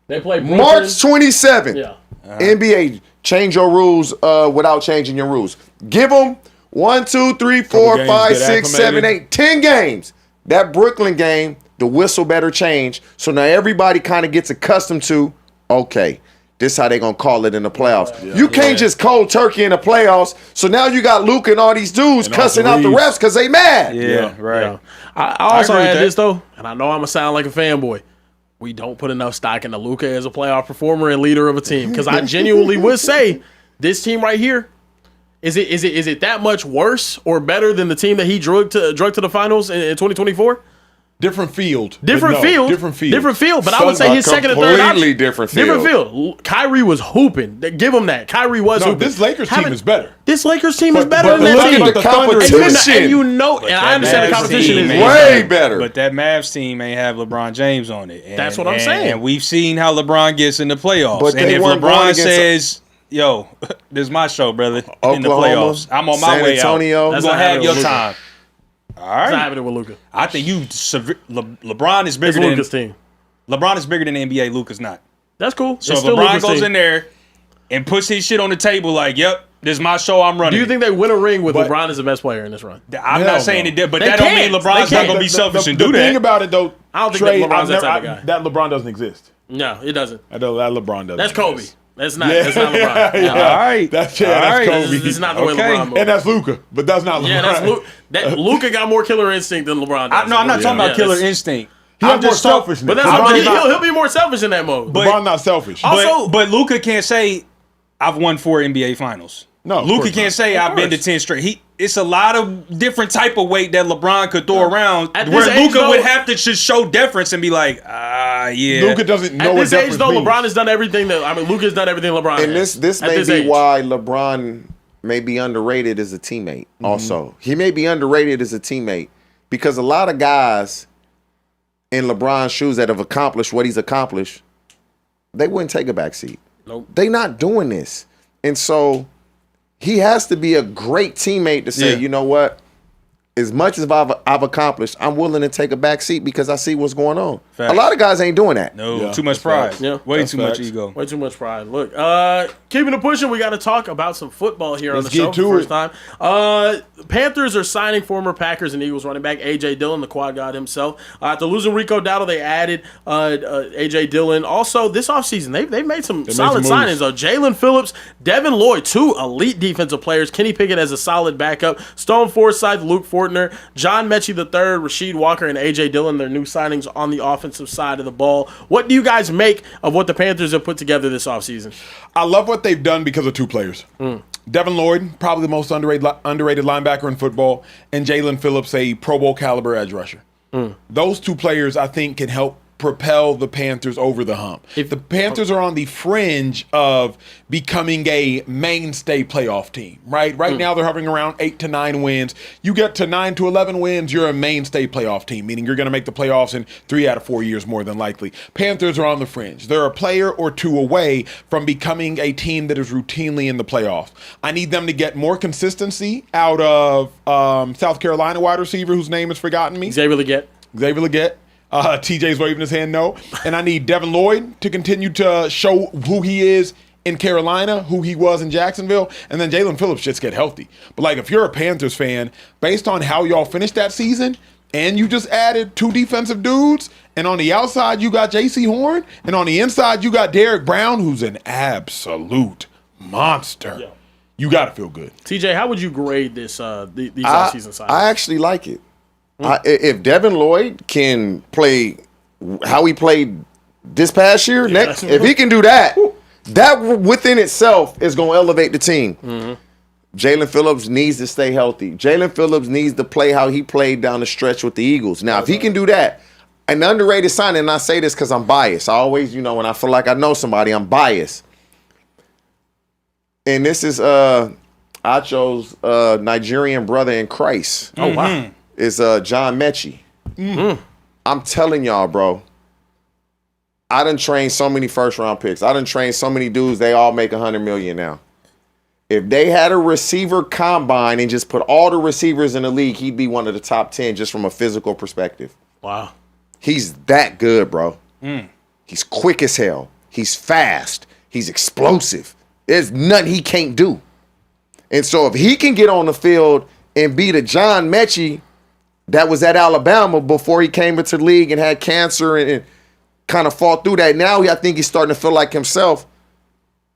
They play Brooklyn. March 27th. Yeah. NBA, change your rules without changing your rules. Give them 1, 2, 3, 4, 5, 6, 7, 8, 10 games. That Brooklyn game, the whistle better change. So now everybody kind of gets accustomed to, okay, this is how they gonna call it in the playoffs. Yeah. You can't just cold turkey in the playoffs. So now you got Luke and all these dudes cussing out the refs because they mad. Yeah, right. Yeah. I also add this though, and I know I'm gonna sound like a fanboy. We don't put enough stock into Luka as a playoff performer and leader of a team because I genuinely would say this team right here is it that much worse or better than the team that he drug to the finals in 2024? Different field. Different field. But I would say his second and third option. Completely different field. Kyrie was hooping. Give him that. Kyrie was hooping. This Lakers team is better. This Lakers team is better than that team. The competition. And I understand the competition is way better. But that Mavs team may have LeBron James on it. That's what I'm saying. And we've seen how LeBron gets in the playoffs. But and if LeBron says, yo, this is my show, brother, in the playoffs. I'm on my way out. You're going to have your time. All right. What's happening with Luka? I think LeBron is bigger than Luka's team. LeBron is bigger than the NBA. Luka's not. That's cool. So if LeBron goes in there and puts his shit on the table, like, yep, this is my show. I'm running. Do you think they win a ring with LeBron as the best player in this run? I'm not saying it did, but that don't mean LeBron's not going to be selfish and do that. The thing about it, though, I don't think LeBron's that type of guy. That LeBron doesn't exist. No, it doesn't. That LeBron doesn't. That's Kobe. Exist. That's not LeBron. Yeah. All right. That's Kobe. This is not the way LeBron moves. And that's Luka, but that's not LeBron. Yeah, that's Luka got more killer instinct than LeBron does. No, I'm not talking about killer instinct. I'm just selfish. But he'll be more selfish in that mode. LeBron's not selfish. But Luka can't say, I've won 4 NBA finals. No, Luka can't say I've been to 10 straight. It's a lot of different type of weight that LeBron could throw around where Luka would have to just show deference and be like, yeah. Luka doesn't know what deference means. At this age, though, LeBron has done everything. Luka has done everything LeBron has. And this may be why LeBron may be underrated as a teammate also. He may be underrated as a teammate because a lot of guys in LeBron's shoes that have accomplished what he's accomplished, they wouldn't take a back seat. Nope. They not doing this. And so he has to be a great teammate to say, you know what? As much as I've accomplished, I'm willing to take a back seat because I see what's going on. Facts. A lot of guys ain't doing that. No, too much pride. Yeah. Way That's too much facts. ego. Way too much pride. Look, keeping it pushing, we got to talk about some football here on the Let's show get for the to first it. time. Panthers are signing former Packers and Eagles running back A.J. Dillon, the quad god himself. After losing Rico Dowdle, they added A.J. Dillon. Also, this offseason, they've made some solid some signings. moves. Though. Jalen Phillips, Devin Lloyd, 2 elite defensive players. Kenny Pickett as a solid backup. Stone Forsythe, Luke Fortner, John Mechie III, Rasheed Walker, and A.J. Dillon, their new signings on the offensive side of the ball. What do you guys make of what the Panthers have put together this offseason? I love what they've done because of 2 players. Devin Lloyd, probably the most underrated linebacker in football, and Jalen Phillips, a Pro Bowl caliber edge rusher. Those 2 players, I think, can help propel the Panthers over the hump. If the Panthers are on the fringe of becoming a mainstay playoff team, right? Right now they're hovering around 8 to 9 wins. You get to 9 to 11 wins, you're a mainstay playoff team, meaning you're going to make the playoffs in 3 out of 4 years more than likely. Panthers are on the fringe. They're a player or 2 away from becoming a team that is routinely in the playoffs. I need them to get more consistency out of South Carolina wide receiver whose name has forgotten me. Xavier Legette. TJ's waving his hand no. And I need Devin Lloyd to continue to show who he is in Carolina, who he was in Jacksonville, and then Jalen Phillips just get healthy. But like if you're a Panthers fan, based on how y'all finished that season, and you just added 2 defensive dudes, and on the outside you got J.C. Horn, and on the inside you got Derek Brown, who's an absolute monster. Yeah. You got to feel good. TJ, how would you grade this these offseason signings? I actually like it. If Devin Lloyd can play how he played this past year, if he can do that, that within itself is going to elevate the team. Jalen Phillips needs to stay healthy. Jalen Phillips needs to play how he played down the stretch with the Eagles. Now, if he can do that, an underrated signing, and I say this because I'm biased. I always, when I feel like I know somebody, I'm biased. And this is Acho's Nigerian brother in Christ. Oh, wow. Is John Mechie. I'm telling y'all, bro. I done trained so many first-round picks. I done trained so many dudes. They all make $100 million now. If they had a receiver combine and just put all the receivers in the league, he'd be one of the top 10 just from a physical perspective. Wow. He's that good, bro. He's quick as hell. He's fast. He's explosive. There's nothing he can't do. And so if he can get on the field and be the John Mechie that was at Alabama before he came into the league and had cancer and kind of fought through that. Now I think he's starting to feel like himself.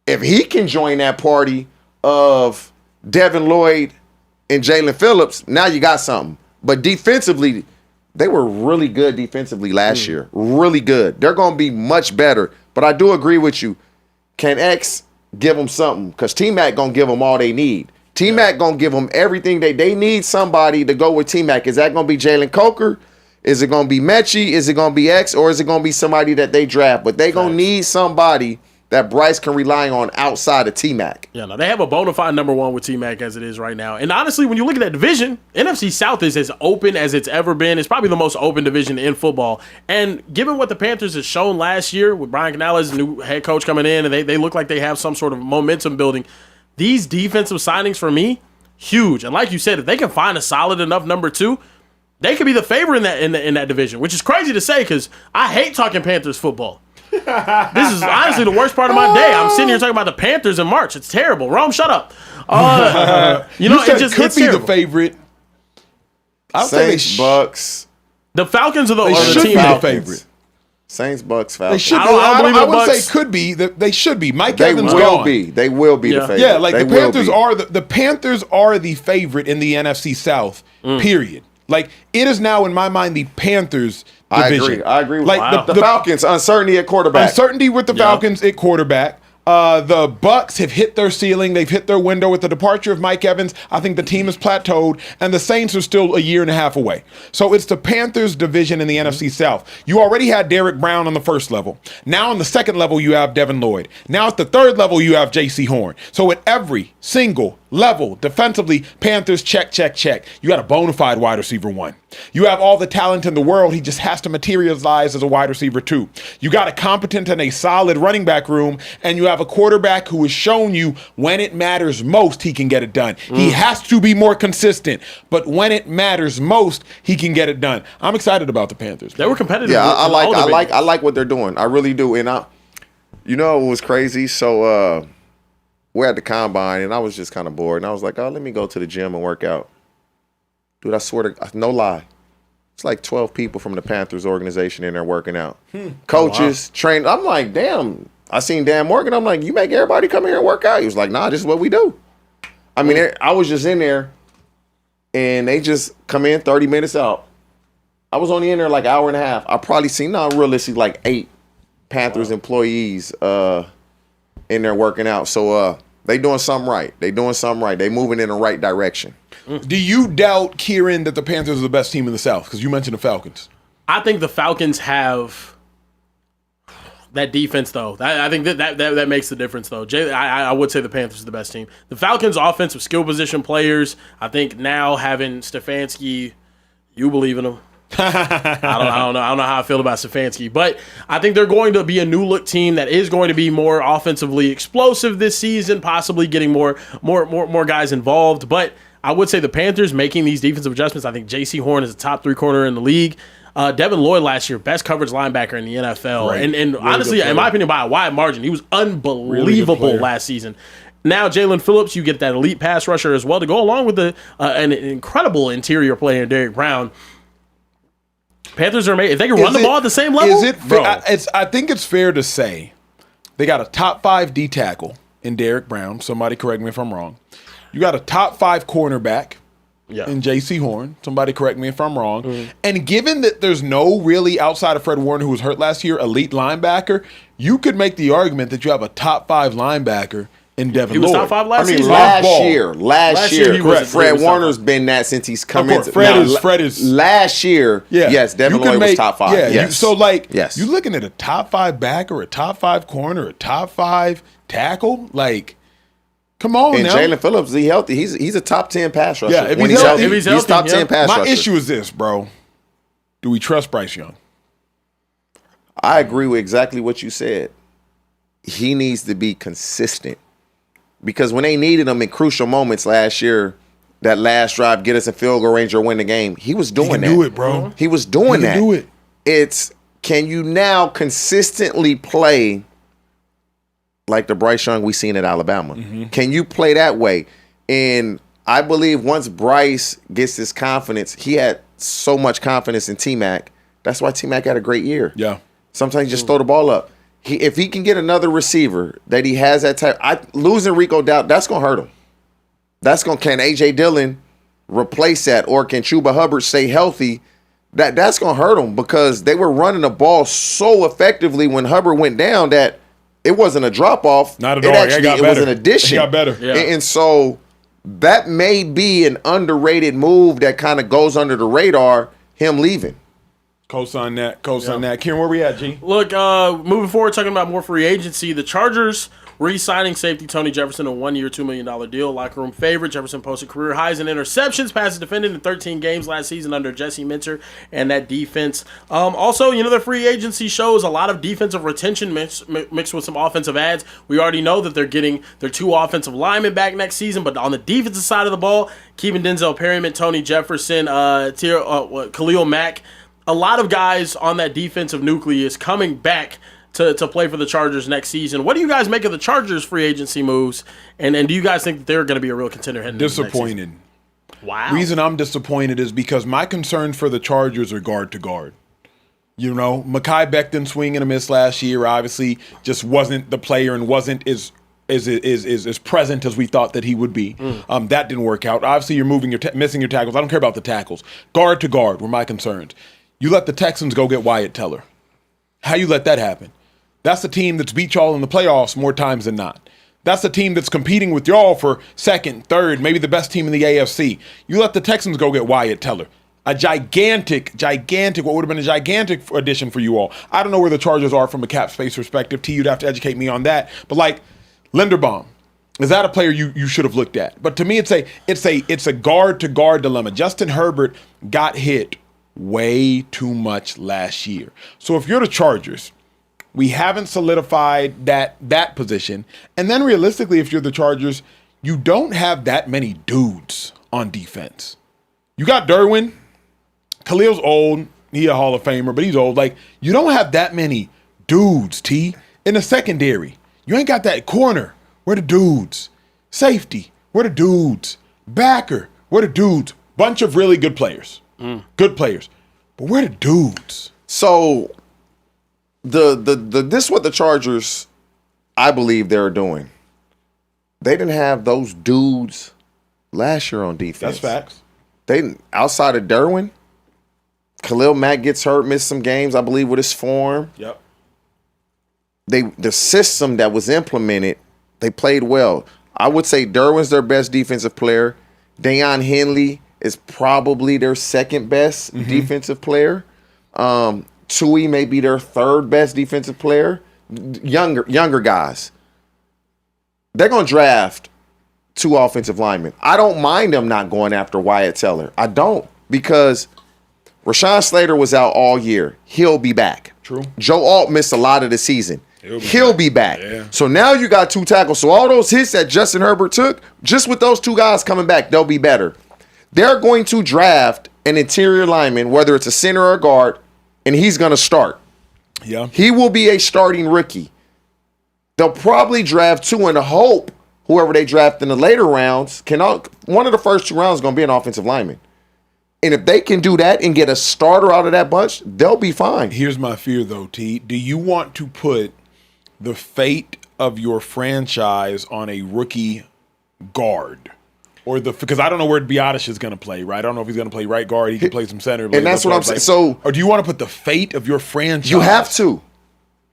If he can join that party of Devin Lloyd and Jalen Phillips, now you got something. But defensively, they were really good defensively last year. Really good. They're going to be much better. But I do agree with you. Can X give them something? Because T-Mac going to give them all they need. T-Mac going to give them everything they need somebody to go with T-Mac. Is that going to be Jalen Coker? Is it going to be Mechie? Is it going to be X? Or is it going to be somebody that they draft? But they going to need somebody that Bryce can rely on outside of T-Mac. Yeah, no, they have a bona fide number 1 with T-Mac as it is right now. And honestly, when you look at that division, NFC South is as open as it's ever been. It's probably the most open division in football. And given what the Panthers have shown last year with Brian Canales, new head coach coming in, and they look like they have some sort of momentum building, these defensive signings for me, huge. And like you said, if they can find a solid enough number 2, they could be the favorite in that division, which is crazy to say because I hate talking Panthers football. This is honestly the worst part of my day. I'm sitting here talking about the Panthers in March. It's terrible. Rome, shut up. It could be the favorite. I'll say Saints, Bucks. The Falcons are the should team be the that favorite. Saints, Bucks, They Falcons. should be. I don't I believe would the say Bucks. could be. They should be. Mike They Evans will gone. be. They will be the favorite. Yeah, like they the Panthers will be. are the Panthers are the favorite in the NFC South. Period. Like it is now in my mind the Panthers division. I agree with like the Falcons. Uncertainty at quarterback. Uncertainty with the Falcons at quarterback. The Bucks have hit their ceiling. They've hit their window with the departure of Mike Evans. I think the team is plateaued, and the Saints are still a year and a half away. So it's the Panthers division in the NFC South. You already had Derek Brown on the first level. Now on the second level, you have Devin Lloyd. Now at the third level, you have J.C. Horn. So at every single level. Defensively, Panthers, check. You got a bona fide wide receiver 1. You have all the talent in the world. He just has to materialize as a wide receiver 2. You got a competent and a solid running back room, and you have a quarterback who has shown you when it matters most, he can get it done. He has to be more consistent, but when it matters most, he can get it done. I'm excited about the Panthers. They were competitive. Yeah, I like what they're doing. I really do. And you know, it was crazy. So we're at the combine, and I was just kind of bored, and I was like, oh, let me go to the gym and work out. Dude, I swear to no lie, it's like 12 people from the Panthers organization in there working out. Coaches, trainers. I'm like, damn. I seen Dan Morgan. I'm like, you make everybody come here and work out? He was like, nah, this is what we do. I mean, I was just in there, and they just come in 30 minutes out. I was only in there like an hour and a half. I probably seen, realistically, like 8 Panthers employees in there working out. So they doing something right. They moving in the right direction. Do you doubt, Kieran, that the Panthers are the best team in the South? Because you mentioned the Falcons. I think the Falcons have that defense, though. I think that makes the difference, though. I would say the Panthers are the best team. The Falcons' offensive skill position players, I think now having Stefanski, you believe in him. I don't know how I feel about Stefanski, but I think they're going to be a new look team that is going to be more offensively explosive this season, possibly getting more guys involved. But I would say the Panthers making these defensive adjustments. I think J.C. Horn is a top 3 corner in the league. Devin Lloyd last year, best coverage linebacker in the NFL. Right. And really honestly, in my opinion, by a wide margin, he was unbelievable last season. Now, Jalen Phillips, you get that elite pass rusher as well to go along with an incredible interior player, Derrick Brown. Panthers are made. If they can run the ball at the same level, I think it's fair to say they got a top 5 D tackle in Derrick Brown. Somebody correct me if I'm wrong. You got a top 5 cornerback in J.C. Horn. Somebody correct me if I'm wrong. And given that there's no really, outside of Fred Warner, who was hurt last year, elite linebacker, you could make the argument that you have a top 5 linebacker in Devin Lloyd. He was top 5 last season. Last year, Fred Warner's been that since he's come in. Fred is last year. Yeah. Yes, Devin Lloyd was top 5. Yeah, yes. You're looking at a top 5 back or a top 5 corner, a top 5 tackle. Like, come on and now. Jalen Phillips, is he healthy? He's a top 10 pass rusher. Yeah, if he's healthy, he's top 10 pass rusher. My issue is this, bro. Do we trust Bryce Young? I agree with exactly what you said. He needs to be consistent. Because when they needed him in crucial moments last year, that last drive, get us in field goal range or win the game, he was doing that. He can do it, bro. He was doing that. He can do it. It's, can you now consistently play like the Bryce Young we seen at Alabama? Can you play that way? And I believe once Bryce gets his confidence, he had so much confidence in T-Mac. That's why T-Mac had a great year. Yeah. Sometimes you just throw the ball up. If he can get another receiver that he has that type, losing Rico Dowdle, that's gonna hurt him. Can A.J. Dillon replace that, or can Chuba Hubbard stay healthy? That's gonna hurt him because they were running the ball so effectively when Hubbard went down that it wasn't a drop off. Not at all. It was an addition. It got better. Yeah. And so that may be an underrated move that kind of goes under the radar. Him leaving. Co-sign that. Kieran, where we at, G? Look, moving forward, talking about more free agency, the Chargers re-signing safety Tony Jefferson a 1-year, $2 million deal. Locker room favorite. Jefferson posted career highs in interceptions, passes defended in 13 games last season under Jesse Minter and that defense. Also, the free agency shows a lot of defensive retention mixed with some offensive adds. We already know that they're getting their 2 offensive linemen back next season, but on the defensive side of the ball, keeping Denzel Perryman, Tony Jefferson, Khalil Mack, a lot of guys on that defensive nucleus coming back to play for the Chargers next season. What do you guys make of the Chargers free agency moves? And do you guys think that they're going to be a real contender heading into next Disappointed. season? Wow. Reason I'm disappointed is because my concerns for the Chargers are guard to guard. Mekhi Becton swing and a miss last year obviously just wasn't the player and wasn't as present as we thought that he would be. That didn't work out. Obviously, you're missing your tackles. I don't care about the tackles. Guard to guard were my concerns. You let the Texans go get Wyatt Teller. How you let that happen? That's the team that's beat y'all in the playoffs more times than not. That's the team that's competing with y'all for second, third, maybe the best team in the AFC. You let the Texans go get Wyatt Teller. A gigantic, what would have been a gigantic addition for you all. I don't know where the Chargers are from a cap space perspective. T, you'd have to educate me on that. But like Linderbaum, Is that a player you should have looked at? But to me, it's a guard to guard dilemma. Justin Herbert got hit way too much last year. So if you're the Chargers, we haven't solidified that position. And then realistically, if you're the Chargers, you don't have that many dudes on defense. You got Derwin. Khalil's old. He a Hall of Famer, but he's old. Like, you don't have that many dudes, T. In the secondary, you ain't got that corner. Where the dudes? Safety, where the dudes? Backer, where the dudes? Bunch of really good players. Good players. But where the dudes? So this is what the Chargers, I believe they're doing. They didn't have those dudes last year on defense. That's facts. They didn't, outside of Derwin, Khalil Mack gets hurt, missed some games, I believe, with his form. Yep. The system that was implemented, they played well. I would say Derwin's their best defensive player. Deion Henley is probably their second best defensive player. Tui may be their third best defensive player. Younger guys. They're going to draft 2 offensive linemen. I don't mind them not going after Wyatt Teller. I don't, because Rashawn Slater was out all year. He'll be back. True. Joe Alt missed a lot of the season. He'll be back. Yeah. So now you got 2 tackles. So all those hits that Justin Herbert took, just with those 2 guys coming back, they'll be better. They're going to draft an interior lineman, whether it's a center or a guard, and he's going to start. Yeah. He will be a starting rookie. They'll probably draft 2 in the hope whoever they draft in the later rounds one of the first 2 rounds is going to be an offensive lineman. And if they can do that and get a starter out of that bunch, they'll be fine. Here's my fear, though, T. Do you want to put the fate of your franchise on a rookie guard? Because I don't know where Biotish is going to play, right? I don't know if he's going to play right guard. He can play some center. And that's what I'm saying. So, or do you want to put the fate of your franchise? You have to.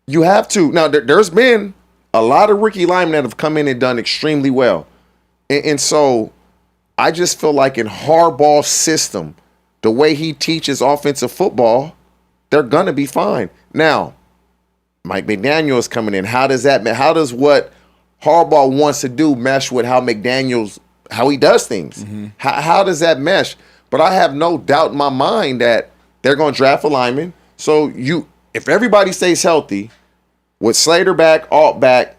You have to. Now, there's been a lot of rookie linemen that have come in and done extremely well. And so I just feel like in Harbaugh's system, the way he teaches offensive football, they're going to be fine. Now, Mike McDaniel is coming in. How does what Harbaugh wants to do mesh with how he does things? How does that mesh? But I have no doubt in my mind that they're going to draft a lineman. So if everybody stays healthy, with Slater back, Alt back,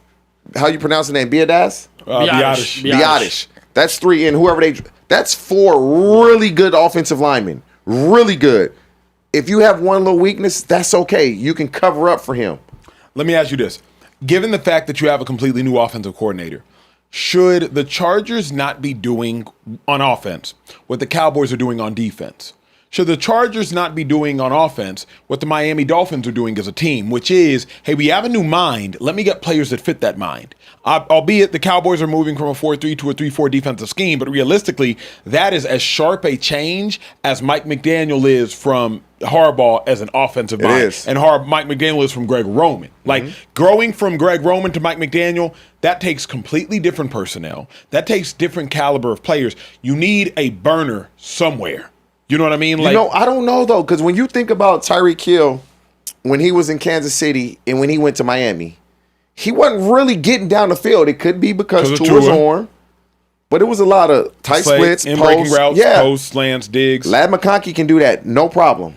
how you pronounce the name? Biotish? Biotish. That's 3, and that's 4 really good offensive linemen. Really good. If you have one little weakness, that's okay. You can cover up for him. Let me ask you this. Given the fact that you have a completely new offensive coordinator, should the Chargers not be doing on offense what the Cowboys are doing on defense? Should the Chargers not be doing on offense what the Miami Dolphins are doing as a team, which is, hey, we have a new mind. Let me get players that fit that mind. Albeit the Cowboys are moving from a 4-3 to a 3-4 defensive scheme, but realistically, that is as sharp a change as Mike McDaniel is from Harbaugh as an offensive mind. Is. And Mike McDaniel is from Greg Roman. Like, growing from Greg Roman to Mike McDaniel, that takes completely different personnel. That takes different caliber of players. You need a burner somewhere. You know what I mean? I don't know, though, because when you think about Tyreek Hill, when he was in Kansas City and when he went to Miami, he wasn't really getting down the field. It could be because Tua's arm, but it was a lot of tight splits, breaking routes, posts, slants, digs. Ladd McConkey can do that, no problem.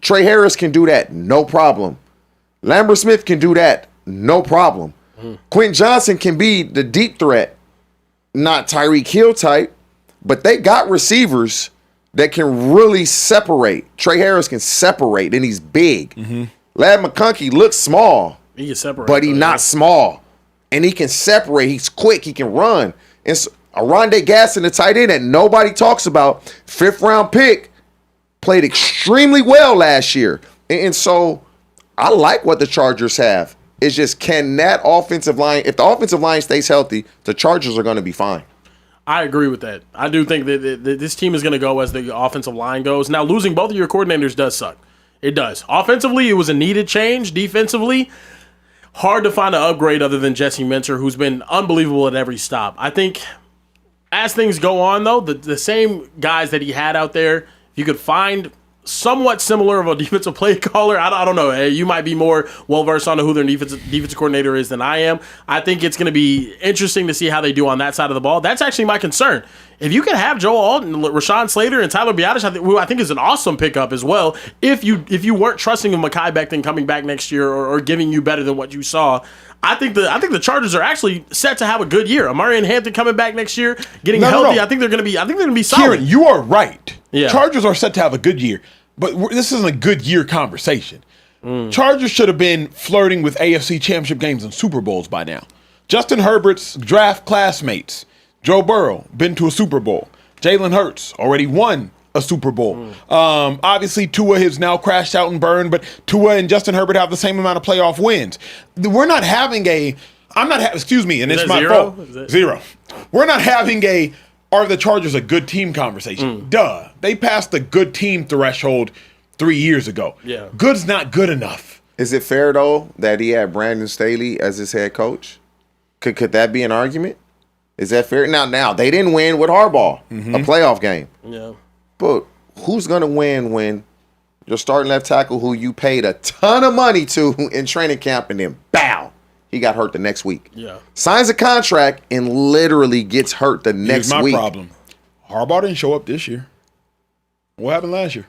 Trey Harris can do that, no problem. Lambert Smith can do that, no problem. Quentin Johnson can be the deep threat, not Tyreek Hill type, but they got receivers that can really separate. Trey Harris can separate, and he's big. Ladd McConkey looks small. He can separate, but he's not small. And he can separate. He's quick. He can run. And so, Arondé Gasson, the tight end that nobody talks about, 5th-round pick, played extremely well last year. And so I like what the Chargers have. It's just, can that offensive line, if the offensive line stays healthy, the Chargers are going to be fine. I agree with that. I do think that this team is going to go as the offensive line goes. Now, losing both of your coordinators does suck. It does. Offensively, it was a needed change. Defensively, hard to find an upgrade other than Jesse Minter, who's been unbelievable at every stop. I think as things go on, though, the same guys that he had out there, if you could find somewhat similar of a defensive play caller. I don't know. You might be more well-versed on who their defensive coordinator is than I am. I think it's going to be interesting to see how they do on that side of the ball. That's actually my concern. If you can have Joe Alton, Rashawn Slater, and Tyler Biadasz, who I think is an awesome pickup as well, if you weren't trusting in Mekhi Becton coming back next year or giving you better than what you saw, I think the Chargers are actually set to have a good year. Amari and Hampton coming back next year, getting healthy. I think they're going to be solid. Kieran, you are right. Yeah. Chargers are set to have a good year, but this isn't a good year conversation. Chargers should have been flirting with AFC Championship games and Super Bowls by now. Justin Herbert's draft classmates, Joe Burrow, been to a Super Bowl. Jalen Hurts already won a Super Bowl. Obviously, Tua has now crashed out and burned, but Tua and Justin Herbert have the same amount of playoff wins. We're not having and it's my fault. Zero. We're not having are the Chargers a good team conversation? Duh. They passed the good team threshold 3 years ago. Yeah. Good's not good enough. Is it fair, though, that he had Brandon Staley as his head coach? Could that be an argument? Is that fair? Now, they didn't win with Harbaugh, a playoff game. Yeah. But who's going to win when your starting left tackle, who you paid a ton of money to in training camp, and then, bow, he got hurt the next week. Yeah. Signs a contract and literally gets hurt the next week. Here's my problem. Harbaugh didn't show up this year. What happened last year?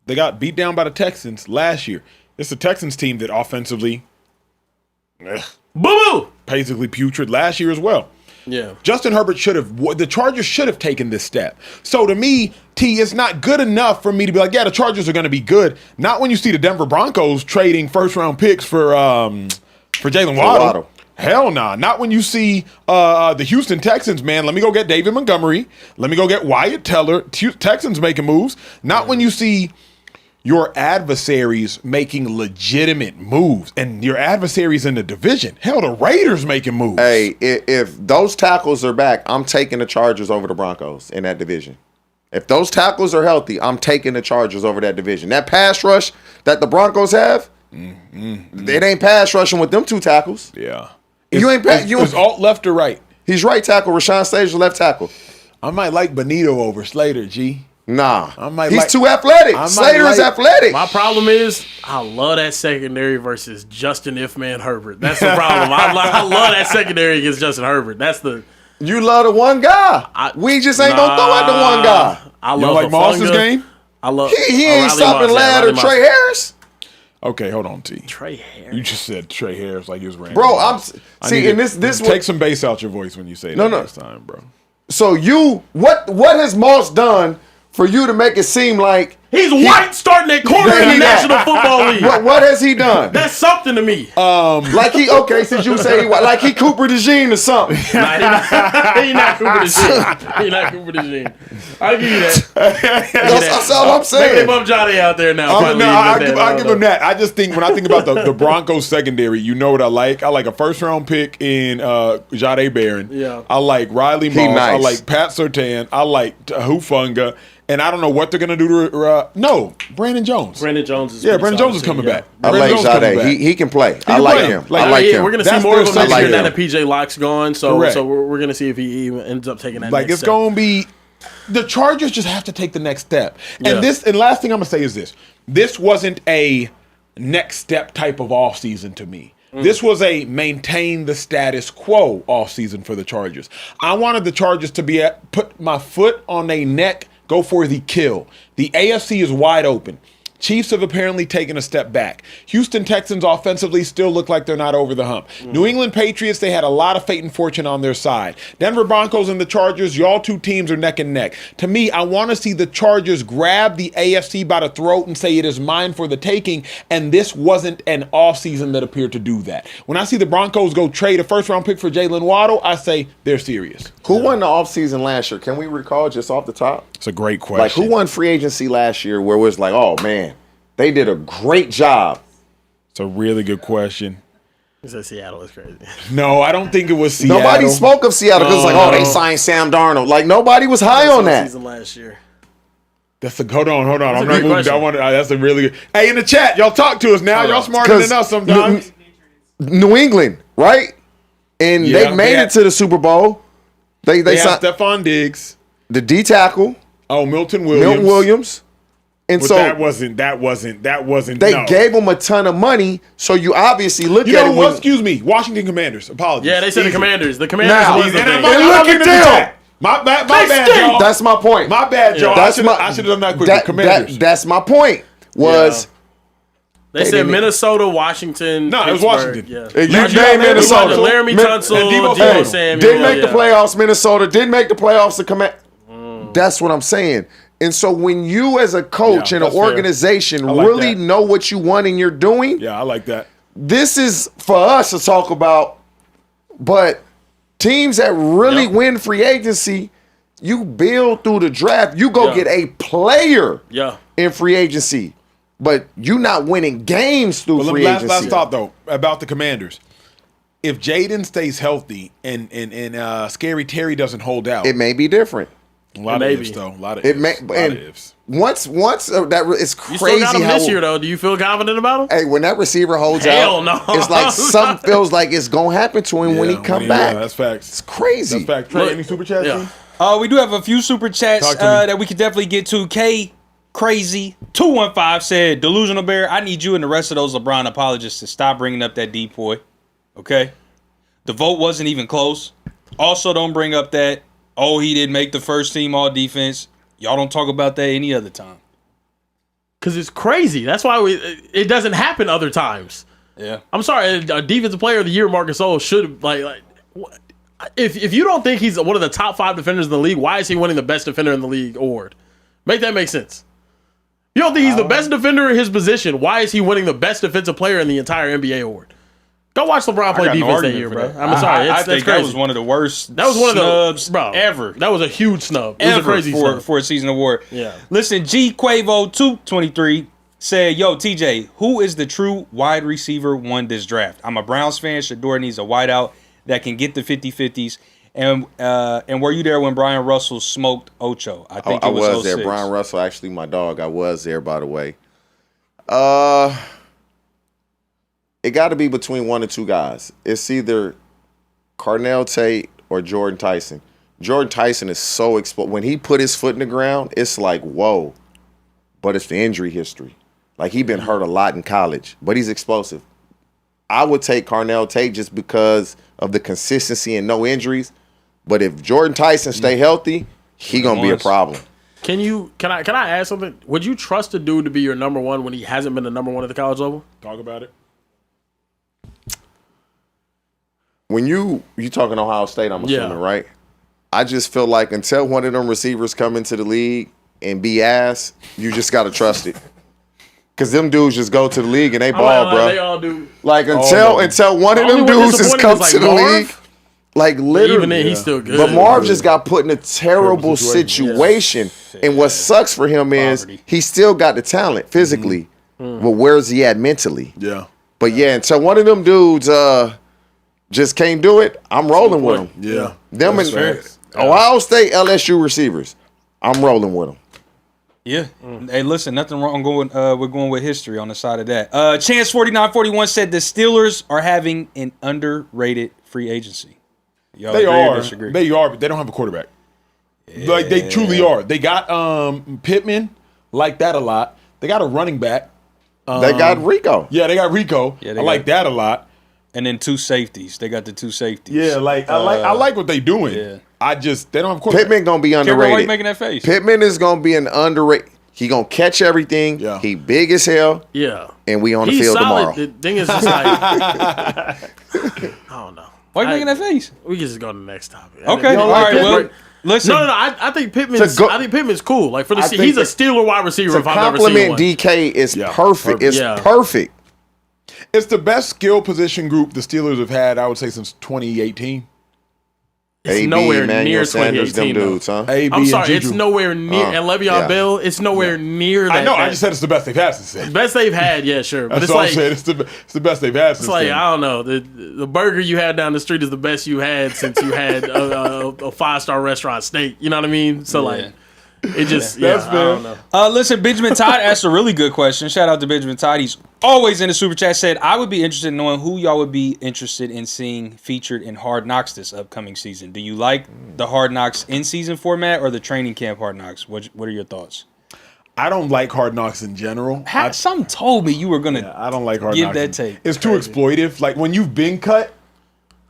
They got beat down by the Texans last year. It's the Texans team that offensively, boo-boo, basically putrid last year as well. Yeah. Justin Herbert the Chargers should have taken this step. So to me, it's not good enough for me to be like, yeah, the Chargers are going to be good. Not when you see the Denver Broncos trading first-round picks for Jalen Waddle. Hell nah. Not when you see the Houston Texans, man. Let me go get David Montgomery. Let me go get Wyatt Teller. Texans making moves. Not when you see your adversaries making legitimate moves and your adversaries in the division. Hell, the Raiders making moves. Hey, if those tackles are back, I'm taking the Chargers over the Broncos in that division. If those tackles are healthy, I'm taking the Chargers over that division. That pass rush that the Broncos have, it ain't pass rushing with them two tackles. Yeah. Is Alt left or right? He's right tackle. Rashawn Slater's left tackle. I might like Benito over Slater, G. Nah, he's too athletic. Slater is athletic. My problem is I love that secondary versus Justin Ifman Herbert. That's the problem. I love that secondary against Justin Herbert. You love the one guy. We just ain't gonna throw at the one guy. I You love like Moss's game? I love. He ain't stopping Ladd or Trey Harris. Okay, hold on, T. Trey Harris. You just said Trey Harris like it was random. Bro, this take some bass out your voice when you say that next time, bro. So what has Moss done for you to make it seem like he's white starting at corner in the National Football League? What has he done? That's something to me. Since you say like he Cooper DeJean or something. He not Cooper DeJean. He not Cooper DeJean. I'll give you that. That's all I'm saying. Maybe they bump Johnny out there now. I give him that. I just think when I think about the Broncos secondary, you know what I like? I like a first-round pick in Jade Barron. Yeah. I like Riley Moss. Nice. I like Pat Surtain. I like Hufanga. And I don't know what they're going to do to Brandon Jones. Brandon Jones is Brandon Jones is coming back. I like Jade. He can play. I like him. I like him. We're going to see more of him next year now that PJ Locke's gone. So Correct. we're going to see if he ends up taking that next it's step. going to be the Chargers just have to take the next step. And last thing I'm going to say is this. This wasn't a next step type of offseason to me. This was a maintain the status quo offseason for the Chargers. I wanted the Chargers to put my foot on their neck, go for the kill. The AFC is wide open. Chiefs have apparently taken a step back. Houston Texans offensively still look like they're not over the hump. New England Patriots, they had a lot of fate and fortune on their side. Denver Broncos and the Chargers, y'all two teams are neck and neck. To me, I want to see the Chargers grab the AFC by the throat and say it is mine for the taking, and this wasn't an offseason that appeared to do that. When I see the Broncos go trade a first-round pick for Jalen Waddle, I say they're serious. Who won the offseason last year? Can we recall just off the top? It's a great question. Like, who won free agency last year where it was like, oh, man, they did a great job? It's a really good question. He said Seattle is crazy. No, I don't think it was Seattle. Nobody spoke of Seattle because it's like, they signed Sam Darnold. Like, nobody was high on that. Season last year. Hold on. That's I'm a not great moving. That's a really good. Hey, in the chat, y'all talk to us now. Y'all smarter than us sometimes. New England, right? And they made it to the Super Bowl. They signed signed Stephon Diggs, the D tackle. Milton Williams. And But so that wasn't. they no. gave him a ton of money. So you obviously look You at know it. who was? Excuse me, Washington Commanders. Apologies. Yeah, they said the Easy. Commanders. The Commanders Now, was the And thing. I'm And not look at looking them. that. My bad, y'all. That's my point. My bad, y'all. That's I should have done that quicker. Commanders. That's my point. Was They said didn't- Minnesota, Washington. No, it was Pittsburgh. Washington. Yeah. you named Minnesota. Laramie Min- Tunsil, and Deebo Deebo Samuel. Samuel. Didn't make the yeah. playoffs. Minnesota didn't make the playoffs. The command. That's what I'm saying. And so when you as a coach Yeah, and an that's fair. organization I like really that. know what you want and you're doing, Yeah, I like that. this is for us to talk about. But teams that really win free agency, you build through the draft. You go Yeah. get a player Yeah. in free agency, but you not winning games through But free last agency. thought though about the Commanders. If Jaden stays healthy and Scary Terry doesn't hold out, It may be different. a lot Maybe. of ifs though. A lot of It ifs. may a lot and of ifs. once it's You crazy still got him how this year, though. Do you feel confident about him? hey, when that receiver holds Hell out, no. it's like something feels like it's gonna happen to him when he come back. Yeah, that's facts. It's crazy. That's fact. Trey, Look, any super chats? yeah. Team? We do have a few super chats Talk to me. that we could definitely get to. K Crazy 215 said, "Delusional Bear, I need you and the rest of those LeBron apologists to stop bringing up that depoy. Okay, the vote wasn't even close. Also, don't bring up that he didn't make the first team all defense. Y'all don't talk about that any other time. Because it's crazy. That's why it doesn't happen other times. Yeah, I'm sorry. A defensive player of the year, Marcus Gasol, should what- if you don't think he's one of the top 5 defenders in the league, why is he winning the best defender in the league award? Make that make sense. You don't think he's the best defender in his position? Why is he winning the best defensive player in the entire NBA award? Go watch LeBron play got no defense that argument year, for bro. that. I'm sorry. I That's think crazy. that was one of the worst. That was one of the snubs bro, ever. That was a huge snub. It was a Ever crazy for snub. a season award. Yeah. Listen, G Quavo 223 said, "Yo, TJ, who is the true wide receiver won this draft? I'm a Browns fan. Shador needs a wideout that can get the 50-50s. And were you there when Brian Russell smoked Ocho? I think I it was was there. 06. Brian Russell, actually, my dog. I was there, by the way. It got to be between one or two guys. It's either Carnell Tate or Jordan Tyson. Jordan Tyson is so explosive. When he put his foot in the ground, it's like, whoa. But it's the injury history. Like, he been hurt a lot in college, but he's explosive. I would take Carnell Tate just because of the consistency and no injuries. But if Jordan Tyson stay healthy, he gonna be a problem. Can I ask something? Would you trust a dude to be your number one when he hasn't been the number one at the college level? Talk about it. When you talking Ohio State, I'm assuming, Yeah. right? I just feel like until one of them receivers come into the league and be ass, you just gotta trust it. Cause them dudes just go to the league and they ball, bro. They all do. Like until one of The them only one dudes just disappointing come is, like, to the Marv. league. Like literally, Even then, he's still good. But Marv just got put in a terrible situation. And what sucks for him is he still got the talent physically, but where's he at mentally? Yeah. But yeah, until one of them dudes just can't do it, I'm rolling with them. Yeah. Them That's and facts. Ohio State, LSU receivers, I'm rolling with them. Yeah. Hey, listen, nothing wrong going. We're going with history on the side of that. Chance 4941 said the Steelers are having an underrated free agency. Y'all They agree or are. disagree? They are, but they don't have a quarterback. Like they truly are. They got Pittman, like that a lot. They got a running back. They got Rico. Yeah, they got Rico. Yeah, I they like that a lot. And then 2 safeties. They got the 2 safeties. Yeah, I like what they doing. yeah. They don't have a quarterback. Pittman gonna be Carebear, why you underrated. making that face? Pittman is gonna be an underrated. He gonna catch everything. Yeah. He big as hell, Yeah. and we on the He's field solid. tomorrow. The thing is, just like, I don't know. Why you making that face? We can just go to the next topic. Okay. All like right. Pittman? Well, listen. No. I think Pittman's. To go- I think Pittman's cool. Like for the I think he's a that- Steeler wide receiver. To If I've ever seen compliment one. DK is Yeah, perfect. perfect. It's Yeah. perfect. It's the best skill position group the Steelers have had, I would say, since 2018. It's AB, nowhere Emmanuel near Sanders, them 2018. though. dudes, huh? AB I'm sorry, and it's Juju. nowhere near. And Le'Veon yeah. Bell, it's nowhere near that. I know. I that- just said it's the best they've had since then. best they've had. Yeah, sure. But That's it's all like I'm saying. It's the best they've had since it's like then. I don't know. The burger you had down the street is the best you had since you had a 5-star restaurant steak. You know what I mean? So like, it just That's I don't fair. know. Listen, Benjamin Todd asked a really good question. Shout out to Benjamin Todd. He's always in the super chat. Said, I would be interested in knowing who y'all would be interested in seeing featured in Hard Knocks this upcoming season. Do you like the Hard Knocks in-season format or the training camp Hard Knocks? What are your thoughts? I don't like Hard Knocks in general. Something told me you were gonna. I don't like Hard give Knocks. that take. It's too exploitive. Like when you've been cut,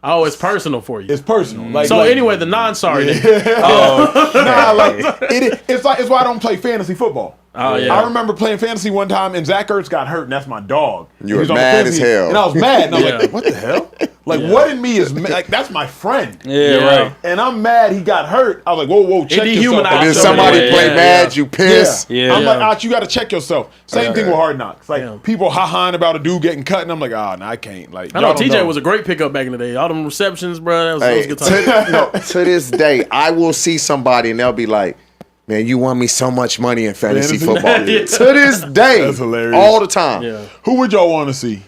Oh, it's personal for you. it's personal. Like, So anyway, the non-sorry. nah, like it's why I don't play fantasy football. Oh, yeah. I remember playing fantasy one time and Zach Ertz got hurt, and that's my dog. You were He was on mad fantasy, as hell. and I was mad, and I was Yeah. like, "What the hell? Like, what in me is like that's my friend?" Yeah, right. And I'm mad he got hurt. I was like, "Whoa, check yourself." dehumanized And then Yeah, somebody yeah, play yeah, mad, you piss. Yeah. I'm like, Ach, you got to check yourself. Same thing with Hard Knocks. Like people ha-haing about a dude getting cut, and I'm like, no, I can't. Like, I know y'all don't TJ was a great pickup back in the day. All them receptions, bro. That was Hey, good time. to this day, I will see somebody and they'll be like, "Man, you won me so much money in fantasy Fantasy? football." Yeah. To this day, That's hilarious. all the time. Yeah. Who would y'all want to see? And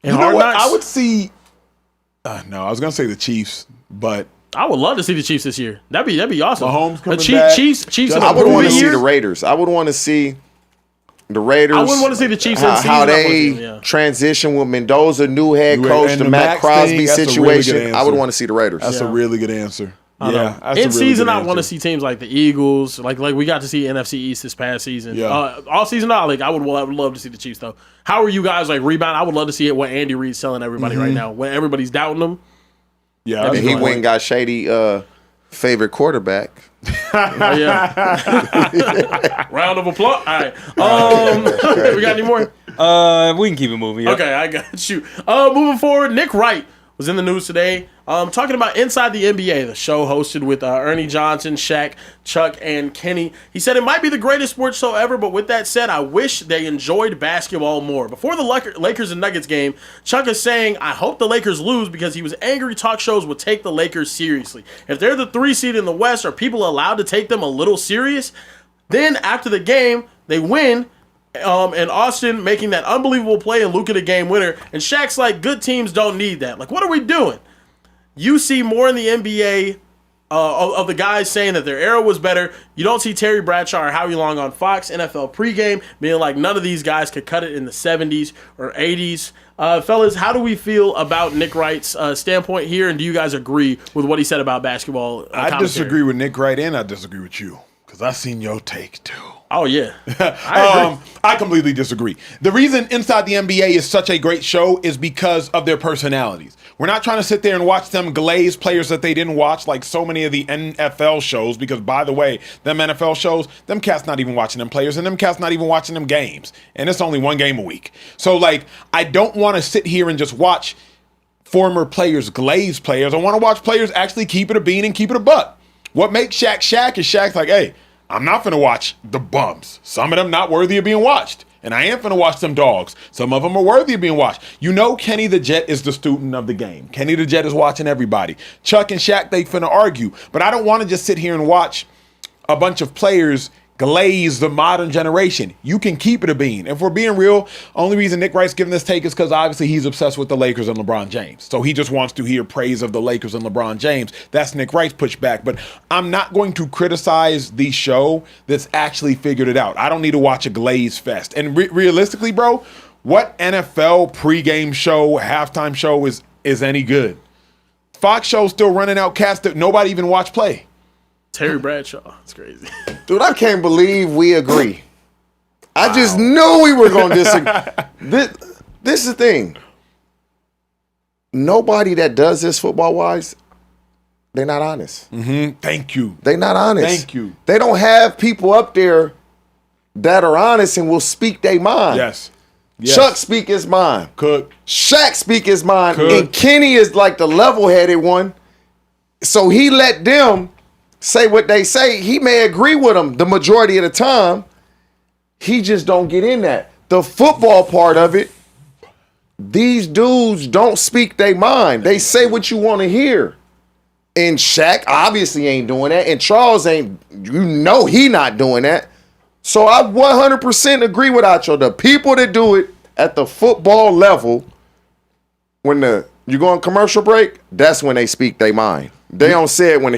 You know Hard what? Knocks, I would see. No, I was gonna say the Chiefs, but I would love to see the Chiefs this year. That'd be awesome. Mahomes the coming back. Chiefs in I a I would want to proven see year. the Raiders. I would want to see the Raiders. I wouldn't want to see the Chiefs in how, season. how I wanna they see them, yeah. transition with Mendoza, new head New- coach, and the the Matt Max Crosby thing, that's a really situation. good I would answer. want to see the Raiders. that's a really good answer. I know. Yeah, that's In a really season, good I want to answer. see teams like the Eagles. Like we got to see NFC East this past season. Yeah. All season, I would love to see the Chiefs though. How are you guys like rebound? I would love to see it. What Andy Reid's telling everybody right now, when everybody's doubting them. Yeah, And that's he fun. went and got Shady favorite quarterback. Oh, yeah. Round of applause. All right. We got any more? We can keep it moving. Yeah. Okay, I got you. Moving forward, Nick Wright was in the news today, talking about Inside the NBA, the show hosted with Ernie Johnson, Shaq, Chuck, and Kenny. He said it might be the greatest sports show ever, but with that said, I wish they enjoyed basketball more. Before the Lakers and Nuggets game, Chuck is saying, I hope the Lakers lose because he was angry talk shows would take the Lakers seriously. If they're the 3 seed in the West, are people allowed to take them a little serious? Then after the game, they win. And Austin making that unbelievable play and Luka the game winner. And Shaq's like, good teams don't need that. Like, what are we doing? You see more in the NBA of the guys saying that their era was better. You don't see Terry Bradshaw or Howie Long on Fox NFL pregame being like, none of these guys could cut it in the 70s or 80s. Fellas, how do we feel about Nick Wright's standpoint here? And do you guys agree with what he said about basketball I commentary? disagree with Nick Wright, and I disagree with you because I seen your take too. Oh, yeah. I agree. I completely disagree. The reason Inside the NBA is such a great show is because of their personalities. We're not trying to sit there and watch them glaze players that they didn't watch like so many of the NFL shows because, by the way, them NFL shows, them cats not even watching them players and them cats not even watching them games. And it's only one game a week. So, like, I don't want to sit here and just watch former players glaze players. I want to watch players actually keep it a bean and keep it a buck. What makes Shaq Shaq is Shaq's like, hey, I'm not finna watch the bums. Some of them not worthy of being watched. And I am finna watch them dogs. Some of them are worthy of being watched. You know Kenny the Jet is the student of the game. Kenny the Jet is watching everybody. Chuck and Shaq, they finna argue. But I don't want to just sit here and watch a bunch of players glaze the modern generation. You can keep it a bean. If we're being real, only reason Nick Wright's giving this take is because obviously he's obsessed with the Lakers and LeBron James. So he just wants to hear praise of the Lakers and LeBron James. That's Nick Wright's pushback. But I'm not going to criticize the show that's actually figured it out. I don't need to watch a glaze fest. And realistically, bro, what NFL pregame show, halftime show is any good? Fox show's still running out cats that nobody even watch play. Terry Bradshaw. It's crazy. Dude, I can't believe we agree. I just knew we were going to disagree. This is the thing. Nobody that does this football-wise, they're not honest. Thank you. They're not honest. Thank you. They don't have people up there that are honest and will speak their mind. Yes. Chuck speak his mind. Cook. Shaq speak his mind. Could. And Kenny is like the level-headed one. So he let them say what they say. He may agree with them the majority of the time. He just don't get in that. The football part of it, these dudes don't speak their mind. They say what you want to hear. And Shaq obviously ain't doing that. And Charles ain't, he not doing that. So I 100% agree with Acho. The people that do it at the football level, when you go on commercial break, that's when they speak their mind. They don't say it when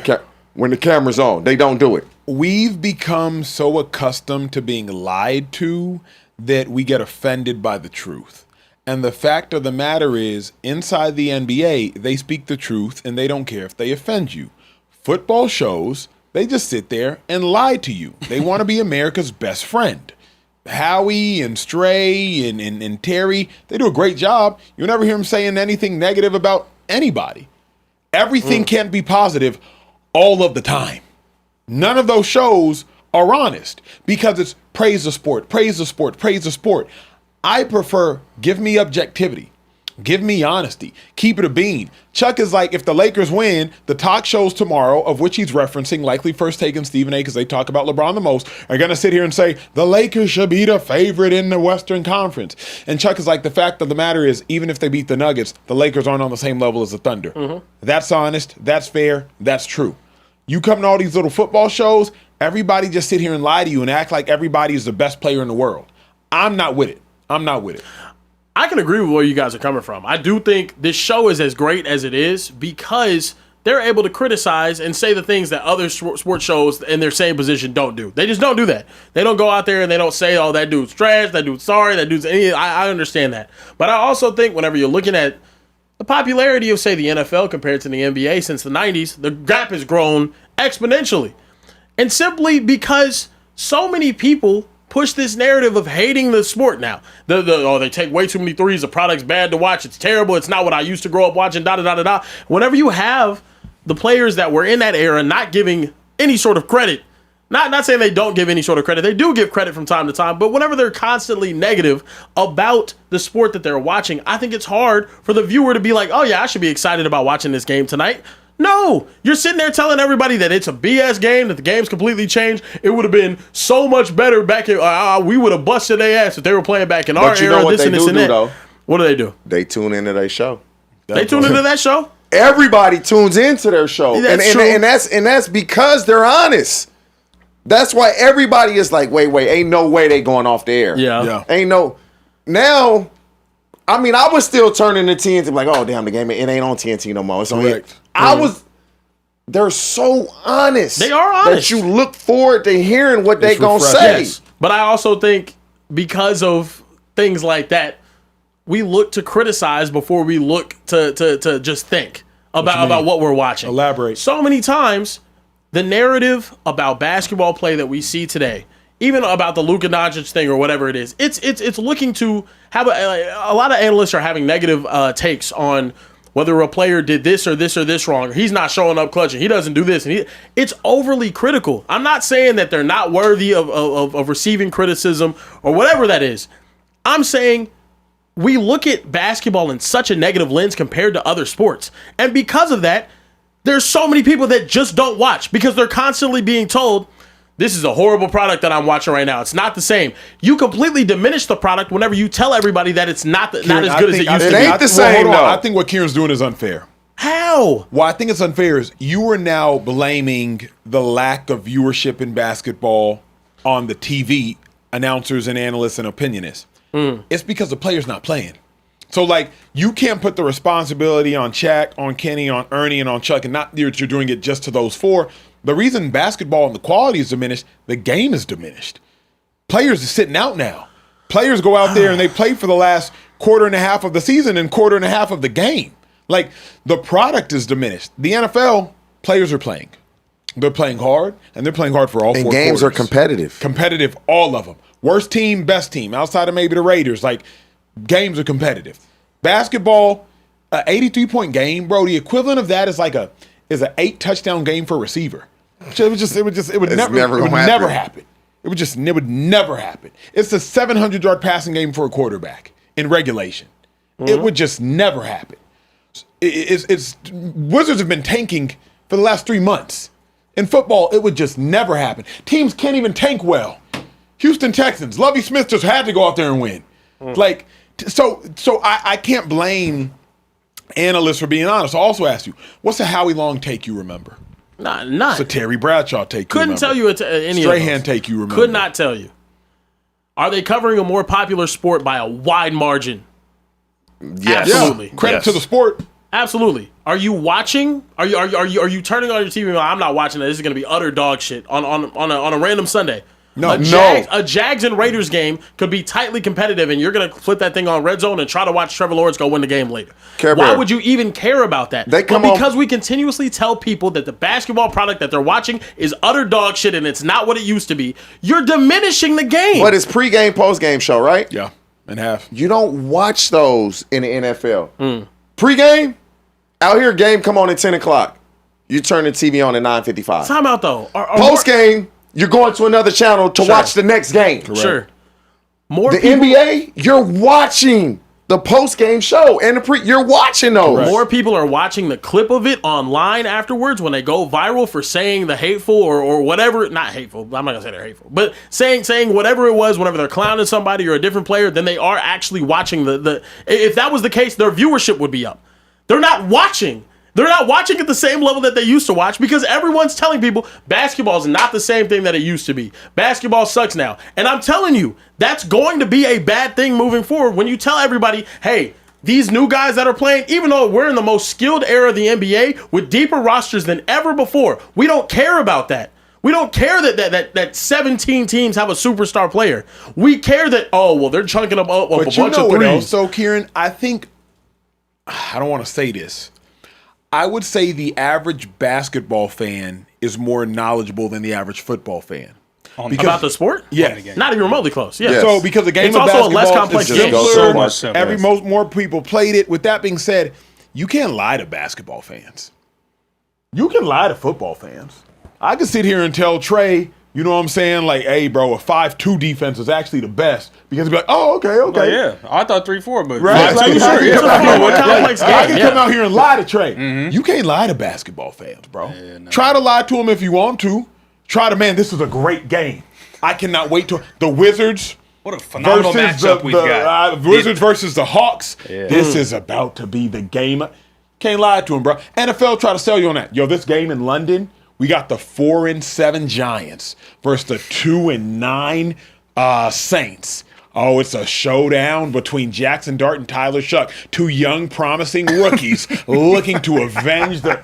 the camera's on. They don't do it. We've become so accustomed to being lied to that we get offended by the truth. And the fact of the matter is, inside the NBA, they speak the truth and they don't care if they offend you. Football shows, They just sit there and lie to you. They want to be America's best friend. Howie and Stray and Terry, they do a great job. You'll never hear them saying anything negative about anybody. Everything can't be positive all of the time. None of those shows are honest because it's praise the sport, praise the sport, praise the sport. I prefer give me objectivity. Give me honesty. Keep it a bean. Chuck is like, if the Lakers win, the talk shows tomorrow, of which he's referencing, likely First Take and Stephen A, because they talk about LeBron the most, are going to sit here and say, the Lakers should be the favorite in the Western Conference. And Chuck is like, the fact of the matter is, even if they beat the Nuggets, the Lakers aren't on the same level as the Thunder. Mm-hmm. That's honest. That's fair. That's true. You come to all these little football shows, everybody just sit here and lie to you and act like everybody is the best player in the world. I'm not with it. I can agree with where you guys are coming from. I do think this show is as great as it is because they're able to criticize and say the things that other sports shows in their same position don't do. They just don't do that. They don't go out there and they don't say, oh, that dude's trash, that dude's sorry, that dude's any. I understand that. But I also think whenever you're looking at the popularity of, say, the NFL compared to the NBA since the 90s, the gap has grown exponentially. And simply because so many people push this narrative of hating the sport now. They take way too many threes. The product's bad to watch. It's terrible. It's not what I used to grow up watching. Whenever you have the players that were in that era not giving any sort of credit, not saying they don't give any sort of credit. They do give credit from time to time. But whenever they're constantly negative about the sport that they're watching, I think it's hard for the viewer to be like, oh, yeah, I should be excited about watching this game tonight. No, you're sitting there telling everybody that it's a BS game, that the game's completely changed. It would have been so much better back in, we would have busted their ass if they were playing back in our era, this and this and that. Though? What do? They tune into their show. They tune into that show? Everybody tunes into their show. And that's because they're honest. That's why everybody is like, wait, ain't no way they going off the air. Yeah. Ain't no. Now, I mean, I was still turning to TNT like, oh, damn, the game, it ain't on TNT no more. It's on Correct. They're so honest. They are honest. That you look forward to hearing what they gonna say. Yes. But I also think because of things like that, we look to criticize before we look to just think about what we're watching. Elaborate. So many times, the narrative about basketball play that we see today, even about the Luka Doncic thing or whatever it is, it's looking to have a lot of analysts are having negative takes on whether a player did this or this wrong, or he's not showing up clutching, he doesn't do this, and it's overly critical. I'm not saying that they're not worthy of receiving criticism or whatever that is. I'm saying we look at basketball in such a negative lens compared to other sports, and because of that, there's so many people that just don't watch because they're constantly being told, this is a horrible product that I'm watching right now. It's not the same. You completely diminish the product whenever you tell everybody that it's not as good as it used to be. It ain't the same, though. I think what Kieran's doing is unfair. How? Well, I think it's unfair is you are now blaming the lack of viewership in basketball on the TV announcers and analysts and opinionists. It's because the player's not playing. So, like, you can't put the responsibility on Shaq, on Kenny, on Ernie, and on Chuck, and not that you're doing it just to those four. The reason basketball and the quality is diminished, the game is diminished. Players are sitting out now. Players go out there and they play for the last quarter and a half of the season and quarter and a half of the game. Like, the product is diminished. The NFL, players are playing. They're playing hard, and they're playing hard for all four quarters. And games are competitive. Competitive, all of them. Worst team, best team, outside of maybe the Raiders. Like, games are competitive. Basketball, an 83-point game, bro, the equivalent of that is like an 8-touchdown game for a receiver. It would never happen. It would never happen. It's a 700-yard passing game for a quarterback in regulation. It would just never happen. Wizards have been tanking for the last 3 months. In football, it would just never happen. Teams can't even tank well. Houston Texans, Lovie Smith just had to go out there and win. So I can't blame analysts for being honest. I'll also ask you, what's a Howie Long take you remember? None. It's a Terry Bradshaw take you remember. Couldn't tell you any Strahan of those. take you remember. Could not tell you. Are they covering a more popular sport by a wide margin? Yes. Absolutely. Yeah. Credit to the sport. Absolutely. Are you watching? Are you turning on your TV? I'm not watching that. This is going to be utter dog shit on a random Sunday. No. A Jags and Raiders game could be tightly competitive, and you're going to flip that thing on red zone and try to watch Trevor Lawrence go win the game later. Carebear. Why would you even care about that? Because we continuously tell people that the basketball product that they're watching is utter dog shit and it's not what it used to be. You're diminishing the game. But it's pregame, postgame show, right? Yeah, and half. You don't watch those in the NFL. Pregame, out here, game come on at 10 o'clock. You turn the TV on at 9:55. Time out, though. Postgame, you're going to another channel to watch the next game. Correct. Sure. The NBA, you're watching the post-game show and you're watching those. Correct. More people are watching the clip of it online afterwards when they go viral for saying the hateful or whatever. Not hateful. I'm not gonna say they're hateful, but saying whatever it was whenever they're clowning somebody or a different player, then they are actually watching the. If that was the case, their viewership would be up. They're not watching. They're not watching at the same level that they used to watch because everyone's telling people basketball is not the same thing that it used to be. Basketball sucks now. And I'm telling you, that's going to be a bad thing moving forward when you tell everybody, hey, these new guys that are playing, even though we're in the most skilled era of the NBA with deeper rosters than ever before, we don't care about that. We don't care that 17 teams have a superstar player. We care that, they're chunking up a bunch of threes. So, Kieran, I think, I don't want to say this. I would say the average basketball fan is more knowledgeable than the average football fan. About the sport? Yeah. Not even remotely close. Yeah. Yes. So because the game it's of also basketball a less complex is game. simpler, So much simpler. more people played it. With that being said, you can't lie to basketball fans. You can lie to football fans. I can sit here and tell Trey, you know what I'm saying? Like, hey, bro, a 5-2 defense is actually the best. Because he'd be like, okay. Oh, yeah. I thought 3-4, but... Right. Like, Sure. It's a complex game. I can come out here and lie to Trey. You can't lie to basketball fans, bro. Yeah, no. Try to lie to them if you want to. Try to, man, this is a great game. I cannot wait to... The Wizards... What a phenomenal matchup we've got. Wizards versus the Hawks. Yeah. This is about to be the game. Can't lie to them, bro. NFL try to sell you on that. Yo, this game in London... We got the 4-7 Giants versus the 2-9 Saints. Oh, it's a showdown between Jackson Dart and Tyler Shuck, two young, promising rookies looking to avenge the.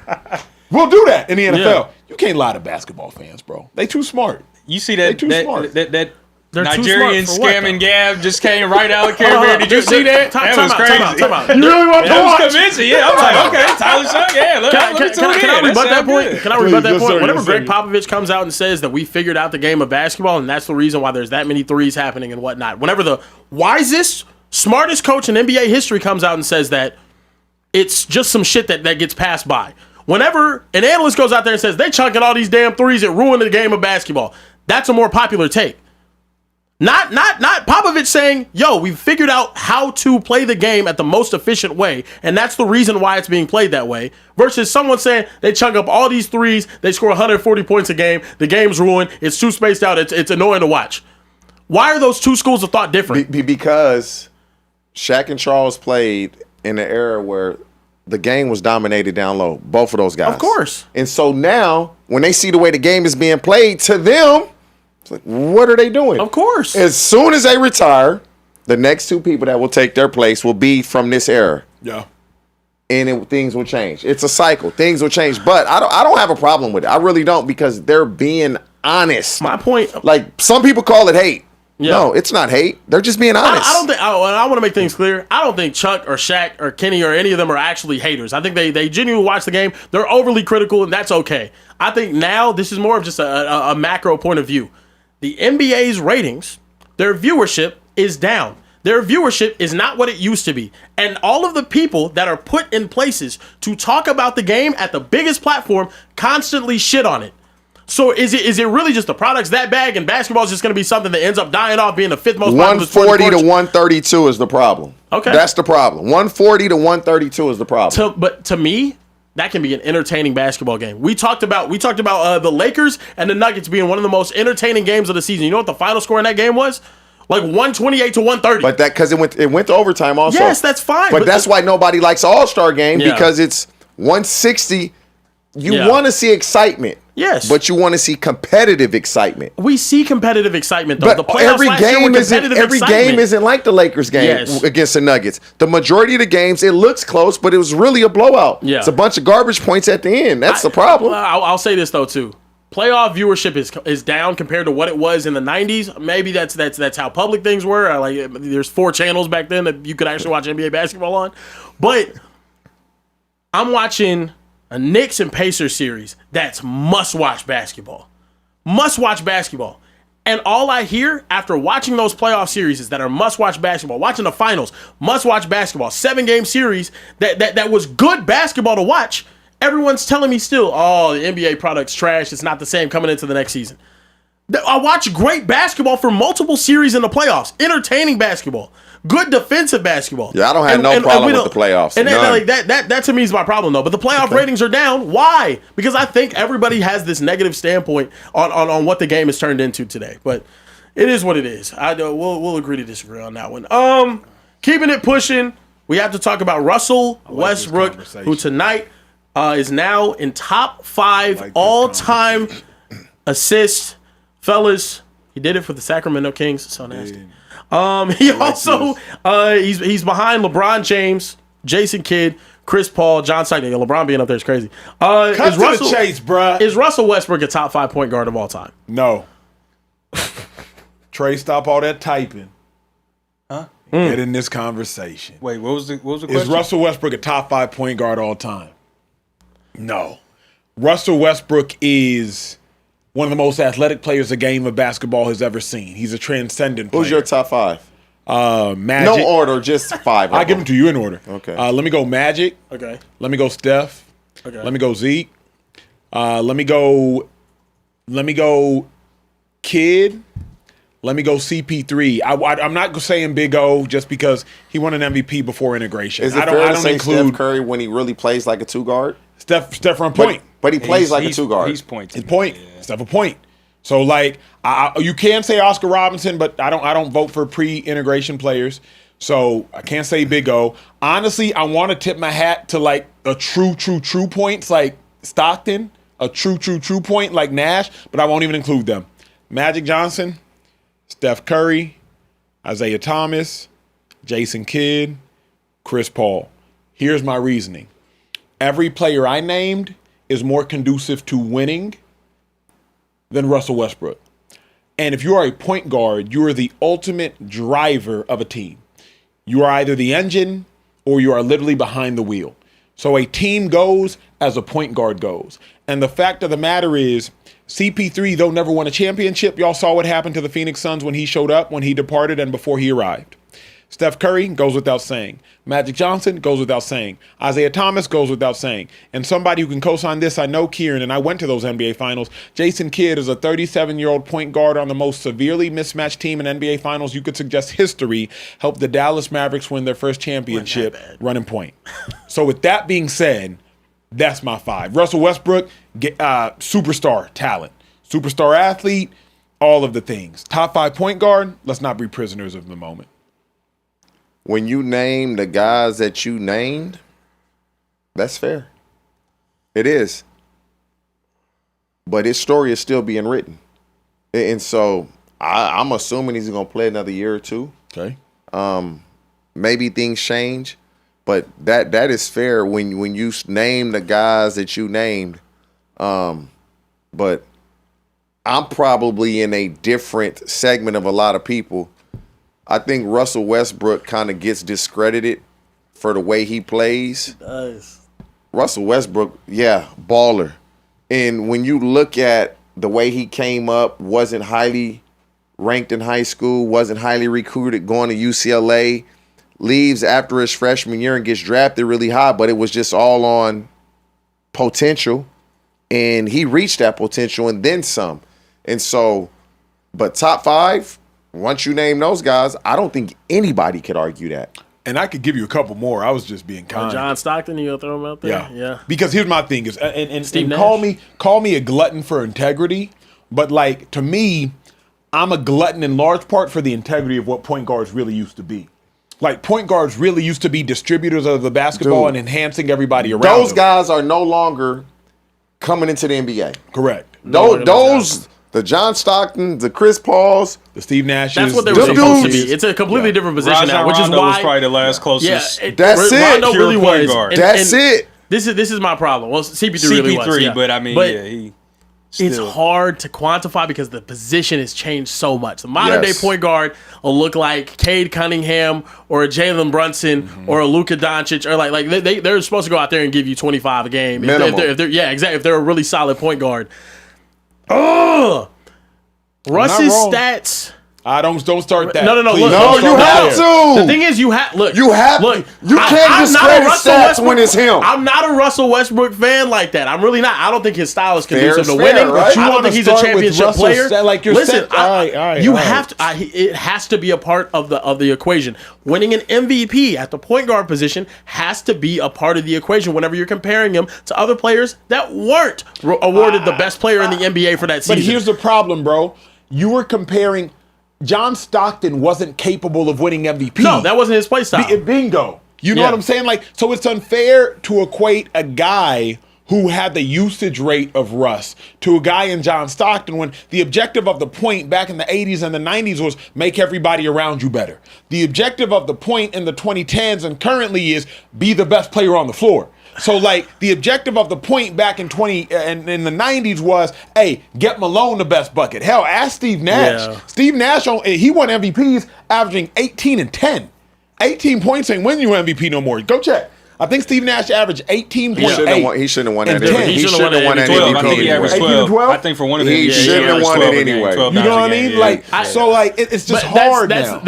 We'll do that in the NFL. Yeah. You can't lie to basketball fans, bro. They too smart. You see that? That They're Nigerian scamming Gab just came right out of Carebear. Did you see that? That was crazy. Time out. You really want to That watch? was convincing. Yeah, I'm like, okay, Tyler Shuck. Yeah, Can I rebut that point? Can I rebut that point? Whenever Greg sir. Popovich comes out and says that we figured out the game of basketball and that's the reason why there's that many threes happening and whatnot. Whenever the wisest, smartest coach in NBA history comes out and says that, it's just some shit that gets passed by. Whenever an analyst goes out there and says they chunking all these damn threes, it ruined the game of basketball. That's a more popular take. Not Popovich saying, yo, we've figured out how to play the game at the most efficient way, and that's the reason why it's being played that way, versus someone saying they chunk up all these threes, they score 140 points a game, the game's ruined, it's too spaced out, it's annoying to watch. Why are those two schools of thought different? Because Shaq and Charles played in an era where the game was dominated down low, both of those guys. Of course. And so now, when they see the way the game is being played, to them, it's like, what are they doing? Of course. As soon as they retire, the next two people that will take their place will be from this era. Yeah. And things will change. It's a cycle. Things will change. But I don't have a problem with it. I really don't, because they're being honest. My point... Like, some people call it hate. Yeah. No, it's not hate. They're just being honest. I don't think... I want to make things clear. I don't think Chuck or Shaq or Kenny or any of them are actually haters. I think they genuinely watch the game. They're overly critical, and that's okay. I think now this is more of just a macro point of view. The NBA's ratings, their viewership is down. Their viewership is not what it used to be. And all of the people that are put in places to talk about the game at the biggest platform constantly shit on it. So is it really just the product's that bad and basketball is just going to be something that ends up dying off being the fifth most popular sport? 140 to 132 is the problem. Okay. That's the problem. 140 to 132 is the problem. But to me, that can be an entertaining basketball game. We talked about the Lakers and the Nuggets being one of the most entertaining games of the season. You know what the final score in that game was? Like 128 to 130. But that because it went to overtime also. Yes, that's fine. But that's why nobody likes All-Star game, because it's 160. You want to see excitement. Yes. But you want to see competitive excitement. We see competitive excitement though. But The playoffs every last year were every excitement. game isn't like the Lakers game against the Nuggets. The majority of the games, it looks close, but it was really a blowout. Yeah. It's a bunch of garbage points at the end. That's the problem. I'll say this though too. playoff viewership is down compared to what it was in the 90s. Maybe that's how public things were. Like there's 4 channels back then that you could actually watch NBA basketball on. But I'm watching a Knicks and Pacers series that's must-watch basketball. Must-watch basketball. And all I hear after watching those playoff series that are must-watch basketball, watching the finals, must-watch basketball, 7-game series that was good basketball to watch, everyone's telling me still, oh, the NBA product's trash. It's not the same coming into the next season. I watch great basketball for multiple series in the playoffs. Entertaining basketball. Good defensive basketball. Yeah, I don't have no problem with the playoffs. And that to me is my problem, though. But the playoff ratings are down. Why? Because I think everybody has this negative standpoint on what the game has turned into today. But it is what it is. We'll agree to disagree on that one. Keeping it pushing, we have to talk about Russell Westbrook, who tonight is now in top 5 all-time assists. Fellas, he did it for the Sacramento Kings. It's so nasty. He also he's behind LeBron James, Jason Kidd, Chris Paul, John Stockton. LeBron being up there is crazy. Cut to the chase, bruh. Is Russell Westbrook a top 5 point guard of all time? No. Trey, stop all that typing. Huh? Get in this conversation. Wait, what was the question? Is Russell Westbrook a top 5 point guard all time? No. Russell Westbrook is one of the most athletic players the game of basketball has ever seen. He's a transcendent player. Who's your top 5? Magic. No order, just 5. I'll give them to you in order. Okay. Let me go Magic. Okay. Let me go Steph. Okay. Let me go Zeke. Let me go Kid. Let me go CP3. I'm not saying Big O just because he won an MVP before integration. Is it fair to say Steph Curry when he really plays like a 2 guard? Steph run point. But he plays like a 2 guard. He's point. His point. Yeah. Steph a point. So like you can say Oscar Robinson, but I don't vote for pre-integration players. So I can't say Big O. Honestly, I want to tip my hat to like a true points like Stockton, a true point like Nash, but I won't even include them. Magic Johnson, Steph Curry, Isaiah Thomas, Jason Kidd, Chris Paul. Here's my reasoning. Every player I named is more conducive to winning than Russell Westbrook. And if you are a point guard, you are the ultimate driver of a team. You are either the engine or you are literally behind the wheel. So a team goes as a point guard goes. And the fact of the matter is, CP3, though never won a championship, y'all saw what happened to the Phoenix Suns when he showed up, when he departed, and before he arrived. Steph Curry goes without saying. Magic Johnson goes without saying. Isaiah Thomas goes without saying. And somebody who can co-sign this, I know Kieran, and I went to those NBA Finals. Jason Kidd is a 37-year-old point guard on the most severely mismatched team in NBA Finals you could suggest history, helped the Dallas Mavericks win their first championship running point. So with that being said, that's my 5. Russell Westbrook, superstar talent, superstar athlete, all of the things. Top 5 point guard, let's not be prisoners of the moment. When you name the guys that you named, that's fair. It is. But his story is still being written. And so I'm assuming he's going to play another year or 2. Okay. Maybe things change. But that is fair when you name the guys that you named. But I'm probably in a different segment of a lot of people. I think Russell Westbrook kind of gets discredited for the way he plays. He does. Russell Westbrook, yeah, baller. And when you look at the way he came up, wasn't highly ranked in high school, wasn't highly recruited, going to UCLA, leaves after his freshman year and gets drafted really high, but it was just all on potential. And he reached that potential and then some. And so, but top 5, once you name those guys, I don't think anybody could argue that. And I could give you a couple more. I was just being kind. John Stockton, you gonna throw him out there? Yeah. Because here's my thing is, and Steve Nash. call me a glutton for integrity, but like to me, I'm a glutton in large part for the integrity of what point guards really used to be. Like point guards really used to be distributors of the basketball and enhancing everybody around. Those them. guys are no longer coming into the NBA. Correct. Those the John Stockton, the Chris Pauls, the Steve Nashes. That's what they were supposed to be. It's a completely different position now, which is Rondo why was probably the last closest. That's it. Rondo really was. Guard. That's it. This is my problem. Well, CP3 really was. Yeah. But I mean, It's hard to quantify because the position has changed so much. The modern day point guard will look like Cade Cunningham or a Jalen Brunson or a Luka Doncic, or like they're supposed to go out there and give you 25 a game. If they're exactly. If they're a really solid point guard. Russ's stats. Don't start that. No. Please, Look, you have to. The thing is, you can't discredit stats when it's him. I'm not a Russell Westbrook fan like that. I'm really not. I don't think his style is conducive to fair, winning. right? I don't think he's a championship player. Listen, all right. It has to be a part of the equation. Winning an MVP at the point guard position has to be a part of the equation whenever you're comparing him to other players that weren't awarded the best player in the NBA for that season. But here's the problem, bro. You were comparing. John Stockton wasn't capable of winning MVP. No, that wasn't his play style. Bingo. You know what I'm saying? Like, so it's unfair to equate a guy who had the usage rate of Russ to a guy in John Stockton when the objective of the point back in the 80s and the 90s was make everybody around you better. The objective of the point in the 2010s and currently is be the best player on the floor. So, like, the objective of the point back in in the 90s was, hey, get Malone the best bucket. Hell, ask Steve Nash. Yeah. Steve Nash, he won MVPs averaging 18 and 10. 18 points ain't winning you MVP no more. Go check. I think Steve Nash averaged 18.8. He shouldn't have won that. He shouldn't have won that 12. I think he MVP. averaged 18 12. and I think for one of them, He shouldn't have won it anyway. You know what I mean? It's just hard now.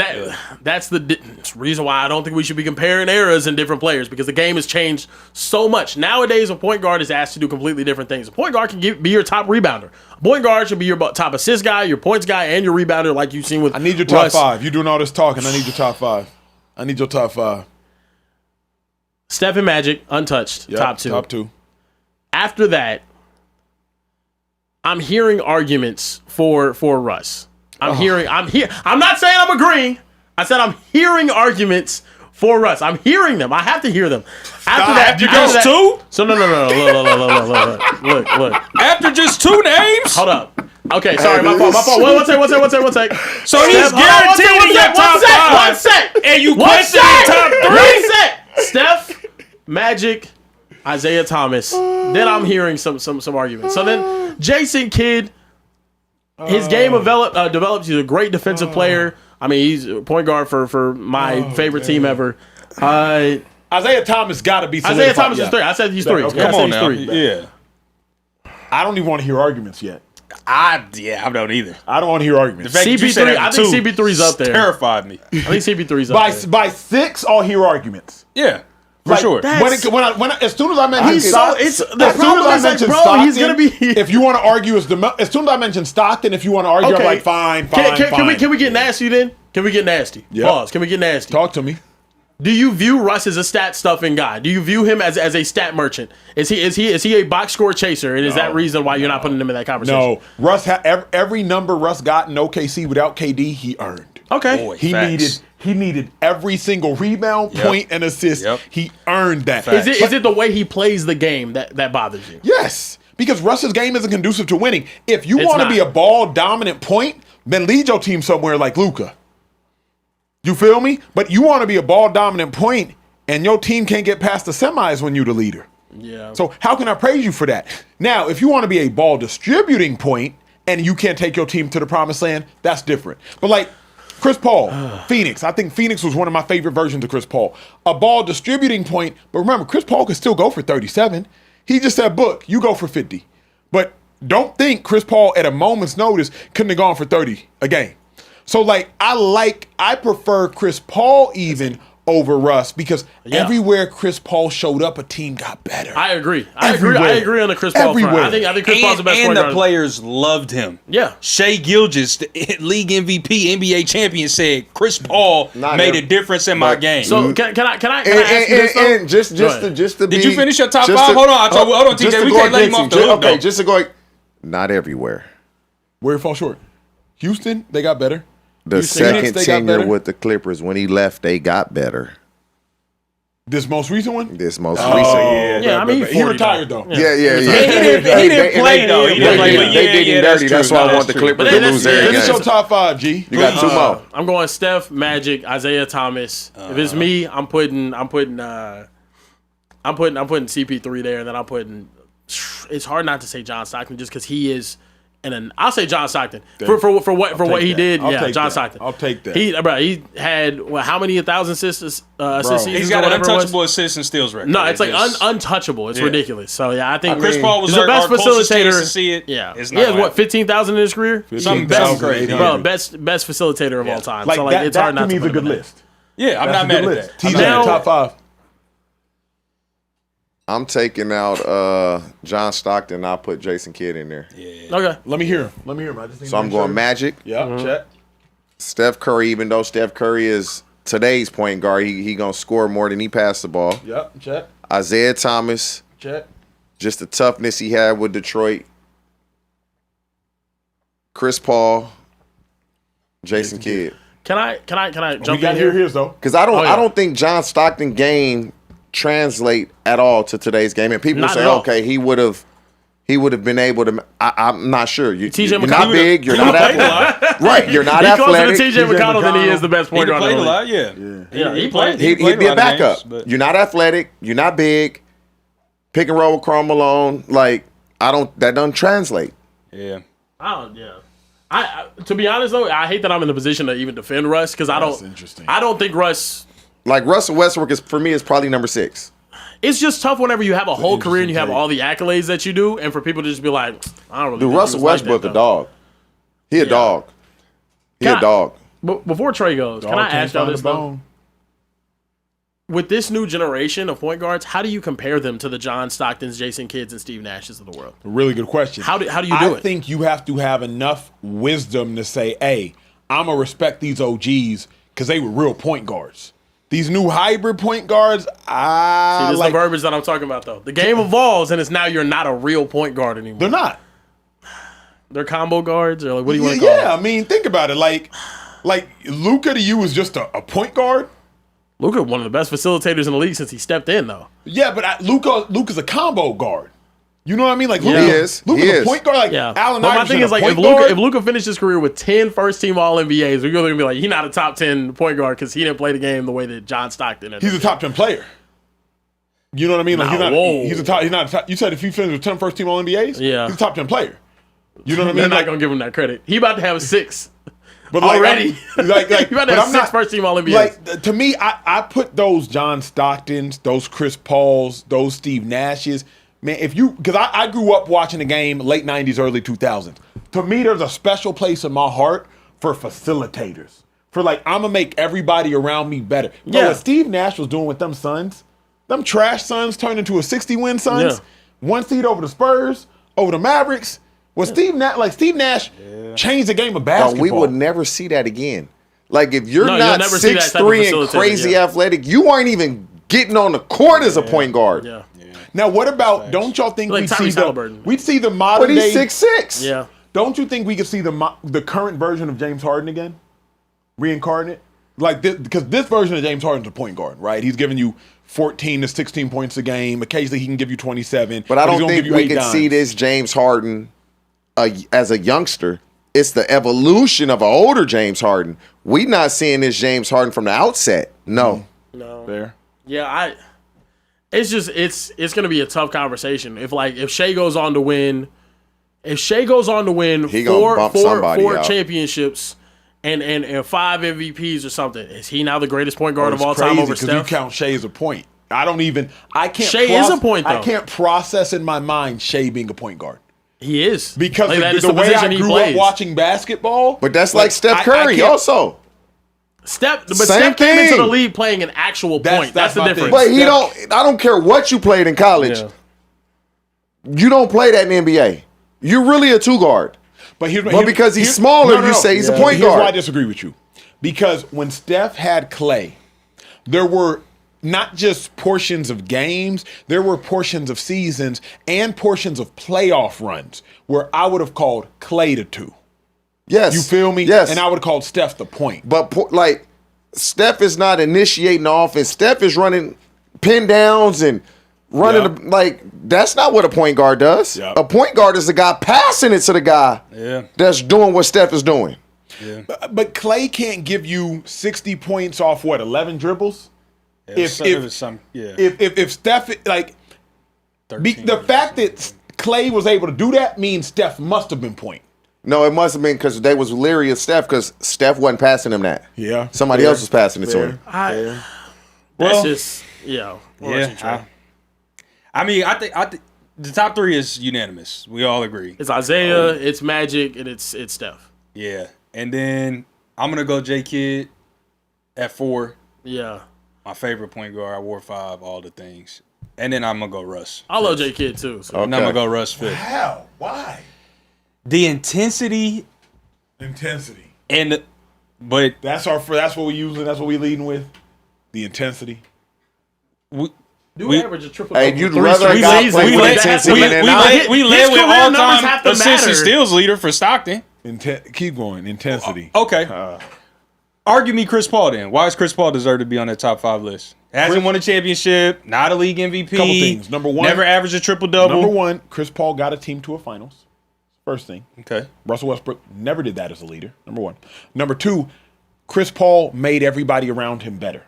That's the reason why I don't think we should be comparing eras and different players, because the game has changed so much. Nowadays, a point guard is asked to do completely different things. A point guard can be your top rebounder. A point guard should be your top assist guy, your points guy, and your rebounder, like you've seen with I need your top Russ. 5. You doing all this talking. I need your top 5. I need your top 5. Steph and Magic, untouched, Yep, top 2. Top 2. After that, I'm hearing arguments for Russ. I'm not saying I'm agreeing. I said I'm hearing arguments for Russ. I'm hearing them. I have to hear them. After just two? So no. Look. After just 2 names? Hold up. Okay, sorry, my fault. One sec. So he's guaranteed in your top 5. One sec. And you question the top 3? 1 sec. Steph, Magic, Isaiah Thomas. Then I'm hearing some arguments. So then Jason Kidd, his game develops. He's a great defensive player. I mean, he's a point guard for my favorite team ever. Isaiah Thomas got to be solidified. Isaiah Thomas is 3. I said he's 3. Okay. Come on now. 3. Yeah. I don't even want to hear arguments yet. I don't either. I don't want to hear arguments. CP3, I think CP3's up there. Terrified me. I think CP3's up there. By 6, I'll hear arguments. Yeah. For sure. As soon as I mention Stockton, he's gonna be. If you want to argue, as soon as I mention Stockton, if you want to argue, I'm like, fine. Can we get nasty then? Can we get nasty? Yep. Pause. Can we get nasty? Talk to me. Do you view Russ as a stat stuffing guy? Do you view him as a stat merchant? Is he a box score chaser? And is that reason why you're not putting him in that conversation? No, Russ every number Russ got in OKC without KD, he earned. Okay, Boy, he needed every single rebound, point, and assist. Yep. He earned that. Is it the way he plays the game that bothers you? Yes, because Russ's game isn't conducive to winning. If you want to be a ball dominant point, then lead your team somewhere like Luka. You feel me? But you want to be a ball dominant point, and your team can't get past the semis when you're the leader. Yeah. So how can I praise you for that? Now, if you want to be a ball distributing point and you can't take your team to the promised land, that's different. But like Chris Paul, Phoenix. I think Phoenix was one of my favorite versions of Chris Paul. A ball distributing point, but remember, Chris Paul could still go for 37. He just said, Book, you go for 50. But don't think Chris Paul at a moment's notice couldn't have gone for 30 a game. So, like, I prefer Chris Paul even over Russ because everywhere Chris Paul showed up, a team got better. I agree. I agree on the Chris Paul front. I think Chris Paul's the best point guard. And the players loved him. Yeah. Shai Gilgeous, the league MVP, NBA champion, said Chris Paul made a difference in my game. So can I ask you this though? And just to be. Did you finish your top 5? Hold on, TJ. We can't let him off the hook. Okay, just to go. Not everywhere. Where it fall short? Houston, they got better. The second tenure with the Clippers, when he left, they got better. This most recent one? This most recent. Yeah, I mean, he retired though. Yeah. He didn't play though. He didn't play. They did him dirty. That's why I want the Clippers to lose their game. This is your top 5, G. You got 2 more. I'm going Steph, Magic, Isaiah Thomas. If it's me, I'm putting CP3 there, and then I'm putting it's hard not to say John Stockton just because he is. I'll say John Stockton for what he did. Yeah, John Stockton. I'll take that. He had how many 1,000 assists? He's got an untouchable assist and steals record. No, it's like untouchable. It's ridiculous. So yeah, I think Chris Paul was the best facilitator. To see it. Yeah, he has what 15,000 in his career. Something great, bro. Best facilitator of all time. Like, so that, it's hard that not to to me is put a good him in list. Yeah, I'm not mad at that. TJ top 5. I'm taking out John Stockton. I'll put Jason Kidd in there. Yeah. Okay. Let me hear him. So I'm going Magic. Yeah, check. Steph Curry, even though Steph Curry is today's point guard, he gonna score more than he passed the ball. Yep, check. Isaiah Thomas. Check. Just the toughness he had with Detroit. Chris Paul. Jason Kidd. Can I jump We got in here? his though. Because I don't think John Stockton game translate at all to today's game. And people say, okay, he would have been able to. I'm not sure. You're not big. You're not athletic. Right. You're not athletic. He's closer to TJ McConnell than he is the best point guard. He played a lot. Yeah, he played. He'd be a backup. You're not athletic. You're not big. Pick and roll with Karl Malone. Like that doesn't translate. Yeah. To be honest though, I hate that I'm in the position to even defend Russ because I don't think Russ. Like Russell Westbrook is probably number 6. It's just tough whenever you have a whole career and you have all the accolades that you do, and for people to just be like, I don't really. Dude, Russell Westbrook a dog. He a dog. He a dog. But before Trey goes, can I ask y'all this though? With this new generation of point guards, how do you compare them to the John Stocktons, Jason Kidds, and Steve Nashes of the world? Really good question. How do you do it? I think you have to have enough wisdom to say, hey, I'm going to respect these OGs because they were real point guards. These new hybrid point guards, See, this is the verbiage that I'm talking about, though. The game evolves, and it's now you're not a real point guard anymore. They're not. They're combo guards, or like, what do you want to call them? Yeah, I mean, think about it. Like Luka to you is just a point guard. Luka, one of the best facilitators in the league since he stepped in, though. Yeah, but Luka's a combo guard. You know what I mean? Like Luka, he is. Luka's a point guard. Like Allen But my Iverson, thing is, like, if Luka finished his career with 10 first-team All-NBAs, we're going to be like, he's not a top 10 point guard because he didn't play the game the way that John Stockton did. He's a top 10 player. You know what I mean? Like he's not a top. You said if he finished with 10 first-team All-NBAs, yeah, he's a top 10 player. You know what I mean? They're not going to give him that credit. He about to have 6. But already, like you about to have 6 first-team All-NBAs. Like to me, I put those John Stocktons, those Chris Pauls, those Steve Nashes. Man, because I grew up watching the game late 90s, early 2000s. To me, there's a special place in my heart for facilitators. For like, I'm going to make everybody around me better. But what Steve Nash was doing with them Suns, them trash Suns turned into a 60-win Suns. Yeah. 1 seed over the Spurs, over the Mavericks. Well, Steve Nash changed the game of basketball. No, we would never see that again. Like, if you're not 6'3" and crazy athletic, you weren't even getting on the court as a point guard. Yeah. Now, what about? Don't y'all think we'd see the modern day? But he's 6'6". Yeah. Don't you think we could see the current version of James Harden again, reincarnate? Like this, because this version of James Harden's a point guard, right? He's giving you 14 to 16 points a game. Occasionally, he can give you 27. But I don't think we can see this James Harden as a youngster. It's the evolution of an older James Harden. We're not seeing this James Harden from the outset. No. Fair. Yeah, it's going to be a tough conversation. If Shea goes on to win, four championships and 5 MVPs or something, is he now the greatest point guard of all time over Steph? You count Shea as a point. I can't. Shea is a point, though. I can't process in my mind Shea being a point guard. He is. Because the way I grew up watching basketball. But that's like Steph Curry also. Steph came into the league playing an actual point. That's the difference. But I don't care what you played in college. Yeah. You don't play that in the NBA. You're really a 2 guard. But because he's smaller, you say he's a point guard. Here's why I disagree with you. Because when Steph had Clay, there were not just portions of games, there were portions of seasons and portions of playoff runs where I would have called Clay the 2. Yes. You feel me? Yes. And I would have called Steph the point. But Steph is not initiating the offense. Steph is running pin downs and running that's not what a point guard does. Yep. A point guard is the guy passing it to the guy that's doing what Steph is doing. Yeah. But Clay can't give you 60 points off 11 dribbles? If Steph 30 13. The fact that Clay was able to do that means Steph must have been point. No, it must have been because they was leery of Steph because Steph wasn't passing him that. Yeah. Somebody else was passing it to him. That's just, yeah. I mean, I think the top three is unanimous. We all agree. It's Isaiah, it's Magic, and it's Steph. Yeah. And then I'm going to go J-Kidd at 4. Yeah. My favorite point guard. I wore 5, all the things. And then I'm going to go Russ. I love J-Kidd too. So. And I'm going to go Russ 5th. How? Why? The intensity. But That's what we using. That's what we leading with. The intensity. We average a triple. Hey, you'd rather a guy play with intensity than not. We led with all-time assists and steals leader for Stockton. Keep going. Intensity. Okay. Argue me Chris Paul then. Why does Chris Paul deserve to be on that top 5 list? Hasn't won a championship, not a league MVP. Couple things. Number one, never averaged a triple-double. Number one, Chris Paul got a team to a finals. First thing. Okay. Russell Westbrook never did that as a leader. Number one. Number two, Chris Paul made everybody around him better.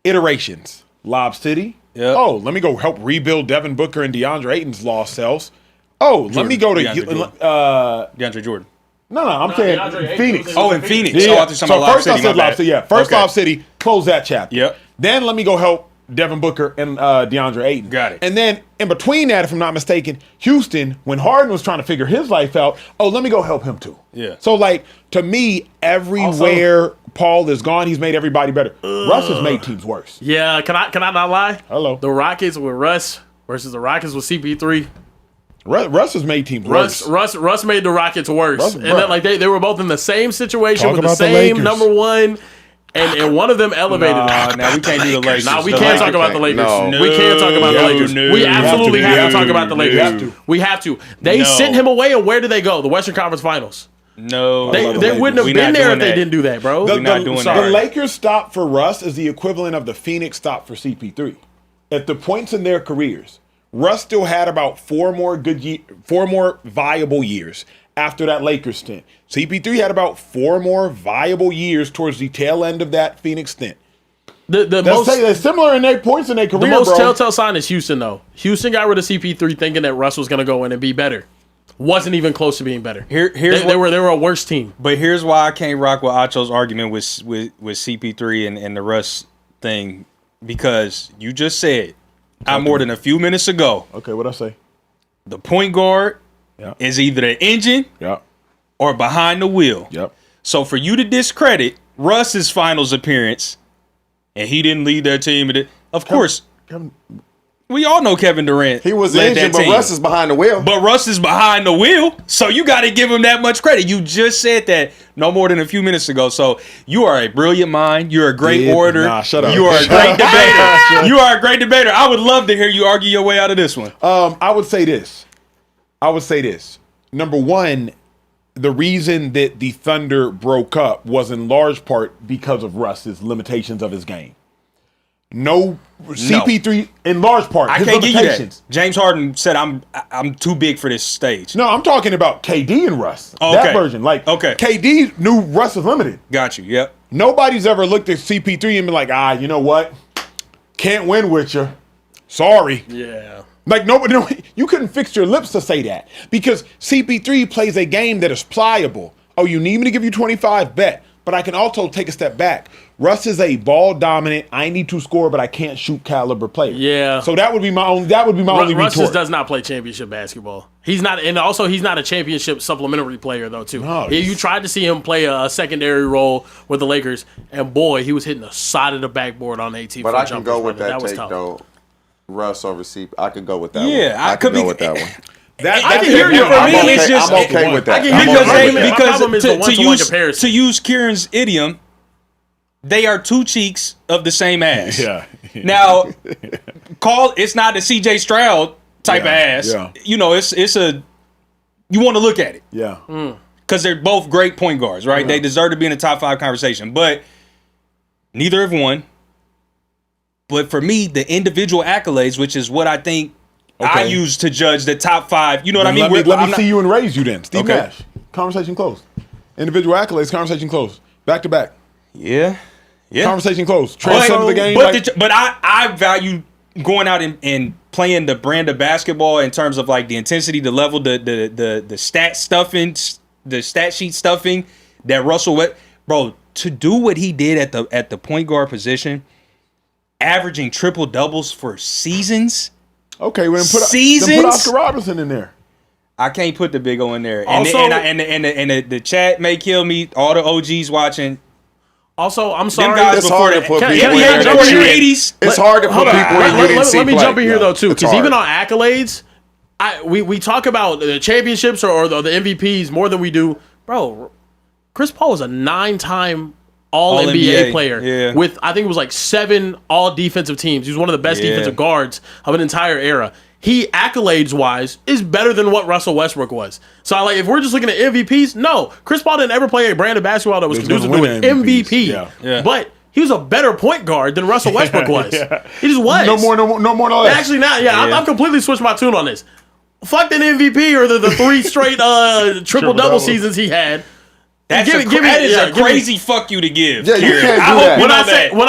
Iterations. Lob City. Yep. Oh, let me go help rebuild Devin Booker and DeAndre Ayton's lost selves. Oh, let me go to DeAndre Jordan. No, I'm saying Phoenix. Oh, in Phoenix. Yeah. Oh, I thought you were talking about Lob City. I said Lob City. Yeah, first Okay. Lob City. Close that chapter. Yep. Then let me go help Devin Booker and DeAndre Ayton. Got it. And then in between that, if I'm not mistaken, Houston, when Harden was trying to figure his life out, oh, let me go help him too. Yeah. So like to me, everywhere Paul is gone, he's made everybody better. Russ has made teams worse. Yeah, can I not lie? Hello. The Rockets with Russ versus the Rockets with CP3. Russ has made teams worse. Russ made the Rockets worse. And then, like they were both in the same situation Talk with the about the same Lakers. number one. And one of them elevated him. Now we can't do the Lakers. Nah, we can't talk about the Lakers. No. We can't talk about the Lakers. We absolutely have to talk about the Lakers. We have to. They sent him away, and where did they go? The Western Conference Finals. No. They wouldn't have been there if they didn't do that, bro. We're not doing that. The Lakers stop for Russ is the equivalent of the Phoenix stop for CP3. At the points in their careers, Russ still had about 4 more viable years after that Lakers stint. CP3 had about 4 more viable years towards the tail end of that Phoenix stint. They're similar in their points in their career, The most bro. telltale sign is Houston, though. Houston got rid of CP3 thinking that Russ was going to go in and be better. Wasn't even close to being better. They were a worse team. But here's why I can't rock with Acho's argument with CP3 and the Russ thing, because you just said more than a few minutes ago. Okay, what'd I say? The point guard is either the engine or behind the wheel. Yep. So for you to discredit Russ's finals appearance, and he didn't lead that team, of course, we all know Kevin Durant. He was led the engine, that but team. Russ is behind the wheel. But Russ is behind the wheel, so you got to give him that much credit. You just said that no more than a few minutes ago. So you are a brilliant mind. You're a great orator. Nah, shut up. You are a great debater. You are a great debater. I would love to hear you argue your way out of this one. I would say this. Number one, the reason that the Thunder broke up was in large part because of Russ's limitations of his game. CP3 in large part. I his can't give you limitations. that. James Harden said I'm too big for this stage. No, I'm talking about KD and Russ. Oh, that okay. version. Okay. KD knew Russ was limited. Got you. Yep. Nobody's ever looked at CP3 and been like, you know what? Can't win with you. Sorry. Yeah. Like nobody, you couldn't fix your lips to say that because CP3 plays a game that is pliable. Oh, you need me to give you 25? Bet. But I can also take a step back. Russ is a ball dominant. I need to score, but I can't shoot caliber player. Yeah. So that would be my only. That would be my only Russ retort. just does not play championship basketball. He's not, and also he's not a championship supplementary player though too. No, You tried to see him play a secondary role with the Lakers, and boy, he was hitting the side of the backboard on 18. But I can go with that was take tough. though. Russ over CP. I could go with that one. Yeah, I could go with that one. I can hear you. For me, it's just I'm okay with that. I can hear your argument. My problem is the to one-to-one comparison. to use Kieran's idiom, they are two cheeks of the same ass. Yeah. Now, it's not a CJ Stroud type of ass. Yeah. You know, it's a you want to look at it. Yeah. Because they're both great point guards, right? Yeah. They deserve to be in the top 5 conversation, but neither have won. But for me, the individual accolades, which is what I think I use to judge the top 5. You know what I mean? Let me see you and raise you then. Steve Okay. Nash. Conversation closed. Individual accolades. Conversation closed. Back to back. Yeah. Conversation closed. Transcend the game. But I value going out and playing the brand of basketball in terms of like the intensity, the level, the stat stuffing, the stat sheet stuffing that Russell bro, to do what he did at the point guard position, averaging triple doubles for seasons. Okay, well, seasons. Then put Oscar Robertson in there. I can't put the big O in there. Also, the chat may kill me. All the OGs watching. Also, I'm sorry. Them guys it's hard to put people in there. It's hard to put people in you didn't see Let me jump in here though too, because even on hard. accolades, we talk about the championships or the MVPs more than we do, bro. Chris Paul was a 9-time All NBA player with I think it was like 7 all defensive teams. He was one of the best defensive guards of an entire era. He, accolades wise, is better than what Russell Westbrook was. So, like, if we're just looking at MVPs, no, Chris Paul didn't ever play a brand of basketball that was conducive to an MVP. Yeah. But he was a better point guard than Russell Westbrook was. He just was. No more, no less. Actually, not. I'm completely switched my tune on this. Fuck an MVP or the 3 straight triple-double seasons he had. That is a crazy fuck you to give. Yeah, you can't do that. When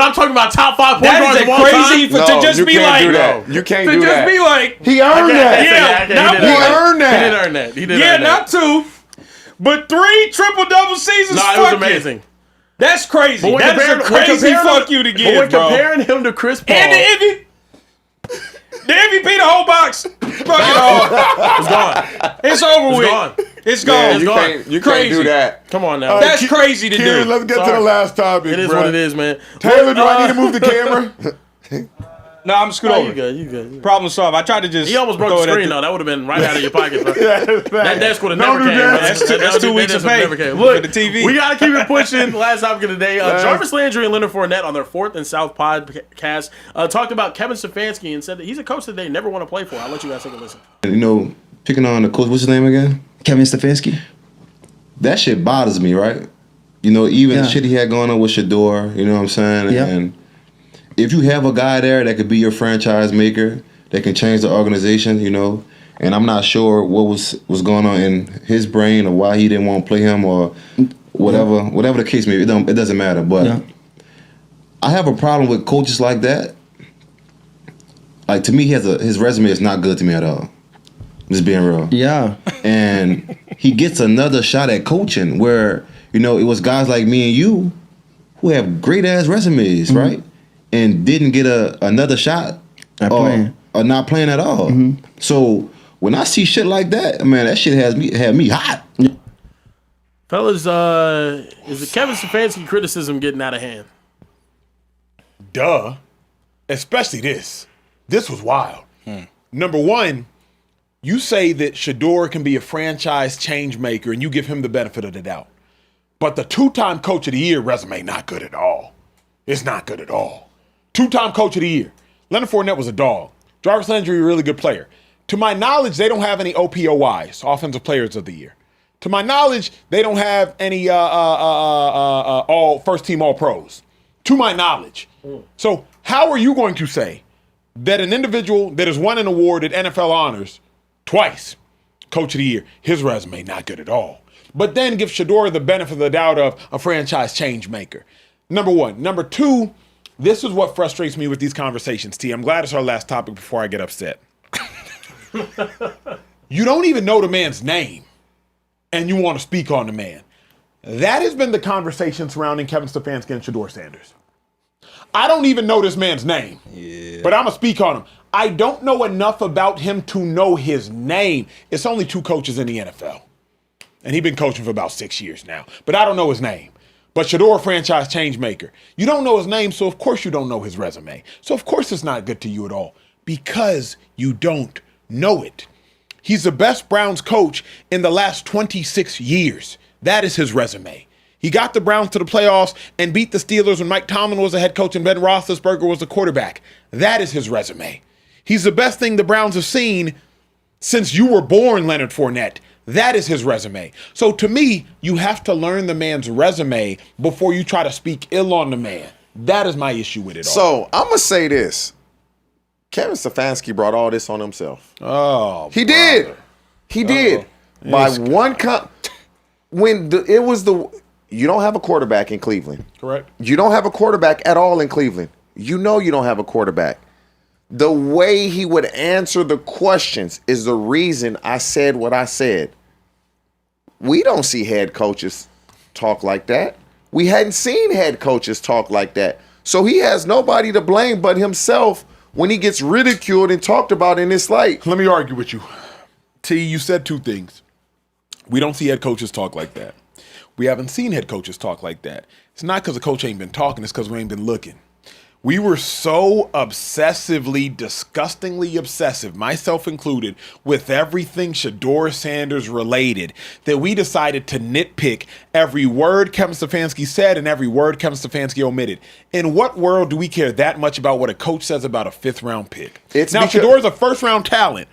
I'm talking about top 5 point guards of all time, to just be like, you can't do that. To just be like, he earned that. He earned that. He did earn that. Not 2, but 3 triple-double seasons. No, it was amazing. That's crazy. That is a crazy fuck you to give, bro. When comparing him to Chris Paul. And the MVP, the whole box. Fuck it all. It's gone. It's over with. It's gone. You can't do that. Come on now. That's crazy to do. Let's get to the last topic. It is what it is, man. Taylor, do I need to move the camera? No, I'm screwed over. You good. Problem solved. I tried to just. He almost broke the screen, though. That would have been right out of your pocket, bro. That desk would have never came. That's 2 weeks of pay. Look, for the TV. We got to keep it pushing. Last topic of the day. Jarvis Landry and Leonard Fournette on their 4th and South podcast talked about Kevin Stefanski and said that he's a coach that they never want to play for. I'll let you guys take a listen. You know, picking on the coach, what's his name again? Kevin Stefanski. That shit bothers me, right? You know, even the shit he had going on with Shador, you know what I'm saying? Yeah. And if you have a guy there that could be your franchise maker, that can change the organization, you know, and I'm not sure what was going on in his brain or why he didn't want to play him or whatever the case may be, it doesn't matter. But I have a problem with coaches like that. Like, to me, his resume is not good to me at all. Just being real. Yeah. And he gets another shot at coaching where, you know, it was guys like me and you who have great-ass resumes, right? And didn't get another shot or not playing at all. So when I see shit like that, man, that shit had me hot. Fellas, is the Kevin Stefanski criticism getting out of hand? Duh. Especially this. This was wild. Number one, you say that Shador can be a franchise change maker and you give him the benefit of the doubt. But the 2-time coach of the year resume, not good at all. It's not good at all. 2-time coach of the year. Leonard Fournette was a dog. Jarvis Landry, a really good player. To my knowledge, they don't have any OPOYs, Offensive Players of the Year. To my knowledge, they don't have any all first-team All-Pros. To my knowledge. So how are you going to say that an individual that has won an award at NFL Honors twice, Coach of the Year, his resume not good at all, but then give Shador the benefit of the doubt of a franchise change maker? Number one. Number two, this is what frustrates me with these conversations, T. I'm glad it's our last topic before I get upset. You don't even know the man's name, and you want to speak on the man. That has been the conversation surrounding Kevin Stefanski and Shador Sanders. I don't even know this man's name, but I'm going to speak on him. I don't know enough about him to know his name. It's only 2 coaches in the NFL, and he's been coaching for about 6 years now, but I don't know his name. But Shador, franchise change maker. You don't know his name, so of course you don't know his resume. So of course it's not good to you at all because you don't know it. He's the best Browns coach in the last 26 years. That is his resume. He got the Browns to the playoffs and beat the Steelers when Mike Tomlin was the head coach and Ben Roethlisberger was the quarterback. That is his resume. He's the best thing the Browns have seen since you were born, Leonard Fournette. That is his resume. So to me, you have to learn the man's resume before you try to speak ill on the man. That is my issue with it all. So I'm going to say this. Kevin Stefanski brought all this on himself. Oh, he did. He did. By one you don't have a quarterback in Cleveland. Correct. You don't have a quarterback at all in Cleveland. You know you don't have a quarterback. The way he would answer the questions is the reason I said what I said. We don't see head coaches talk like that. We hadn't seen head coaches talk like that. So he has nobody to blame but himself when he gets ridiculed and talked about in this light. Let me argue with you. T, you said two things. We don't see head coaches talk like that. We haven't seen head coaches talk like that. It's not because the coach ain't been talking. It's because we ain't been looking. We were so obsessively, disgustingly obsessive, myself included, with everything Shedeur Sanders related that we decided to nitpick every word Kevin Stefanski said and every word Kevin Stefanski omitted. In what world do we care that much about what a coach says about a 5th-round pick? Now, Shedeur's a first-round talent,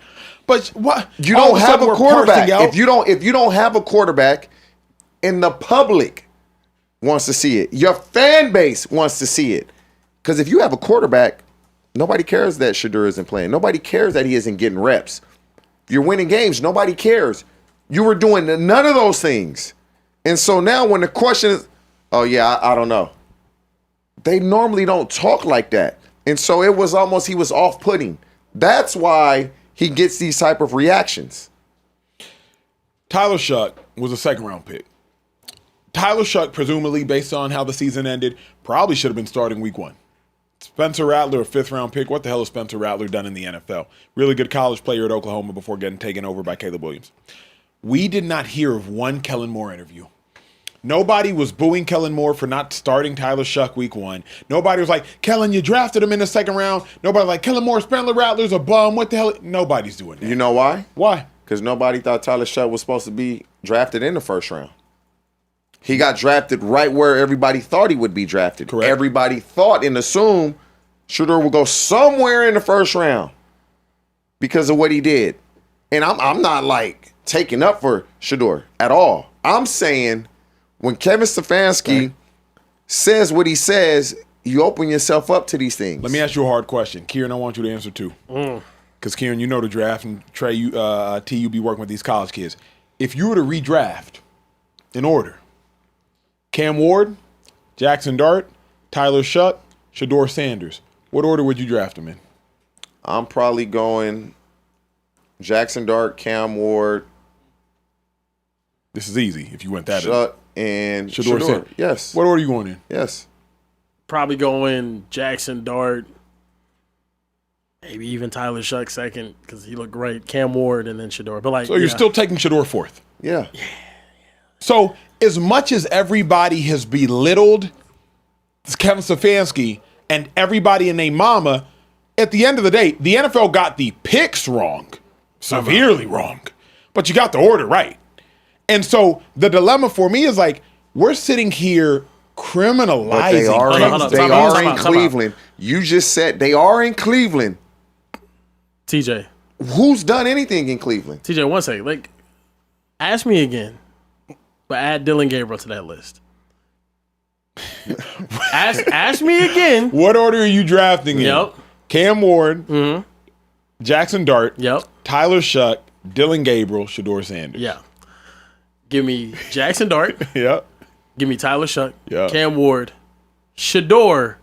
but what? You don't have a quarterback. If you don't have a quarterback, and the public wants to see it, your fan base wants to see it. Because if you have a quarterback, nobody cares that Shedeur isn't playing. Nobody cares that he isn't getting reps. If you're winning games, nobody cares. You were doing none of those things. And so now when the question is, oh, yeah, I don't know. They normally don't talk like that. And so it was almost he was off-putting. That's why he gets these type of reactions. Tyler Shuck was a 2nd-round pick. Tyler Shuck, presumably, based on how the season ended, probably should have been starting week 1. Spencer Rattler, a 5th-round pick. What the hell has Spencer Rattler done in the NFL? Really good college player at Oklahoma before getting taken over by Caleb Williams. We did not hear of one Kellen Moore interview. Nobody was booing Kellen Moore for not starting Tyler Shuck week 1. Nobody was like, Kellen, you drafted him in the 2nd round. Nobody was like, Kellen Moore, Spencer Rattler's a bum. What the hell? Nobody's doing that. You know why? Why? Because nobody thought Tyler Shuck was supposed to be drafted in the 1st round. He got drafted right where everybody thought he would be drafted. Correct. Everybody thought and assumed Shedeur would go somewhere in the 1st round because of what he did. And I'm not like taking up for Shedeur at all. I'm saying when Kevin Stefanski says what he says, you open yourself up to these things. Let me ask you a hard question. Kieran, I want you to answer too. Because Kieran, you know the draft, and Trey, you be working with these college kids. If you were to redraft in order, Cam Ward, Jackson Dart, Tyler Shuck, Shedeur Sanders. What order would you draft them in? I'm probably going Jackson Dart, Cam Ward. This is easy if you went that Shuck and Shedeur Sanders. Yes. What order are you going in? Yes. Probably going Jackson Dart, maybe even Tyler Shuck 2nd because he looked great. Cam Ward and then Shedeur. But like, so you're still taking Shedeur 4th? Yeah. So as much as everybody has belittled Kevin Stefanski and everybody and their mama, at the end of the day, the NFL got the picks wrong, severely wrong, but you got the order right. And so the dilemma for me is like, we're sitting here criminalizing. But they are in Cleveland. You just said they are in Cleveland. TJ. Who's done anything in Cleveland? TJ, one second. Like, ask me again. But add Dylan Gabriel to that list. ask me again. What order are you drafting in? Yep. Cam Ward, Jackson Dart, yep. Tyler Shuck, Dylan Gabriel, Shedeur Sanders. Yeah. Give me Jackson Dart. Yep. Give me Tyler Shuck. Yep. Cam Ward. Shedeur.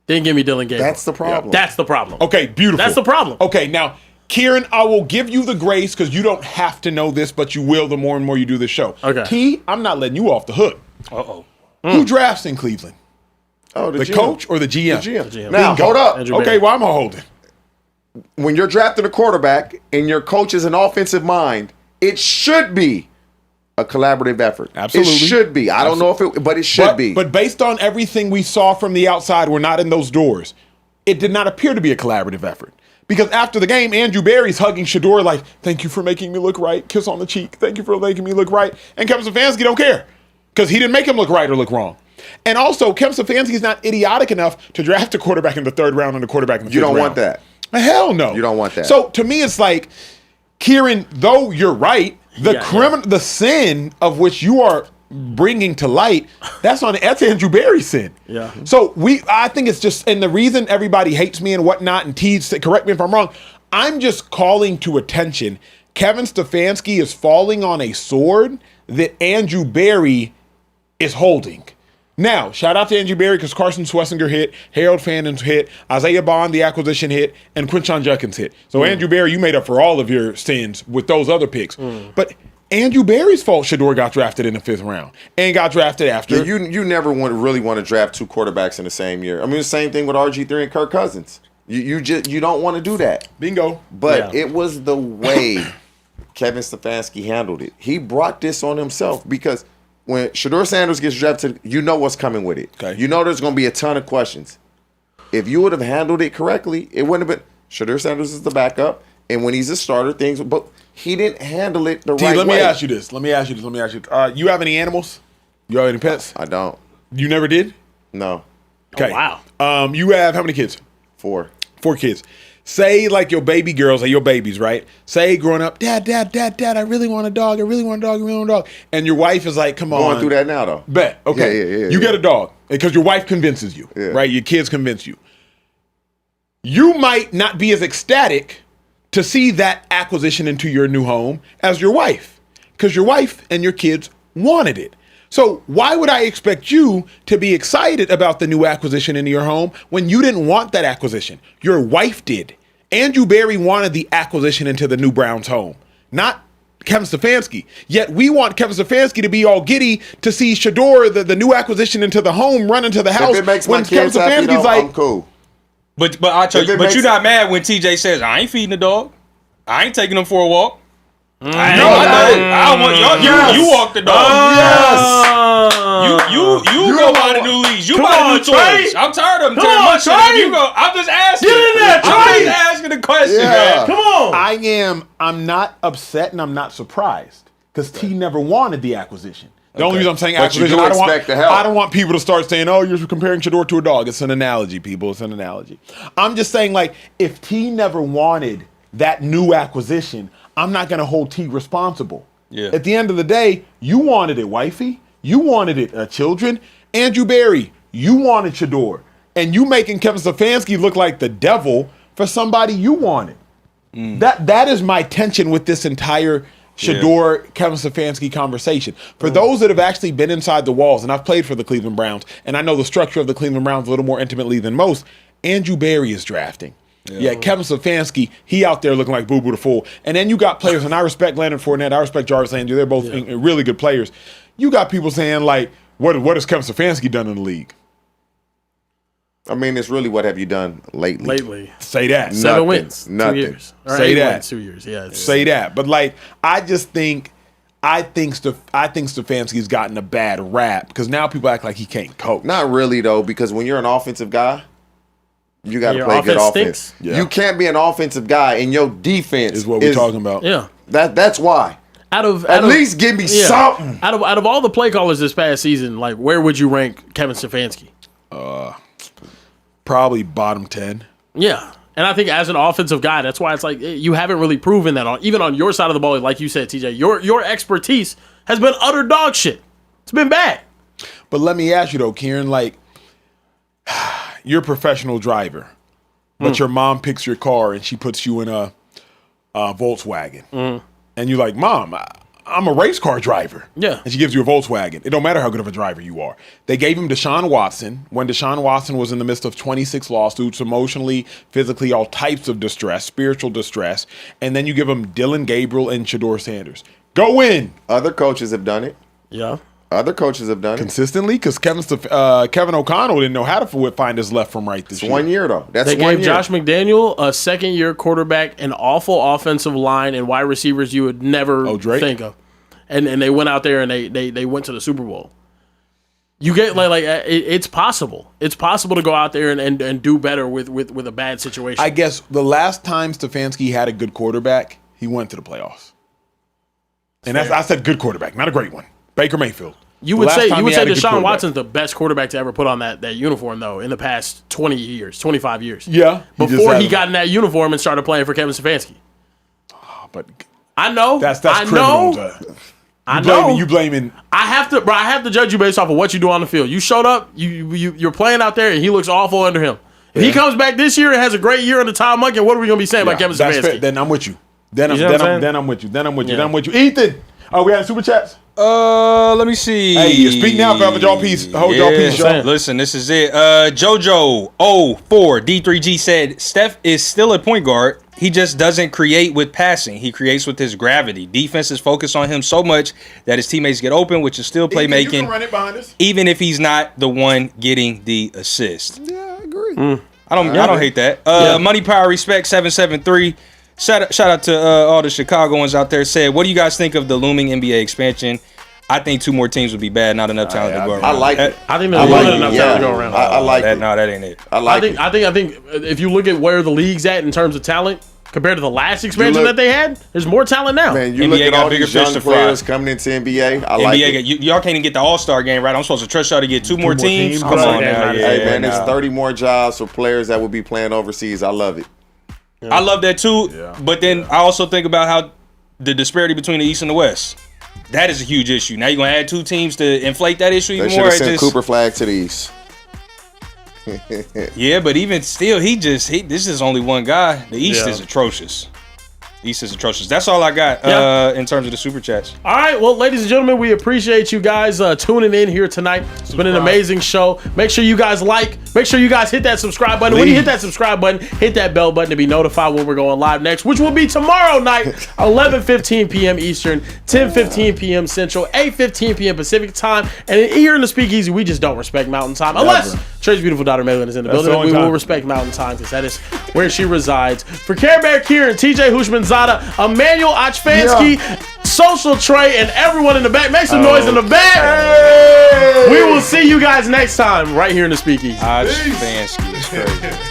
Then give me Dylan Gabriel. That's the problem. Yep. That's the problem. Okay, beautiful. That's the problem. Okay, now, Kieran, I will give you the grace because you don't have to know this, but you will the more and more you do this show. Okay. T, I'm not letting you off the hook. Uh-oh. Who drafts in Cleveland? Oh, the coach or the GM? The GM. Now, hold up. Okay, well, I'm holding. When you're drafting a quarterback and your coach is an offensive mind, it should be a collaborative effort. Absolutely. It should be. I don't know if it, but it should be. But based on everything we saw from the outside, we're not in those doors. It did not appear to be a collaborative effort. Because after the game, Andrew Berry's hugging Shedeur like, thank you for making me look right. Kiss on the cheek. Thank you for making me look right. And Kevin Stefanski don't care because he didn't make him look right or look wrong. And also, Kevin Stefanski is not idiotic enough to draft a quarterback in the 3rd round and a quarterback in the 5th round. You don't want that. Hell no. You don't want that. So to me, it's like, Kieran, though you're right, the sin of which you are bringing to light, that's Andrew Berry's sin. Yeah. So I think it's just, and the reason everybody hates me and whatnot, and Teeds, correct me if I'm wrong, I'm just calling to attention, Kevin Stefanski is falling on a sword that Andrew Berry is holding. Now, shout out to Andrew Berry because Carson Swessinger hit, Harold Fannon's hit, Isaiah Bond, the acquisition hit, and Quinshon Judkins hit. So Andrew Berry, you made up for all of your sins with those other picks. But Andrew Berry's fault Shedeur got drafted in the 5th round and got drafted after. Yeah, you never really want to draft 2 quarterbacks in the same year. I mean, the same thing with RG3 and Kirk Cousins. You don't want to do that. Bingo. But it was the way Kevin Stefanski handled it. He brought this on himself because when Shedeur Sanders gets drafted, you know what's coming with it. Okay. You know there's going to be a ton of questions. If you would have handled it correctly, it wouldn't have been. Shedeur Sanders is the backup, and when he's a starter, but he didn't handle it the right way. Let me ask you this. You have any animals? You have any pets? I don't. You never did? No. Okay. Oh, wow. You have how many kids? 4. 4 kids. Say like your baby girls are your babies, right? Say growing up, Dad, I really want a dog. And your wife is like, come on. Going through that now, though. Bet. Okay. You get a dog because your wife convinces you, right? Your kids convince you. You might not be as ecstatic to see that acquisition into your new home as your wife because your wife and your kids wanted it. So why would I expect you to be excited about the new acquisition into your home when you didn't want that acquisition? Your wife did. Andrew Berry wanted the acquisition into the new Browns home, not Kevin Stefanski. Yet we want Kevin Stefanski to be all giddy to see Shedeur, the new acquisition into the home, run into the house. If it makes when my kids happy, though, I'm cool. But you're not mad when TJ says, I ain't feeding the dog. I ain't taking him for a walk. I want you walk the dog. You go buy the new leash. You buy the new toys. I'm tired of them tearing my shit up. You go. I'm just asking. Get in there, Trey. I'm just asking the question, man. Come on. I'm not upset and I'm not surprised because T never wanted the acquisition. The only reason I'm saying acquisition, I don't want people to start saying, oh, you're comparing Shedeur to a dog. It's an analogy, people. It's an analogy. I'm just saying, like, if T never wanted that new acquisition, I'm not going to hold T responsible. Yeah. At the end of the day, you wanted it, wifey. You wanted it, children. Andrew Berry, you wanted Shedeur. And you making Kevin Stefanski look like the devil for somebody you wanted. That is my tension with this entire Shedeur, Kevin Stefanski conversation. For those that have actually been inside the walls, and I've played for the Cleveland Browns, and I know the structure of the Cleveland Browns a little more intimately than most, Andrew Berry is drafting. Yeah, Kevin Stefanski, he out there looking like Boo Boo the Fool. And then you got players, and I respect Leonard Fournette, I respect Jarvis Landry, they're both really good players. You got people saying, like, what has Kevin Stefanski done in the league? I mean, it's really what have you done lately? Say that. 7 wins. Nothing. 2 years. Say that. Wins, 2 years. Yeah. Say that. But like, I think Stefanski's gotten a bad rap because now people act like he can't coach. Not really though, because when you're an offensive guy, you got to play good offense. Yeah. You can't be an offensive guy and your defense is what we're talking about. Yeah. That's why. At least give me something. Out of all the play callers this past season, like where would you rank Kevin Stefanski? Probably bottom 10. Yeah. And I think as an offensive guy, that's why it's like you haven't really proven that even on your side of the ball, like you said, TJ, your expertise has been utter dog shit. It's been bad. But let me ask you though, Kieran, like you're a professional driver, but your mom picks your car and she puts you in a Volkswagen. And you're like, Mom, I'm a race car driver. Yeah. And she gives you a Volkswagen. It don't matter how good of a driver you are. They gave him Deshaun Watson when Deshaun Watson was in the midst of 26 lawsuits, emotionally, physically, all types of distress, spiritual distress. And then you give him Dylan Gabriel and Shedeur Sanders. Go win. Other coaches have done it. Yeah. Other coaches have done consistently because Kevin O'Connell didn't know how to find his left from right this year. 1 year though. They gave Josh McDaniel a second-year quarterback, an awful offensive line, and wide receivers you would never think of. And they went out there and they went to the Super Bowl. You get it's possible. It's possible to go out there and do better with a bad situation. I guess the last time Stefanski had a good quarterback, he went to the playoffs. And I said good quarterback, not a great one. Baker Mayfield. You would say Deshaun Watson's the best quarterback to ever put on that uniform, though, in the past 20 years, 25 years. Yeah. Before he got in that uniform and started playing for Kevin Stefanski. But I know. That's criminal. I know. You blaming. I have to judge you based off of what you do on the field. You showed up, you're playing out there, and he looks awful under him. If he comes back this year and has a great year under Tom Munkin, what are we going to be saying about Kevin Stefanski? Then I'm with you. Then I'm with you. Ethan. Oh, we had super chats? Let me see. Hey, you speak now, forever draw peace. Hold draw peace, y'all. Listen, this is it. JoJo04 D3G said Steph is still a point guard. He just doesn't create with passing. He creates with his gravity. Defense is focused on him so much that his teammates get open, which is still playmaking. You can run it behind us. Even if he's not the one getting the assist. Yeah, I agree. I don't hate that. Money Power Respect 773. Shout out to all the Chicagoans out there. Said, what do you guys think of the looming NBA expansion? I think 2 more teams would be bad. Not enough talent to go around. I like it. I think there's not enough talent to go around. I like that. it. No, that ain't it. I think if you look at where the league's at in terms of talent compared to the last expansion that they had, there's more talent now. Man, you NBA look at got all bigger these fish young to fry. players coming into NBA. I like it. Y'all can't even get the All-Star game right. I'm supposed to trust y'all to get 2 more teams. Come on now. Hey, man, there's 30 more jobs for players that will be playing overseas. I love it. I love that too. But then I also think about how the disparity between the East and the West. That is a huge issue. Now you're going to add 2 teams to inflate that issue even more. They should have sent Cooper Flag to the East. Yeah, but even still, this is only one guy. The East is atrocious. East is atrocious. That's all I got in terms of the super chats. All right, well, ladies and gentlemen, we appreciate you guys tuning in here tonight. It's been an amazing show. Make sure you guys make sure you guys hit that subscribe button. When you hit that subscribe button, hit that bell button to be notified when we're going live next, which will be tomorrow night, 11:15 p.m. Eastern, 10:15 p.m. Central, 8:15 p.m. Pacific time. And here in the Speakeasy, we just don't respect Mountain Time. Unless Trey's beautiful daughter, Maylin, is in the building. We will respect Mountain Time because that is where she resides. For Carebear, Kieran, TJ Hushman, Zada, Emmanuel Stefanski, Social Trey, and everyone in the back. Make some noise in the back. Hey! We will see you guys next time right here in the Speakeasy. Stefanski is crazy.